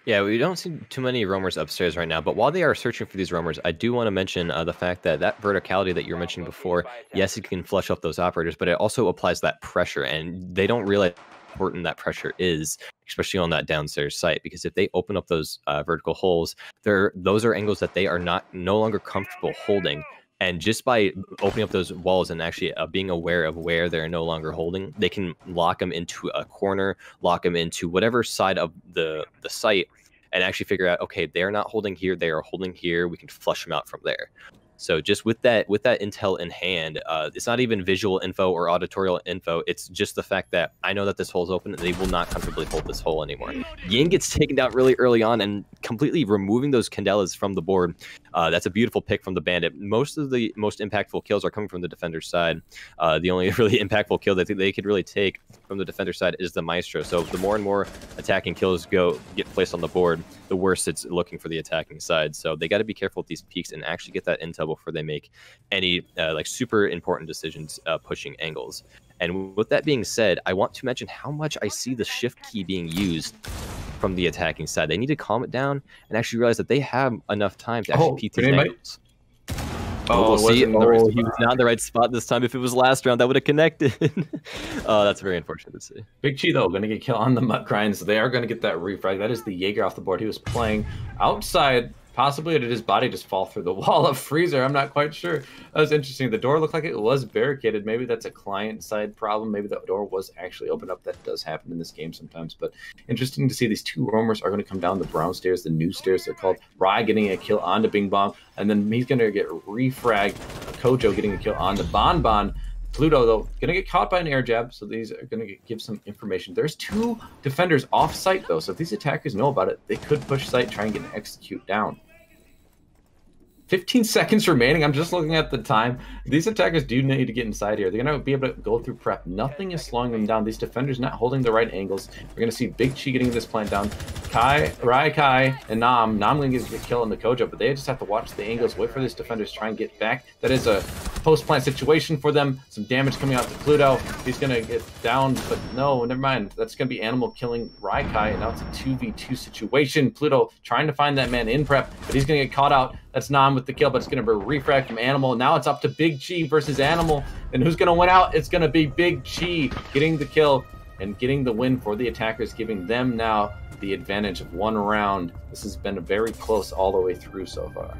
Speaker 3: Yeah, we don't see too many roamers upstairs right now, but while they are searching for these roamers, I do want to mention the fact that verticality that you were mentioning before, yes, it can flush up those operators, but it also applies that pressure, and they don't realize how important that pressure is, especially on that downstairs site, because if they open up those vertical holes, those are angles that they are no longer comfortable holding. And just by opening up those walls and actually being aware of where they're no longer holding, they can lock them into a corner, lock them into whatever side of the site and actually figure out, okay, they're not holding here, they are holding here. We can flush them out from there. So just with that intel in hand, it's not even visual info or auditorial info. It's just the fact that I know that this hole's open and they will not comfortably hold this hole anymore. Ying gets taken down really early on and completely removing those Candelas from the board. That's a beautiful pick from the Bandit. Most of the most impactful kills are coming from the defender's side. The only really impactful kill that they could really take from the defender's side is the Maestro. So the more and more attacking kills get placed on the board, the worse it's looking for the attacking side. So they got to be careful with these peaks and actually get that intel before they make any like super important decisions pushing angles. And with that being said, I want to mention how much I see the shift key being used from the attacking side. They need to calm it down and actually realize that they have enough time to actually peek these angles. We'll see. He was not in the right spot this time. If it was last round, that would have connected. That's very unfortunate to see.
Speaker 1: Big Chi, though, going to get killed on the Mutt Grinds. They are going to get that refrag. That is the Jaeger off the board. He was playing outside. Possibly did his body just fall through the wall of freezer? I'm not quite sure. That was interesting. The door looked like it was barricaded. Maybe that's a client-side problem. Maybe the door was actually opened up. That does happen in this game sometimes. But interesting to see these two roamers are going to come down the brown stairs, the new stairs they're called. Rai getting a kill onto Bing Bong, and then he's going to get refragged. Kojo getting a kill on the Bon Bon. Pluto, though, going to get caught by an air jab, so these are going to give some information. There's two defenders off-site, though, so if these attackers know about it, they could push site, try and get an execute down. 15 seconds remaining. I'm just looking at the time. These attackers do need to get inside here. They're going to be able to go through prep. Nothing is slowing them down. These defenders not holding the right angles. We're going to see Big Chi getting this plant down. Rai Kai, and Nam. Nam going to get killed in the Kojo, but they just have to watch the angles, wait for these defenders to try and get back. That is a post-plant situation for them. Some damage coming out to Pluto. He's going to get down, but no, never mind. That's going to be Animal killing Rai Kai, and now it's a 2v2 situation. Pluto trying to find that man in prep, but he's going to get caught out. That's Nam with the kill, but it's going to be refrag from Animal. Now it's up to Big Chi versus Animal, and who's going to win out? It's going to be Big Chi getting the kill and getting the win for the attackers, giving them now the advantage of one round. This has been very close all the way through so far.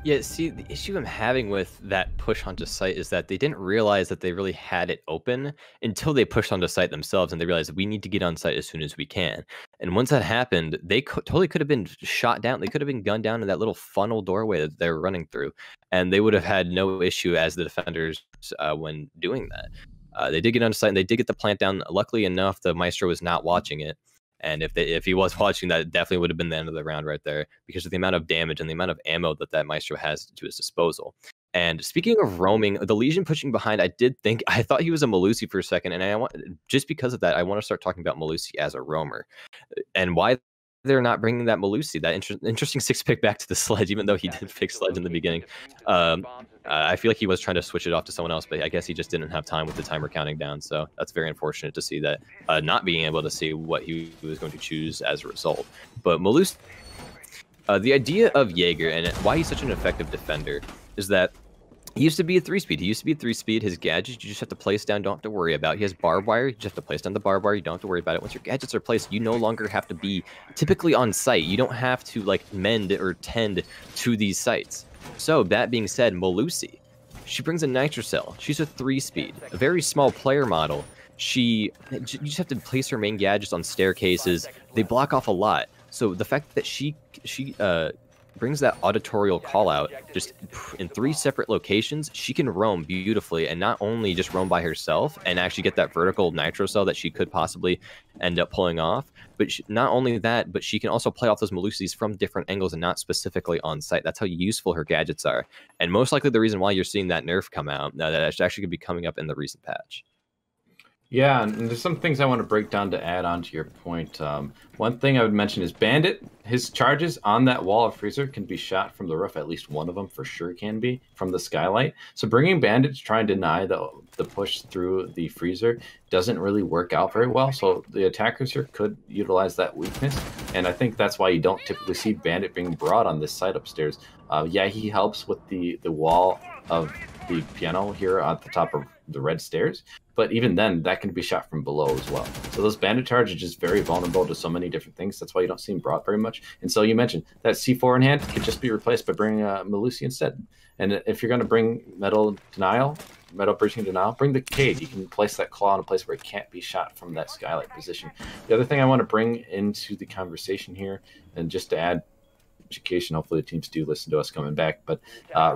Speaker 3: Yeah, see, the issue I'm having with that push onto site is that they didn't realize that they really had it open until they pushed onto site themselves, and they realized that we need to get on site as soon as we can. And once that happened, they totally could have been shot down. They could have been gunned down in that little funnel doorway that they were running through, and they would have had no issue as the defenders when doing that. They did get on site, and they did get the plant down. Luckily enough, the Maestro was not watching it. And if he was watching, that definitely would have been the end of the round right there, because of the amount of damage and the amount of ammo that Maestro has to his disposal. And speaking of roaming, the Legion pushing behind, I thought he was a Malusi for a second, and just because of that, I want to start talking about Malusi as a roamer and why they're not bringing that Malusi, that interesting 6-pick back to the Sledge, even though he did pick Sledge in the beginning. I feel like he was trying to switch it off to someone else, but I guess he just didn't have time with the timer counting down. So that's very unfortunate to see that, not being able to see what he was going to choose as a result. But Malusi, the idea of Jaeger and why he's such an effective defender is that he used to be a 3-speed. He used to be a 3-speed. His gadgets, you just have to place down, don't have to worry about. He has barbed wire. You just have to place down the barbed wire. You don't have to worry about it. Once your gadgets are placed, you no longer have to be typically on site. You don't have to like mend or tend to these sites. So that being said, Malusi, she brings a Nitrocell. She's a 3-speed, a very small player model. You just have to place her main gadgets on staircases. They block off a lot. So the fact that she brings that auditorial call out just in 3 separate locations, she can roam beautifully, and not only just roam by herself and actually get that vertical nitro cell that she could possibly end up pulling off, but not only that, but she can also play off those Malusis from different angles and not specifically on site. That's how useful her gadgets are, and most likely the reason why you're seeing that nerf come out that actually could be coming up in the recent patch.
Speaker 1: Yeah, and there's some things I want to break down to add on to your point. One thing I would mention is Bandit. His charges on that wall of freezer can be shot from the roof. At least one of them for sure can be from the skylight. So bringing Bandit to try and deny the push through the freezer doesn't really work out very well. So the attackers here could utilize that weakness. And I think that's why you don't typically see Bandit being brought on this side upstairs. Yeah, he helps with the wall of the piano here at the top of the red stairs. But even then, that can be shot from below as well. So those Bandit charges are just very vulnerable to so many different things. That's why you don't see him brought very much. And so you mentioned that C4 in hand could just be replaced by bringing Malusi instead. And if you're going to bring Metal Denial, metal breaching denial, bring the Cade. You can place that claw in a place where it can't be shot from that skylight position. The other thing I want to bring into the conversation here, and just to add education, hopefully the teams do listen to us coming back, but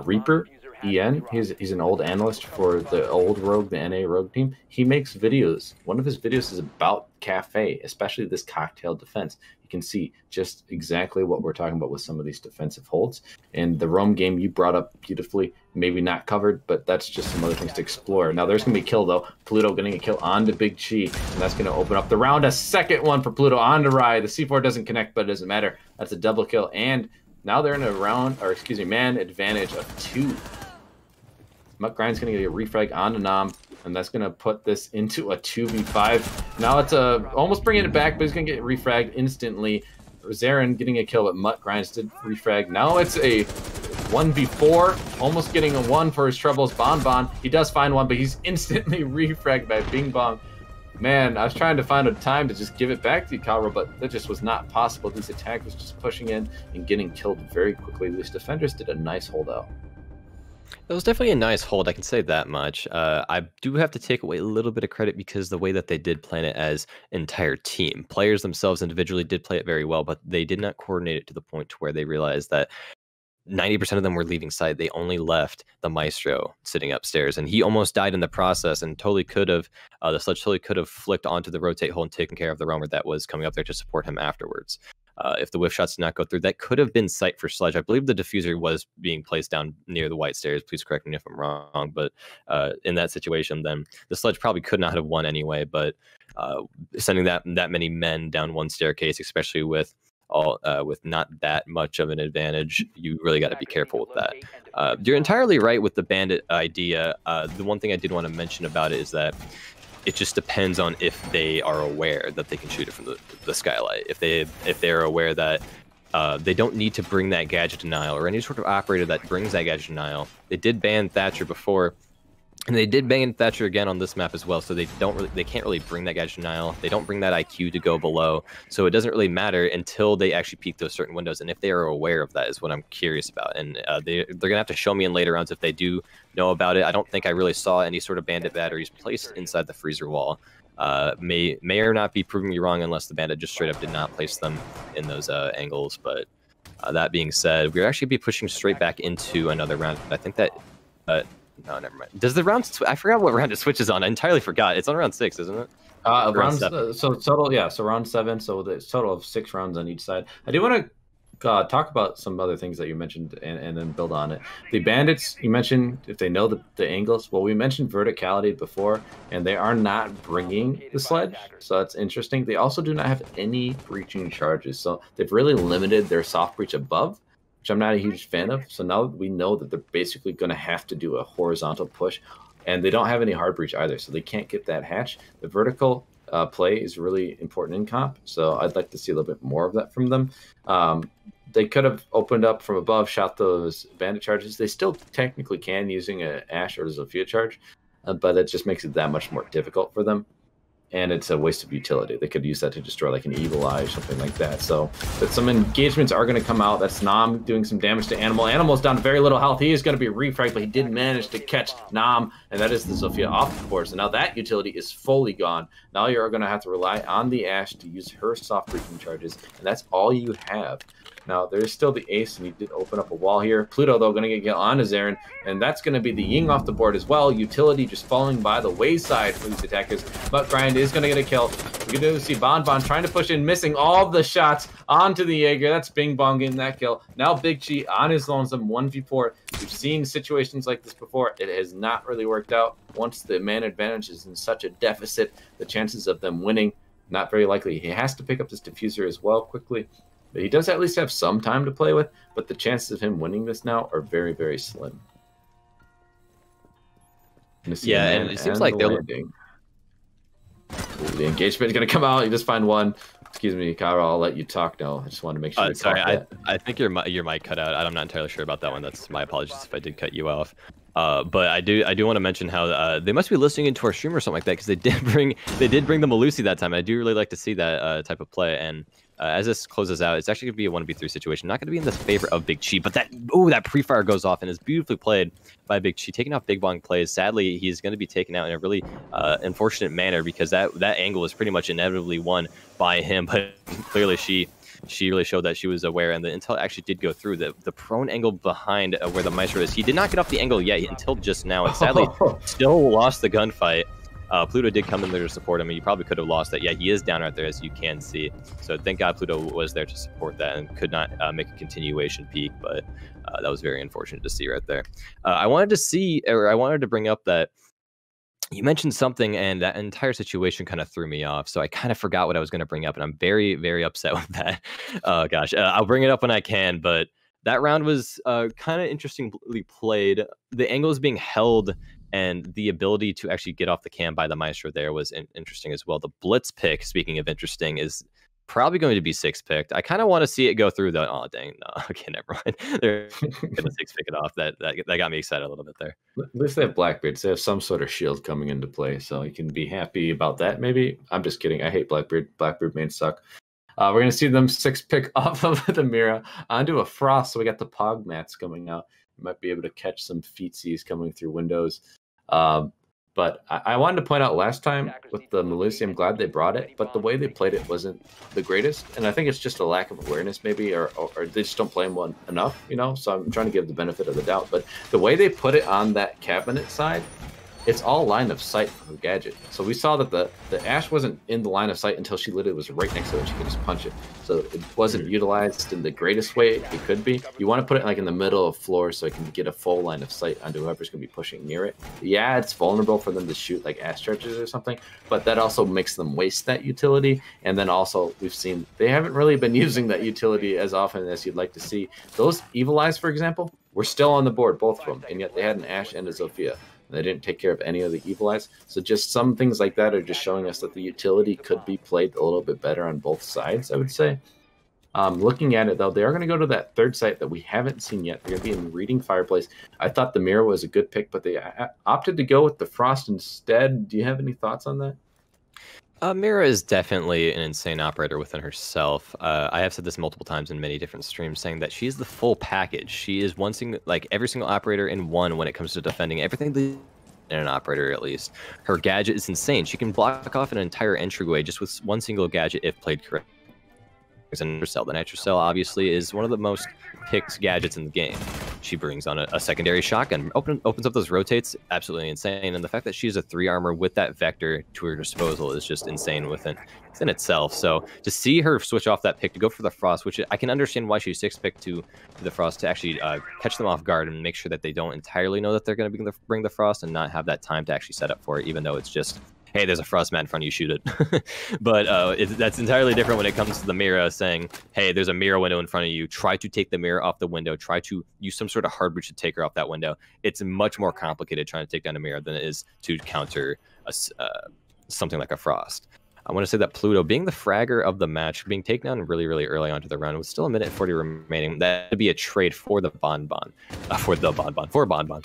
Speaker 1: Reaper, EN, he's an old analyst for the old Rogue, the NA Rogue team. He makes videos. One of his videos is about Cafe, especially this cocktail defense. You can see just exactly what we're talking about with some of these defensive holds. And the roam game you brought up beautifully, maybe not covered, but that's just some other things to explore. Now there's going to be a kill though. Pluto getting a kill onto Big Chi, and that's going to open up the round. A second one for Pluto onto Rai. The C4 doesn't connect, but it doesn't matter. That's a double kill. And now they're in a round, or excuse me, man advantage of 2. Mutt Grind's going to get a refrag onto Nam, and that's going to put this into a 2v5. Now it's almost bringing it back, but he's going to get refragged instantly. Zarin getting a kill, but Mutt Grinds did refrag. Now it's a 1v4, almost getting a 1 for his troubles. Bon, he does find one, but he's instantly refragged by Bing Bong. Man, I was trying to find a time to just give it back to Calro, but that just was not possible. These attackers just pushing in and getting killed very quickly. These defenders did a nice holdout.
Speaker 3: It was definitely a nice hold, I can say that much. I do have to take away a little bit of credit because the way that they did plan it as an entire team. Players themselves individually did play it very well, but they did not coordinate it to the point to where they realized that 90% of them were leaving site. They only left the Maestro sitting upstairs, and he almost died in the process, and totally could have, the Sludge totally could have flicked onto the rotate hole and taken care of the roamer that was coming up there to support him afterwards. If the whiff shots did not go through, that could have been sight for Sludge. I believe the diffuser was being placed down near the white stairs. Please correct me if I'm wrong, but in that situation, then the Sludge probably could not have won anyway. But sending that many men down one staircase, especially with not that much of an advantage, you really got to be careful with that. You're entirely right with the bandit idea. The one thing I did want to mention about it is that it just depends on if they are aware that they can shoot it from the skylight. If they're aware that they don't need to bring that gadget denial, or any sort of operator that brings that gadget denial. They did ban Thatcher before, and they did ban Thatcher again on this map as well. So they can't really bring that gadget denial. They don't bring that IQ to go below. So it doesn't really matter until they actually peek those certain windows. And if they are aware of that is what I'm curious about. And they're gonna have to show me in later rounds if they do know about it. I don't think I really saw any sort of bandit batteries placed inside the freezer wall. May or not be proving me wrong unless the bandit just straight up did not place them in those angles. But that being said, we'll actually be pushing straight back into another round. I think that. No, never mind. Does the round? I forgot what round it switches on. I entirely forgot. It's on round 6, isn't it?
Speaker 1: Round 7. So total, yeah. So round 7. So the total of 6 rounds on each side. I do want to talk about some other things that you mentioned and then build on it. The bandits you mentioned, if they know the angles. Well, we mentioned verticality before, and they are not bringing the sledge, so that's interesting. They also do not have any breaching charges, so they've really limited their soft breach above, which I'm not a huge fan of. So now we know that they're basically going to have to do a horizontal push, and they don't have any hard breach either, so they can't get that hatch. The vertical play is really important in comp, so I'd like to see a little bit more of that from them. They could have opened up from above, shot those bandit charges. They still technically can using an Ash or a Zofia charge, but it just makes it that much more difficult for them. And it's a waste of utility. They could use that to destroy like an Evil Eye or something like that. So, but some engagements are going to come out. That's Nam doing some damage to Animal. Animal's down to very little health. He is going to be refragged, but he did manage to catch Nam, and that is the Zofia off the board. So now that utility is fully gone. Now you're going to have to rely on the Ash to use her soft breaching charges, and that's all you have. Now, there's still the ace, and he did open up a wall here. Pluto, though, going to get onto Zarin, and that's going to be the Ying off the board as well. Utility just falling by the wayside for these attackers. But Grind is going to get a kill. We're going to see Bon trying to push in, missing all the shots onto the Jaeger. That's Bing Bong getting that kill. Now Big Chi on his lonesome 1v4. We've seen situations like this before. It has not really worked out. Once the man advantage is in such a deficit, the chances of them winning, not very likely. He has to pick up this diffuser as well quickly. He does at least have some time to play with, but the chances of him winning this now are very, very slim.
Speaker 3: Yeah, and it seems like they're
Speaker 1: landing. The engagement is going to come out. You just find one. Excuse me, Kyra, I'll let you talk now. I just want to make sure.
Speaker 3: Sorry, I think your mic cut out. I'm not entirely sure about that one. That's my apologies if I did cut you off. But I do want to mention how they must be listening into our stream or something like that, because they did bring the Malusi that time. I do really like to see that type of play, and as this closes out, it's actually going to be a 1v3 situation. Not going to be in the favor of Big Chi, but that pre-fire goes off and is beautifully played by Big Chi, taking off Big Bong plays. Sadly, he's going to be taken out in a really unfortunate manner because that angle is pretty much inevitably won by him, but clearly she really showed that she was aware, and the intel actually did go through. The prone angle behind where the Maestro is, he did not get off the angle yet until just now, and sadly still lost the gunfight. Pluto did come in there to support him, and you probably could have lost that. Yeah, he is down right there, as you can see. So thank God Pluto was there to support that and could not make a continuation peak, but that was very unfortunate to see right there. I wanted to bring up that you mentioned something, and that entire situation kind of threw me off. So I kind of forgot what I was going to bring up, and I'm very, very upset with that. Oh, gosh. I'll bring it up when I can, but that round was kind of interestingly played. The angle is being held, and the ability to actually get off the cam by the Maestro there was interesting as well. The Blitz pick, speaking of interesting, is probably going to be 6-picked. I kind of want to see it go through the... Oh, dang. No, okay, never mind. They're going to 6-pick it off. That got me excited a little bit there.
Speaker 1: At least they have Blackbeards. They have some sort of shield coming into play, so you can be happy about that, maybe. I'm just kidding. I hate Blackbeard. Blackbeard mains suck. We're going to see them 6-pick off of the Mira onto a Frost, so we got the Pog mats coming out. You might be able to catch some feetsies coming through windows. But I wanted to point out last time with the Melusi, I'm glad they brought it, but the way they played it wasn't the greatest. And I think it's just a lack of awareness maybe, or they just don't play one enough, you know? So I'm trying to give the benefit of the doubt. But the way they put it on that cabinet side, it's all line of sight for her gadget. So we saw that the Ashe wasn't in the line of sight until she literally was right next to it and she could just punch it. So it wasn't utilized in the greatest way it could be. You want to put it like in the middle of floor so it can get a full line of sight onto whoever's going to be pushing near it. Yeah, it's vulnerable for them to shoot like Ashe charges or something, but that also makes them waste that utility. And then also we've seen they haven't really been using that utility as often as you'd like to see. Those Evil Eyes, for example, were still on the board, both of them, and yet they had an Ashe and a Zofia. They didn't take care of any of the Evil Eyes. So just some things like that are just showing us that the utility could be played a little bit better on both sides, I would say. Looking at it, though, they are going to go to that third site that we haven't seen yet. They're going to be in Reading Fireplace. I thought the Mira was a good pick, but they opted to go with the Frost instead. Do you have any thoughts on that?
Speaker 3: Mira is definitely an insane operator within herself. I have said this multiple times in many different streams, saying that she's the full package. She is every single operator in one when it comes to defending everything in an operator, at least. Her gadget is insane. She can block off an entire entryway just with one single gadget if played correctly. And Nitrocell. The Nitrocell obviously is one of the most picked gadgets in the game. She brings on a secondary shotgun, opens up those rotates, absolutely insane. And the fact that she has a 3 armor with that vector to her disposal is just insane within itself. So to see her switch off that pick to go for the Frost, which I can understand why she's 6-picked to the Frost, to actually catch them off guard and make sure that they don't entirely know that they're going to bring the Frost and not have that time to actually set up for it, even though it's just, hey, there's a Frost mat in front of you, shoot it. But that's entirely different when it comes to the Mira saying, hey, there's a Mira window in front of you. Try to take the Mira off the window. Try to use some sort of hard breach to take her off that window. It's much more complicated trying to take down a Mira than it is to counter something like a Frost. I want to say that Pluto, being the fragger of the match, being taken down really, really early onto the run, with still a minute 40 remaining, that would be a trade for the Bonbon. For Bonbon.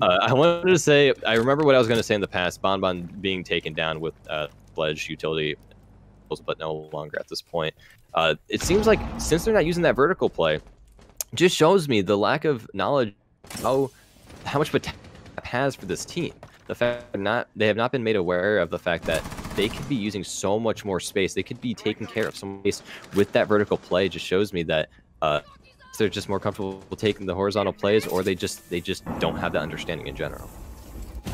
Speaker 3: I wanted to say, I remember what I was going to say in the past, Bonbon being taken down with Pledge utility, but no longer at this point. It seems like, since they're not using that vertical play, it just shows me the lack of knowledge how much potential it has for this team. The fact that they have not been made aware of the fact that they could be using so much more space. They could be taking care of some space with that vertical play. Just shows me that they're just more comfortable taking the horizontal plays, or they just don't have that understanding in general.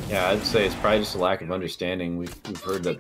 Speaker 1: Yeah, I'd say it's probably just a lack of understanding. We've heard that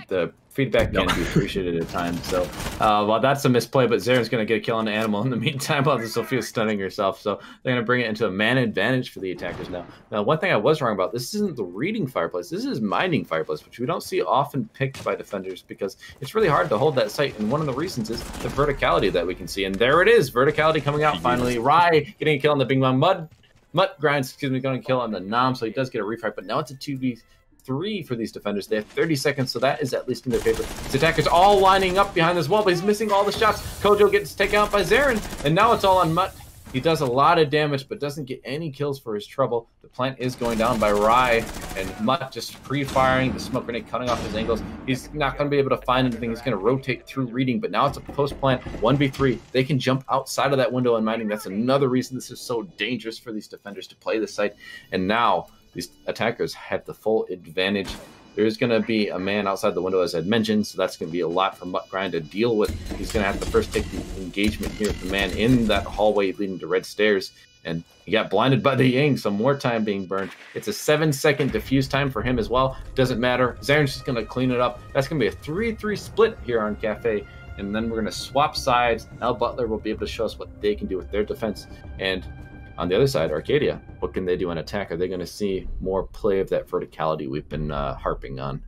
Speaker 1: the feedback can be appreciated at times. So, well, that's a misplay, but Zaren's going to get a kill on the animal in the meantime while the Sophia's stunning herself. So they're going to bring it into a man advantage for the attackers now. Now, one thing I was wrong about, this isn't the Reading Fireplace. This is Mining Fireplace, which we don't see often picked by defenders because it's really hard to hold that site. And one of the reasons is the verticality that we can see. And there it is, verticality coming out finally. Rai getting a kill on the Bing Bong Mutt Grinds, going to kill on the Nam, so he does get a refight, but now it's a 2v3 for these defenders. They have 30 seconds, so that is at least in their favor. These attackers all lining up behind this wall, but he's missing all the shots. Kojo gets taken out by Zaren, and now it's all on Mutt. He does a lot of damage, but doesn't get any kills for his trouble. The plant is going down by Rye, and Mutt just pre-firing the smoke grenade, cutting off his angles. He's not going to be able to find anything. He's going to rotate through reading, but now it's a post-plant 1v3. They can jump outside of that window in mining. That's another reason this is so dangerous for these defenders to play the site. And now these attackers have the full advantage. There's going to be a man outside the window, as I'd mentioned, so that's going to be a lot for Mutt Grind to deal with. He's going to have to first take the engagement here with the man in that hallway leading to red stairs, and he got blinded by the Ying, so more time being burned. It's a 7-second diffuse time for him as well. Doesn't matter. Zaren's just going to clean it up. That's going to be a 3-3 split here on Cafe, and then we're going to swap sides. Now Butler will be able to show us what they can do with their defense, and on the other side, Arcadia, what can they do in attack? Are they going to see more play of that verticality we've been harping on?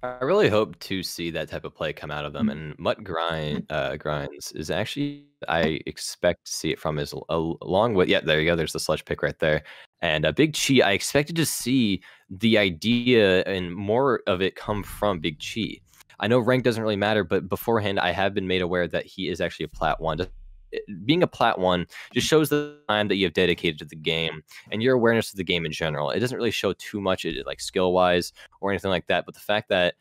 Speaker 3: I really hope to see that type of play come out of them. And Mutt Grinds is actually, I expect to see it from his along with, yeah, there you go. There's the sludge pick right there. And Big Chi, I expected to see the idea and more of it come from Big Chi. I know rank doesn't really matter, but beforehand, I have been made aware that he is actually a Plat 1. Being a Plat 1 just shows the time that you have dedicated to the game and your awareness of the game in general. It doesn't really show too much like skill-wise or anything like that, but the fact that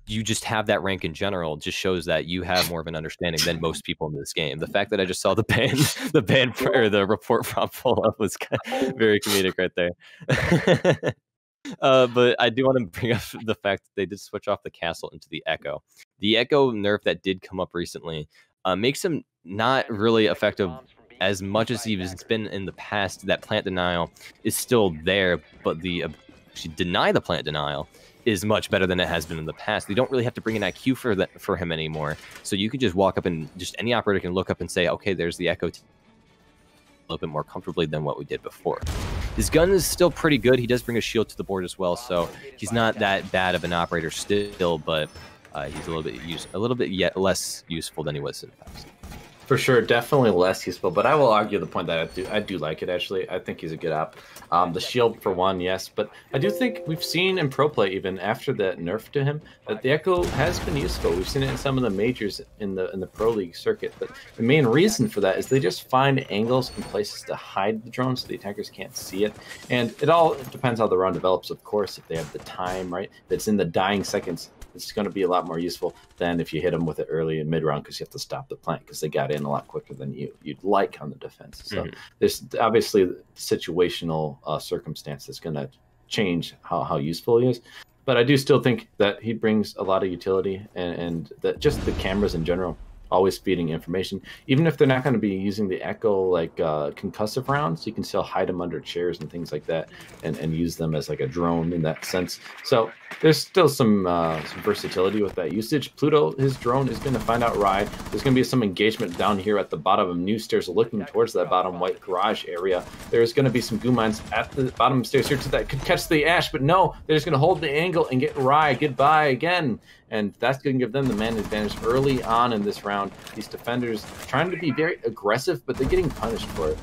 Speaker 3: you just have that rank in general just shows that you have more of an understanding than most people in this game. The fact that I just saw the the report prompt pull up was very comedic right there. But I do want to bring up the fact that they did switch off the castle into the Echo. The Echo nerf that did come up recently makes him not really effective as much as he's been in the past. That plant denial is still there, but the actually deny the plant denial is much better than it has been in the past. They don't really have to bring an IQ for him anymore. So you can just walk up and just any operator can look up and say, okay, there's the Echo a little bit more comfortably than what we did before. His gun is still pretty good. He does bring a shield to the board as well, so he's not that bad of an operator still, but he's a little bit yet less useful than he was in the past.
Speaker 1: For sure, definitely less useful, but I will argue the point that I do like it, actually. I think he's a good op. The shield, for one, yes, but I do think we've seen in pro play, even after that nerf to him, that the Echo has been useful. We've seen it in some of the majors in the Pro League circuit, but the main reason for that is they just find angles and places to hide the drone so the attackers can't see it. And it all depends how the round develops, of course. If they have the time, right, that's in the dying seconds, it's going to be a lot more useful than if you hit them with it early and mid-round because you have to stop the plant because they got in a lot quicker than you'd like on the defense. So there's obviously situational circumstance that's going to change how useful he is. But I do still think that he brings a lot of utility and that just the cameras in general, always feeding information. Even if they're not going to be using the Echo like concussive rounds, you can still hide them under chairs and things like that and use them as like a drone in that sense. So there's still some versatility with that usage. Pluto, his drone, is going to find out Ride. There's going to be some engagement down here at the bottom of new stairs looking towards that bottom white garage area. There's going to be some goo mines at the bottom of stairs here that could catch the Ash, but no, they're just going to hold the angle and get Rye. Goodbye again. And that's going to give them the man advantage early on in this round. These defenders trying to be very aggressive, but they're getting punished for it.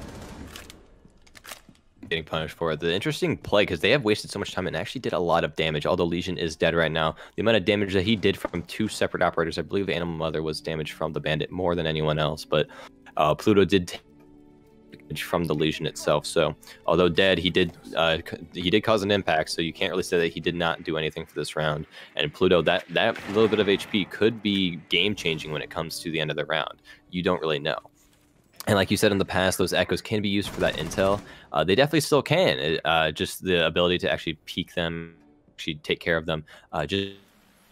Speaker 3: Getting punished for it. The interesting play, because they have wasted so much time and actually did a lot of damage, although Legion is dead right now. The amount of damage that he did from two separate operators, I believe Animal Mother was damaged from the Bandit more than anyone else, but Pluto did take damage from the Legion itself. So although dead, he did cause an impact, so you can't really say that he did not do anything for this round. And Pluto, that little bit of HP could be game-changing when it comes to the end of the round. You don't really know. And like you said in the past, those Echoes can be used for that intel. They definitely still can. Just the ability to actually peek them, actually take care of them, just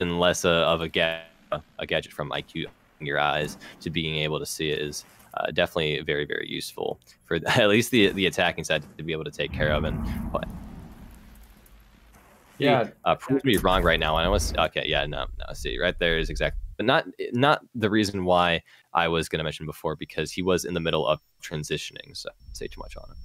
Speaker 3: less of a gadget from IQ in your eyes to being able to see it is definitely very, very useful for at least the attacking side to be able to take care of. And but
Speaker 1: yeah,
Speaker 3: prove me wrong right now. And I was okay. Yeah, no. See, right there is exactly, but not the reason why I was going to mention before, because he was in the middle of transitioning. So don't say too much on it.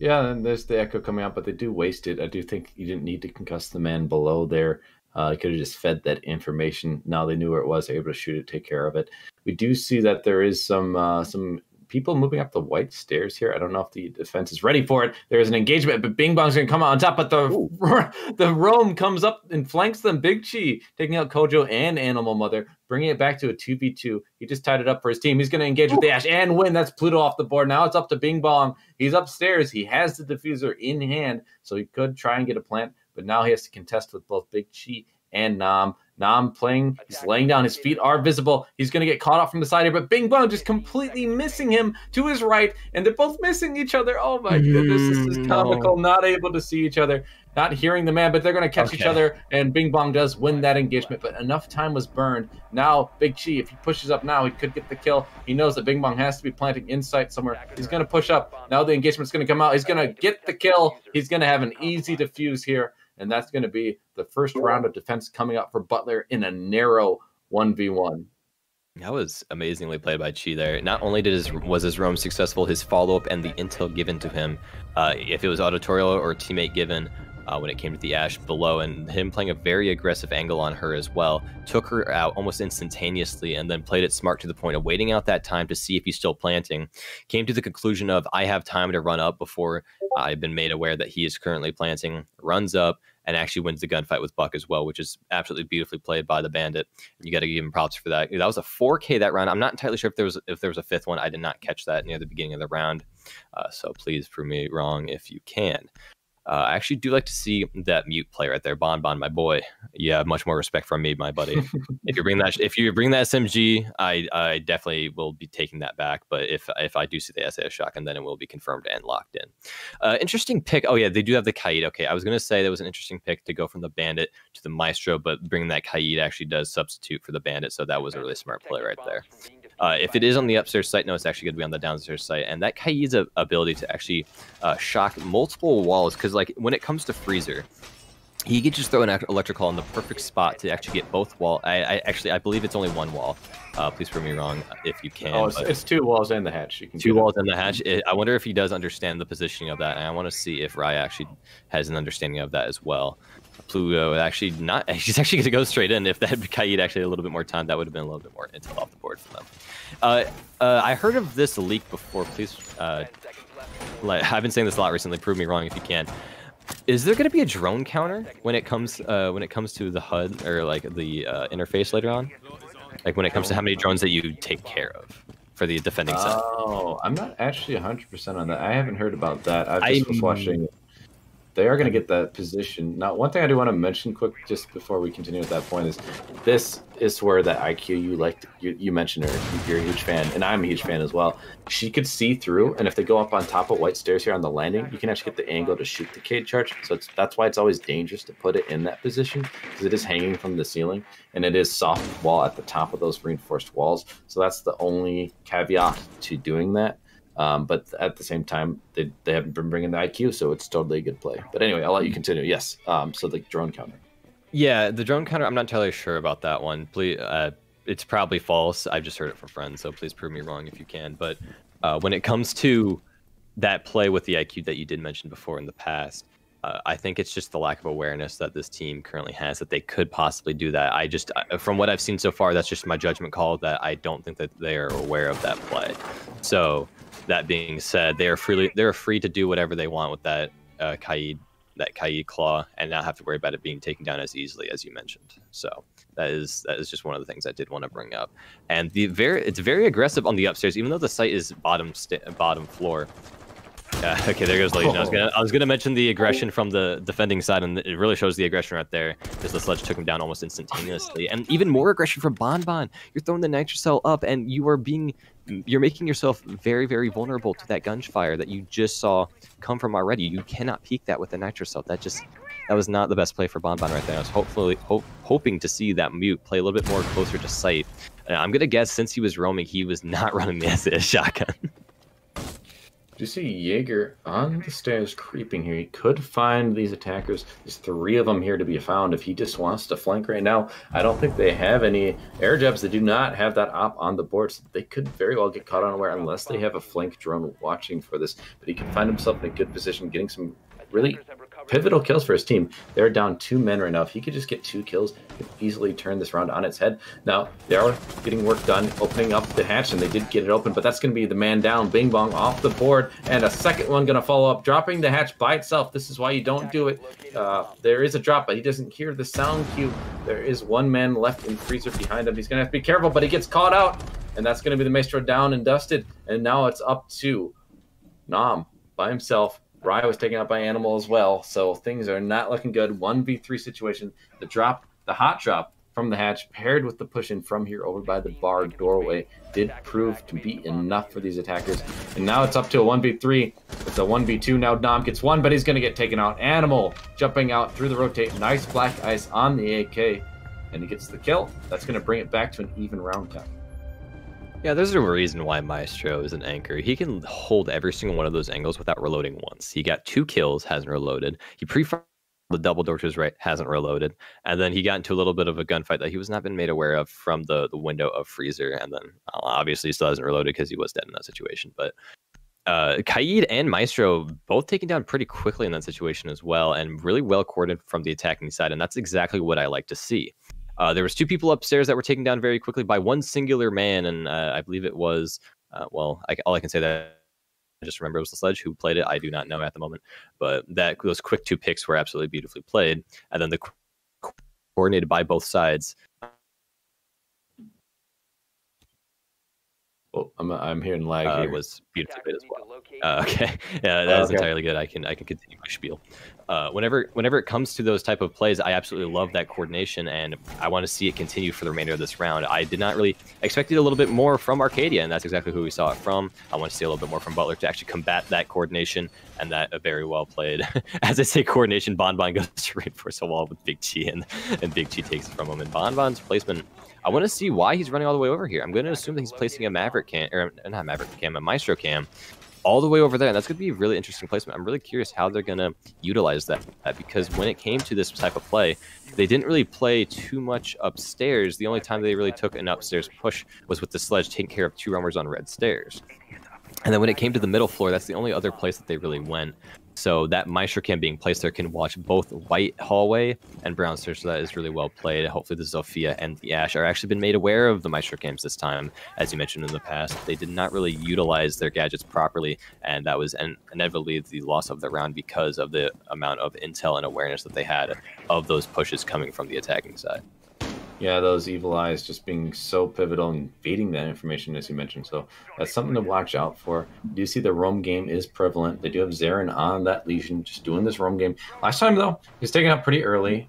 Speaker 1: Yeah, and there's the Echo coming out, but they do waste it. I do think you didn't need to concuss the man below there. Could have just fed that information. Now they knew where it was, they were able to shoot it, take care of it. We do see that there is some people moving up the white stairs here. I don't know if the defense is ready for it. There's an engagement, but Bing Bong's going to come out on top. But the Roam comes up and flanks them. Big Chi taking out Kojo and Animal Mother, bringing it back to a 2v2. He just tied it up for his team. He's going to engage with the Ashe and win. That's Pluto off the board. Now it's up to Bing Bong. He's upstairs. He has the diffuser in hand, so he could try and get a plant. But now he has to contest with both Big Chi and Nam. Nam playing, he's laying down. His feet are visible. He's going to get caught off from the side here, but Bing Bong just completely missing him to his right, and they're both missing each other. Oh my goodness, this is comical. Not able to see each other, not hearing the man, but they're going to catch each other, and Bing Bong does win that engagement, but enough time was burned. Now, Big Chi, if he pushes up now, he could get the kill. He knows that Bing Bong has to be planting insight somewhere. He's going to push up. Now the engagement's going to come out. He's going to get the kill. He's going to have an easy defuse here. And that's going to be the first round of defense coming up for Butler in a narrow 1v1.
Speaker 3: That was amazingly played by Chi there. Not only was his roam successful, his follow-up and the intel given to him, if it was auditorial or teammate given, when it came to the Ashe below, and him playing a very aggressive angle on her as well, took her out almost instantaneously and then played it smart to the point of waiting out that time to see if he's still planting. Came to the conclusion of, I have time to run up before I've been made aware that he is currently planting, runs up, and actually wins the gunfight with Buck as well, which is absolutely beautifully played by the Bandit. You got to give him props for that. That was a 4K that round. I'm not entirely sure if there was a fifth one. I did not catch that near the beginning of the round, so please prove me wrong if you can. I actually do like to see that mute play right there, Bon, my boy. You have much more respect from me, my buddy. If you bring that SMG, I definitely will be taking that back. But if I do see the SAS shotgun, then it will be confirmed and locked in. Interesting pick. Oh yeah, they do have the Kaid. Okay, I was gonna say that was an interesting pick to go from the Bandit to the Maestro, but bringing that Kaid actually does substitute for the Bandit, so that was a really smart play right there. If it is on the upstairs site, no, it's actually going to be on the downstairs site. And that Kaid's ability to actually shock multiple walls, because like when it comes to Freezer, he could just throw an electrical in the perfect spot to actually get both wall. I believe it's only one wall. Please prove me wrong if you can.
Speaker 1: Oh, it's two walls and the hatch. You can
Speaker 3: two walls and the hatch. I wonder if he does understand the positioning of that, and I want to see if Raya actually has an understanding of that as well. Pluto actually not. He's actually going to go straight in. If that Kaid actually had a little bit more time, that would have been a little bit more intel off the board for them. I heard of this leak before. Please, I've been saying this a lot recently. Prove me wrong if you can. Is there going to be a drone counter when it comes to the HUD or like the interface later on? Like when it comes to how many drones that you take care of for the defending side?
Speaker 1: Oh, I'm not actually 100% on that. I haven't heard about that. I just was watching. They are going to get that position. Now, one thing I do want to mention quick, just before we continue with that point, is this is where that IQ you mentioned her. You're a huge fan, and I'm a huge fan as well. She could see through, and if they go up on top of white stairs here on the landing, you can actually get the angle to shoot the Kaid charge. So that's why it's always dangerous to put it in that position, because it is hanging from the ceiling, and it is soft wall at the top of those reinforced walls. So that's the only caveat to doing that. But at the same time, they haven't been bringing the IQ, so it's totally a good play. But anyway, I'll let you continue. Yes. So the drone counter. Yeah,
Speaker 3: the drone counter. I'm not entirely sure about that one. Please, it's probably false. I've just heard it from friends, so please prove me wrong if you can. But when it comes to that play with the IQ that you did mention before in the past, I think it's just the lack of awareness that this team currently has that they could possibly do that. From what I've seen so far, that's just my judgment call that I don't think that they are aware of that play. So. That being said, they're free to do whatever they want with that Kaid claw and not have to worry about it being taken down as easily as you mentioned. So that is just one of the things I did want to bring up. And it's very aggressive on the upstairs, even though the site is bottom floor. Okay, there goes Legion. I was gonna mention the aggression from the defending side, and it really shows the aggression right there, because the sledge took him down almost instantaneously. And even more aggression from Bon. You're throwing the nitrocell up, and you're making yourself very, very vulnerable to that gunfire that you just saw come from already. You cannot peek that with the nitrocell. That was not the best play for Bon right there. I was hoping to see that mute play a little bit more closer to sight. I'm gonna guess since he was roaming, he was not running the SAS shotgun.
Speaker 1: You see Jaeger on the stairs creeping here. He could find these attackers. There's 3 of them here to be found if he just wants to flank right now. I don't think they have any air jabs. They do not have that op on the board, so they could very well get caught unaware unless they have a flank drone watching for this. But he can find himself in a good position, getting some really pivotal kills for his team. They're down 2 men right now. If he could just get 2 kills, he could easily turn this round on its head. Now, they are getting work done, opening up the hatch, and they did get it open, but that's going to be the man down. Bing Bong off the board, and a second one going to follow up, dropping the hatch by itself. This is why you don't do it. There is a drop, but he doesn't hear the sound cue. There is 1 man left in freezer behind him. He's going to have to be careful, but he gets caught out, and that's going to be the Maestro down and dusted, and now it's up to Nam by himself. Rye was taken out by Animal as well, so things are not looking good. 1v3 situation. The hot drop from the hatch paired with the push in from here over by the bar doorway did prove to be enough for these attackers. And now it's up to a 1v3. It's a 1v2. Now Nam gets 1, but he's going to get taken out. Animal jumping out through the rotate. Nice black ice on the AK, and he gets the kill. That's going to bring it back to an even round count.
Speaker 3: Yeah, there's a reason why Maestro is an anchor. He can hold every single one of those angles without reloading once. He got 2 kills, hasn't reloaded. He pre-fired the double door to his right, hasn't reloaded. And then he got into a little bit of a gunfight that he was not been made aware of from the window of freezer. And then obviously he still hasn't reloaded because he was dead in that situation. But Kaid and Maestro both taken down pretty quickly in that situation as well, and really well coordinated from the attacking side. And that's exactly what I like to see. There was 2 people upstairs that were taken down very quickly by 1 singular man, and I believe it was, all I can say that I just remember it was the Sledge who played it. I do not know at the moment, but those quick 2 picks were absolutely beautifully played, and then the coordinated by both sides.
Speaker 1: Oh, I'm hearing lag here.
Speaker 3: It was beautifully played as well. Okay, yeah, that is entirely good. I can continue my spiel. Whenever it comes to those type of plays, I absolutely love that coordination, and I want to see it continue for the remainder of this round. I did not really expect a little bit more from Arcadia, and that's exactly who we saw it from. I want to see a little bit more from Butler to actually combat that coordination, and that very well played. As I say coordination, Bon goes to reinforce a wall with Big Chi, and Big Chi takes it from him. And Bon's placement, I want to see why he's running all the way over here. I'm going to assume that he's placing a Maverick cam, or not Maverick cam, a Maestro cam, all the way over there, and that's going to be a really interesting placement. I'm really curious how they're going to utilize that, because when it came to this type of play, they didn't really play too much upstairs. The only time they really took an upstairs push was with the Sledge taking care of 2 roamers on red stairs. And then when it came to the middle floor, that's the only other place that they really went. So that Maestro cam being placed there can watch both white hallway and brown stairs, so that is really well played. Hopefully the Zofia and the Ash are actually been made aware of the Maestro cams this time. As you mentioned in the past, they did not really utilize their gadgets properly, and that was inevitably the loss of the round because of the amount of intel and awareness that they had of those pushes coming from the attacking side.
Speaker 1: Yeah, those evil eyes just being so pivotal and feeding that information, as you mentioned. So that's something to watch out for. You do see the roam game is prevalent. They do have Zarin on that Legion, just doing this roam game. Last time, though, he's taken out pretty early,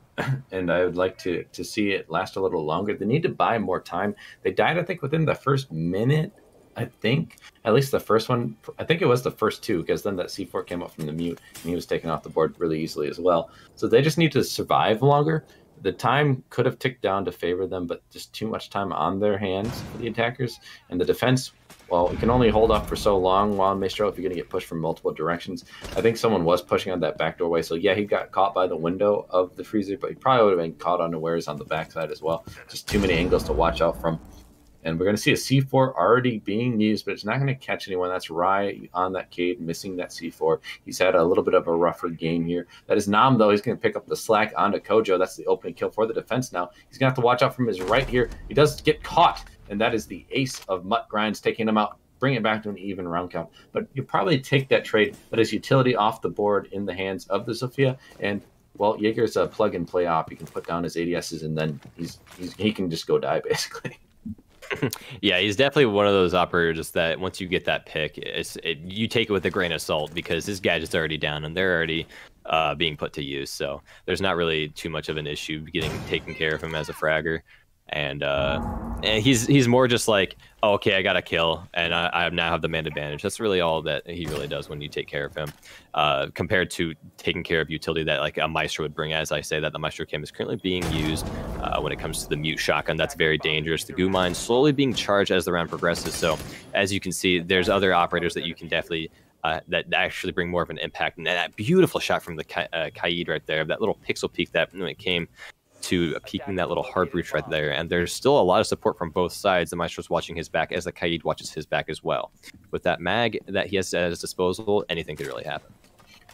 Speaker 1: and I would like to see it last a little longer. They need to buy more time. They died, I think, within the first minute, I think. At least the first one. I think it was the first 2, because then that C4 came up from the mute, and he was taken off the board really easily as well. So they just need to survive longer. The time could have ticked down to favor them, but just too much time on their hands for the attackers. And the defense, well, we can only hold off for so long while Maestro, if you're going to get pushed from multiple directions. I think someone was pushing on that back doorway. So, yeah, he got caught by the window of the freezer, but he probably would have been caught unawares on the backside as well. Just too many angles to watch out from. And we're going to see a C4 already being used, but it's not going to catch anyone. That's Rye on that Cade, missing that C4. He's had a little bit of a rougher game here. That is Nam, though. He's going to pick up the slack onto Kojo. That's the opening kill for the defense now. He's going to have to watch out from his right here. He does get caught, and that is the ace of Mutt Grinds, taking him out, bring it back to an even round count. But you probably take that trade, that is utility off the board in the hands of the Zofia, and well, Jaeger's a plug-and-play op. He can put down his ADSs, and then he can just go die, basically.
Speaker 3: Yeah, he's definitely one of those operators that once you get that pick, you take it with a grain of salt, because his gadget's already down and they're already being put to use. So there's not really too much of an issue getting taken care of him as a fragger. And he's more just like, oh, okay, I got a kill, and I now have the man advantage. That's really all that he really does when you take care of him, compared to taking care of utility that like a Maestro would bring. As I say, that the Maestro cam is currently being used when it comes to the mute shotgun. That's very dangerous. The goo mine slowly being charged as the round progresses. So as you can see, there's other operators that you can definitely that actually bring more of an impact. And that beautiful shot from the Kaid right there, that little pixel peek that when it came to peeking that little hard breach right there. And there's still a lot of support from both sides. The Maestro's watching his back as the Kaid watches his back as well. With that mag that he has at his disposal, anything could really happen.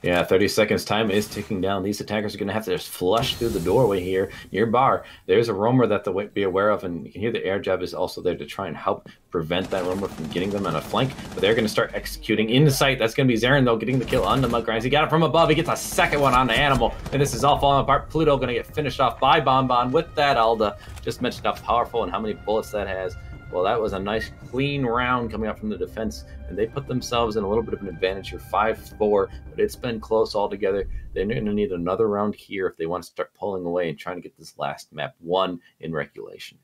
Speaker 1: Yeah, 30 seconds time is ticking down. These attackers are going to have to just flush through the doorway here near bar. There's a roamer that they'll be aware of, and you can hear the air jab is also there to try and help prevent that roamer from getting them on a flank. But they're going to start executing in sight. That's going to be Zarin, though, getting the kill on the Mudgrinds. He got it from above. He gets a second one on the Animal, and this is all falling apart. Pluto going to get finished off by Bonbon with that Alda. Just mentioned how powerful and how many bullets that has. Well, that was a nice, clean round coming up from the defense, and they put themselves in a little bit of an advantage here, 5-4, but it's been close altogether. They're going to need another round here if they want to start pulling away and trying to get this last map won in regulation.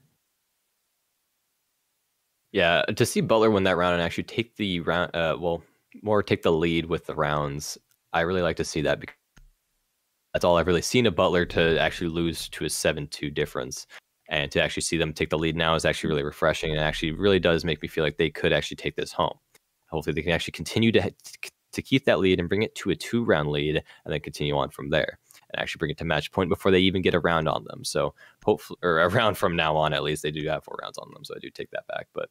Speaker 3: Yeah, to see Butler win that round and actually take the round, take the lead with the rounds, I really like to see that, because that's all I've really seen of Butler, to actually lose to a 7-2 difference. And to actually see them take the lead now is actually really refreshing, and actually really does make me feel like they could actually take this home. Hopefully they can actually continue to keep that lead and bring it to a 2-round lead, and then continue on from there and actually bring it to match point before they even get a round on them. So hopefully, or a round from now on, at least. They do have 4 rounds on them, so I do take that back. But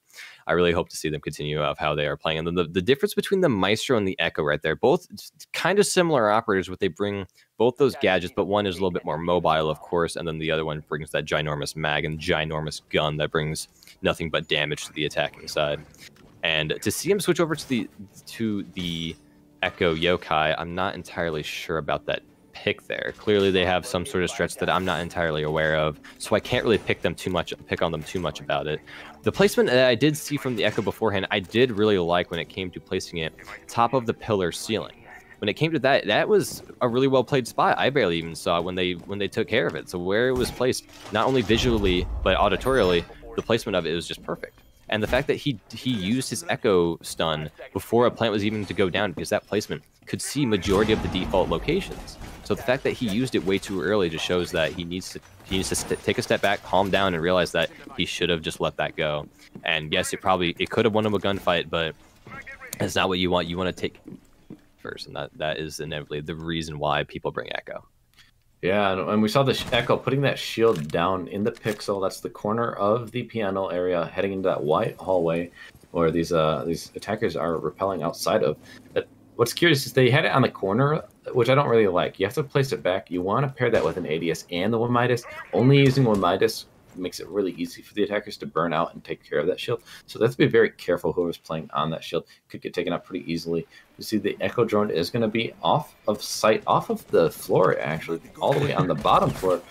Speaker 3: I really hope to see them continue of how they are playing. And then the difference between the Maestro and the Echo right there, both kind of similar operators, what they bring both those gadgets, but one is a little bit more mobile, of course, and then the other one brings that ginormous mag and ginormous gun that brings nothing but damage to the attacking side. And to see him switch over to the Echo Yokai, I'm not entirely sure about that pick there. Clearly they have some sort of stretch that I'm not entirely aware of, so I can't really pick on them too much about it. The placement that I did see from the Echo beforehand, I did really like when it came to placing it top of the pillar ceiling. When it came to that, that was a really well played spot. I barely even saw when they took care of it. So where it was placed, not only visually but auditorially, the placement of it was just perfect. And the fact that he used his Echo stun before a plant was even to go down, because that placement could see majority of the default locations. So the fact that he used it way too early just shows that he needs to take a step back, calm down, and realize that he should have just let that go. And yes, it could have won him a gunfight, but that's not what you want. You want to take first, and that is inevitably the reason why people bring Echo.
Speaker 1: Yeah, and we saw the Echo putting that shield down in the pixel. That's the corner of the piano area, heading into that white hallway where these attackers are repelling outside of. What's curious is they had it on the corner, which I don't really like. You have to place it back. You want to pair that with an ADS and the 1 Midas. Only using 1 Midas makes it really easy for the attackers to burn out and take care of that shield. So they have to be very careful whoever's playing on that shield. Could get taken out pretty easily. You see the Echo drone is going to be off of sight, off of the floor, actually, all the way on the bottom floor.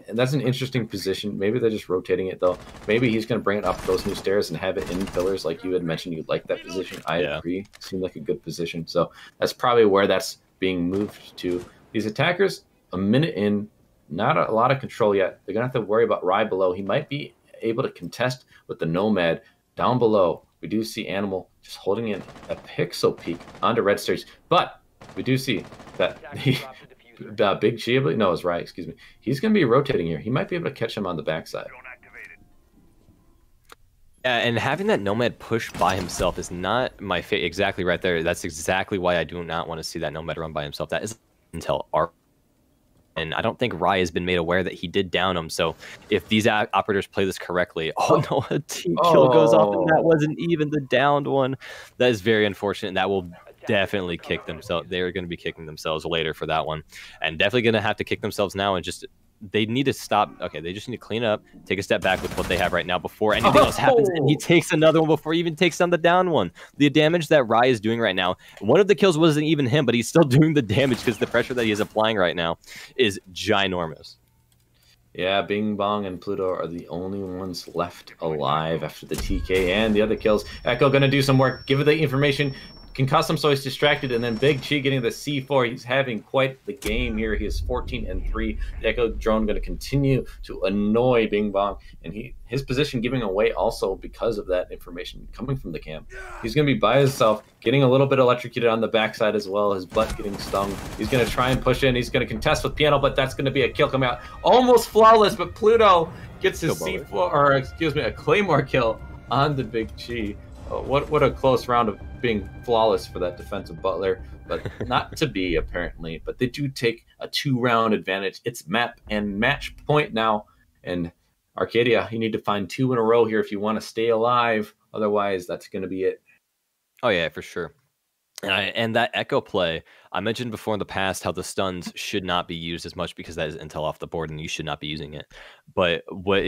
Speaker 1: And that's an interesting position. Maybe they're just rotating it, though. Maybe he's going to bring it up those new stairs and have it in pillars like you had mentioned. You like that position. I agree. Seemed like a good position. So that's probably where that's being moved to. These attackers, a minute in, not a lot of control yet. They're going to have to worry about Rye below. He might be able to contest with the Nomad down below. We do see Animal just holding in a pixel peek onto red stairs. But we do see that the Big Chi, no, it's Rye, excuse me. He's going to be rotating here. He might be able to catch him on the backside.
Speaker 3: Yeah, and having that Nomad push by himself is not my favorite. Exactly right there. That's exactly why I do not want to see that Nomad run by himself. That is until Arc. And I don't think Rye has been made aware that he did down him. So if these operators play this correctly, no, a team kill goes off, and that wasn't even the downed one. That is very unfortunate, and that will definitely kick themselves. They're going to be kicking themselves later for that one, and definitely going to have to kick themselves now. And just they need to stop. Okay, they just need to clean up, take a step back with what they have right now before anything else happens. And he takes another one before he even takes down the down one. The damage that Rye is doing right now, one of the kills wasn't even him, but he's still doing the damage because the pressure that he is applying right now is ginormous.
Speaker 1: Yeah, Bing Bong and Pluto are the only ones left alive after the TK and the other kills. Echo going to do some work, give it the information. Can cause him so he's distracted, and then Big Chi getting the C4. He's having quite the game here. He is 14-3. The Echo drone going to continue to annoy Bing Bong, and his position giving away also because of that information coming from the camp. He's going to be by himself, getting a little bit electrocuted on the backside as well. His butt getting stung. He's going to try and push in. He's going to contest with Piano, but that's going to be a kill coming out. Almost flawless, but Pluto gets his C4, or excuse me, a Claymore kill on the Big Chi. What a close round of being flawless for that defensive Butler, but not to be apparently. But they do take a 2-round advantage. It's map and match point now, and Arcadia, you need to find 2 in a row here if you want to stay alive. Otherwise, that's going to be it.
Speaker 3: Oh yeah, for sure. And that echo play, I mentioned before in the past how the stuns should not be used as much because that is intel off the board and you should not be using it. But what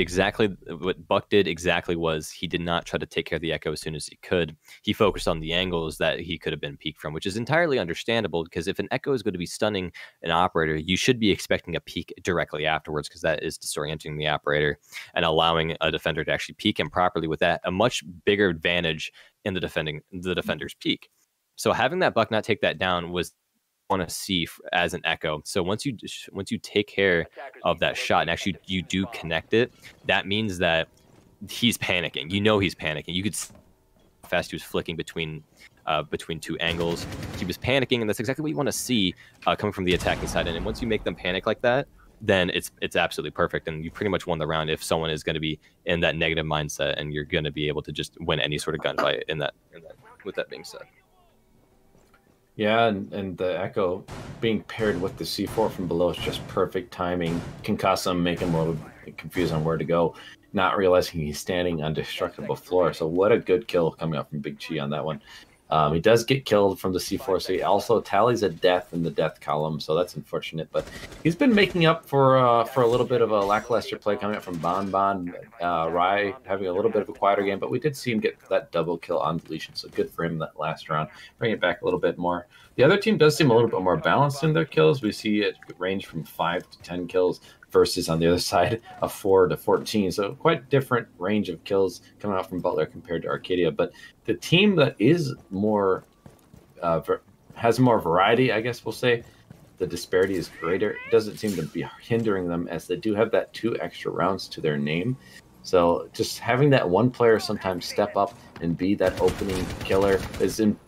Speaker 3: Buck did exactly was he did not try to take care of the echo as soon as he could. He focused on the angles that he could have been peeked from, which is entirely understandable because if an echo is going to be stunning an operator, you should be expecting a peek directly afterwards because that is disorienting the operator and allowing a defender to actually peek him properly with that a much bigger advantage in the defender's peek. So having that Buck not take that down was want to see as an echo. So once you take care of that shot and actually you do connect it, that means that he's panicking. You know he's panicking. You could see how fast he was flicking between two angles. He was panicking, and that's exactly what you want to see coming from the attacking side. And once you make them panic like that, then it's absolutely perfect, and you pretty much won the round if someone is going to be in that negative mindset, and you're going to be able to just win any sort of gunfight in that. With that being said.
Speaker 1: Yeah, and the echo being paired with the C4 from below is just perfect timing. Concuss him, make him a little confused on where to go, not realizing he's standing on destructible floor. So what a good kill coming up from Big Chi on that one. He does get killed from the C4, so he also tallies a death in the death column, so that's unfortunate. But he's been making up for a little bit of a lackluster play coming up from Bon. Rai having a little bit of a quieter game, but we did see him get that double kill on deletion, so good for him that last round. Bring it back a little bit more. The other team does seem a little bit more balanced in their kills. We see it range from 5 to 10 kills versus on the other side of 4 to 14. So quite different range of kills coming out from Butler compared to Arcadia. But the team that is more has more variety, I guess we'll say, the disparity is greater. It doesn't seem to be hindering them as they do have that 2 extra rounds to their name. So just having that one player sometimes step up and be that opening killer is important.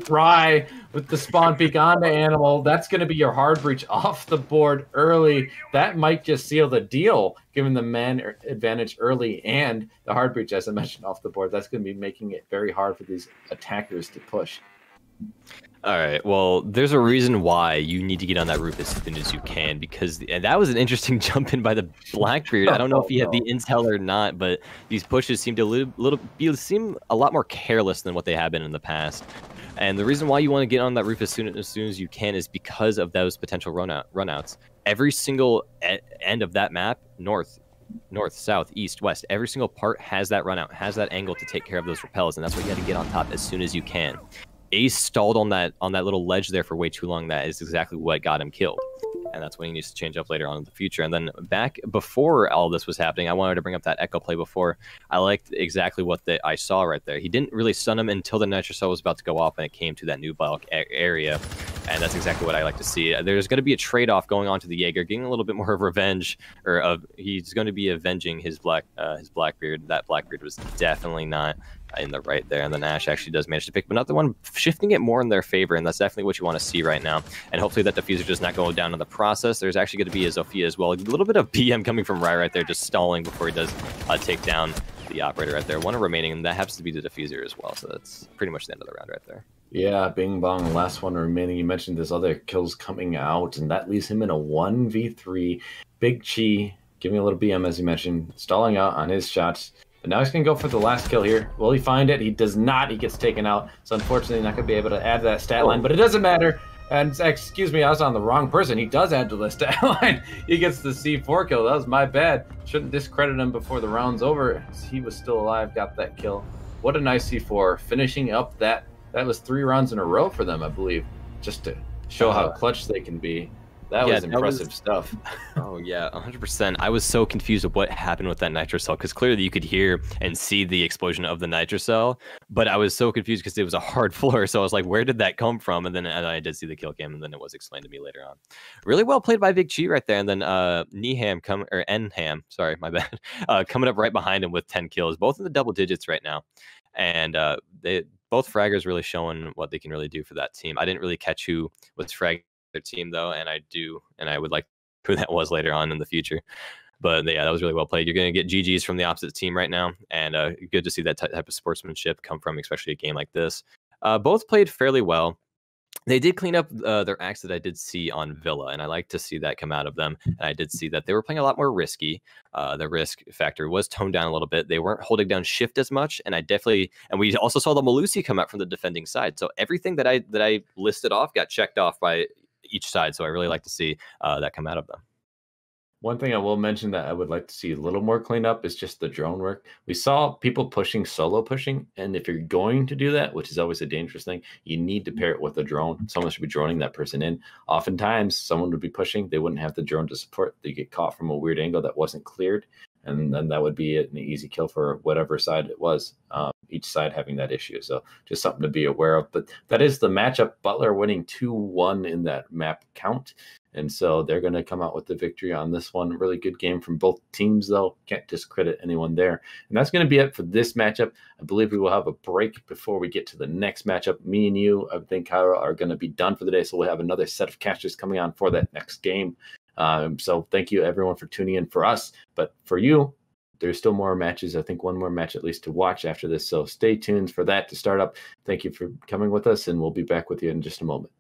Speaker 1: Rai with the spawn peek onto Animal. That's going to be your hard breach off the board early. That might just seal the deal, given the man advantage early and the hard breach, as I mentioned, off the board. That's going to be making it very hard for these attackers to push.
Speaker 3: All right. Well, there's a reason why you need to get on that roof as soon as you can, and that was an interesting jump in by the Blackbeard. I don't know if he had the intel or not, but these pushes seem to seem a lot more careless than what they have been in the past. And the reason why you want to get on that roof as soon as you can is because of those potential runouts. Every single end of that map, north, south, east, west, every single part has that runout, has that angle to take care of those repels, and that's why you got to get on top as soon as you can. Ace stalled on that little ledge there for way too long. That is exactly what got him killed. And that's when he needs to change up later on in the future. And then back before all this was happening, I wanted to bring up that echo play before. I liked exactly what I saw right there. He didn't really stun him until the nitro cell was about to go off and it came to that new bulk area. And that's exactly what I like to see. There's going to be a trade-off going on to the Jaeger, getting a little bit more of revenge, he's going to be avenging his Blackbeard. That Blackbeard was definitely not in the right there, and then Ash actually does manage to pick another one, shifting it more in their favor, and that's definitely what you want to see right now. And hopefully that diffuser does not go down in the process. There's actually going to be a Zofia as well. A little bit of PM coming from Rai right there, just stalling before he does take down the operator right there. One remaining, and that happens to be the diffuser as well, so that's pretty much the end of the round right there.
Speaker 1: Yeah, Bing Bong, last one remaining. You mentioned there's other kills coming out, and that leaves him in a 1v3. Big Chi giving a little BM, as you mentioned, stalling out on his shots. But now he's going to go for the last kill here. Will he find it? He does not. He gets taken out. So unfortunately, not going to be able to add to that stat line. But it doesn't matter. And excuse me, I was on the wrong person. He does add to the stat line. He gets the C4 kill. That was my bad. Shouldn't discredit him before the round's over. He was still alive, got that kill. What a nice C4. Finishing up that was 3 rounds in a row for them, I believe. Just to show how clutch they can be. That was impressive stuff.
Speaker 3: Oh, yeah, 100%. I was so confused of what happened with that nitro cell, because clearly you could hear and see the explosion of the nitro cell, but I was so confused because it was a hard floor, so I was like, where did that come from? And then I did see the kill cam, and then it was explained to me later on. Really well played by Big Chi right there, and then Nham, sorry, my bad, coming up right behind him with 10 kills, both in the double digits right now. And both fraggers really showing what they can really do for that team. I didn't really catch who was fragging their team though, and I would like who that was later on in the future. But yeah, that was really well played. You're going to get GGs from the opposite team right now, and good to see that type of sportsmanship come from, especially a game like this. Both played fairly well. They did clean up their acts that I did see on Villa, and I like to see that come out of them. And I did see that they were playing a lot more risky. The risk factor was toned down a little bit. They weren't holding down shift as much, and we also saw the Malusi come out from the defending side. So everything that I listed off got checked off by each side. So I really like to see that come out of them.
Speaker 1: One thing I will mention that I would like to see a little more cleanup is just the drone work. We saw people solo pushing, and if you're going to do that, which is always a dangerous thing, you need to pair it with a drone. Someone should be droning that person in. Oftentimes, someone would be pushing, they wouldn't have the drone to support. They get caught from a weird angle that wasn't cleared, and then that would be an easy kill for whatever side it was. Each side having that issue, so just something to be aware of. But that is the matchup. Butler winning 2-1 in that map count. And so they're going to come out with the victory on this one. Really good game from both teams, though. Can't discredit anyone there. And that's going to be it for this matchup. I believe we will have a break before we get to the next matchup. Me and you, I think, Kyra, are going to be done for the day. So we'll have another set of casters coming on for that next game. So thank you, everyone, for tuning in for us. But for you, there's still more matches. I think one more match at least to watch after this. So stay tuned for that to start up. Thank you for coming with us, and we'll be back with you in just a moment.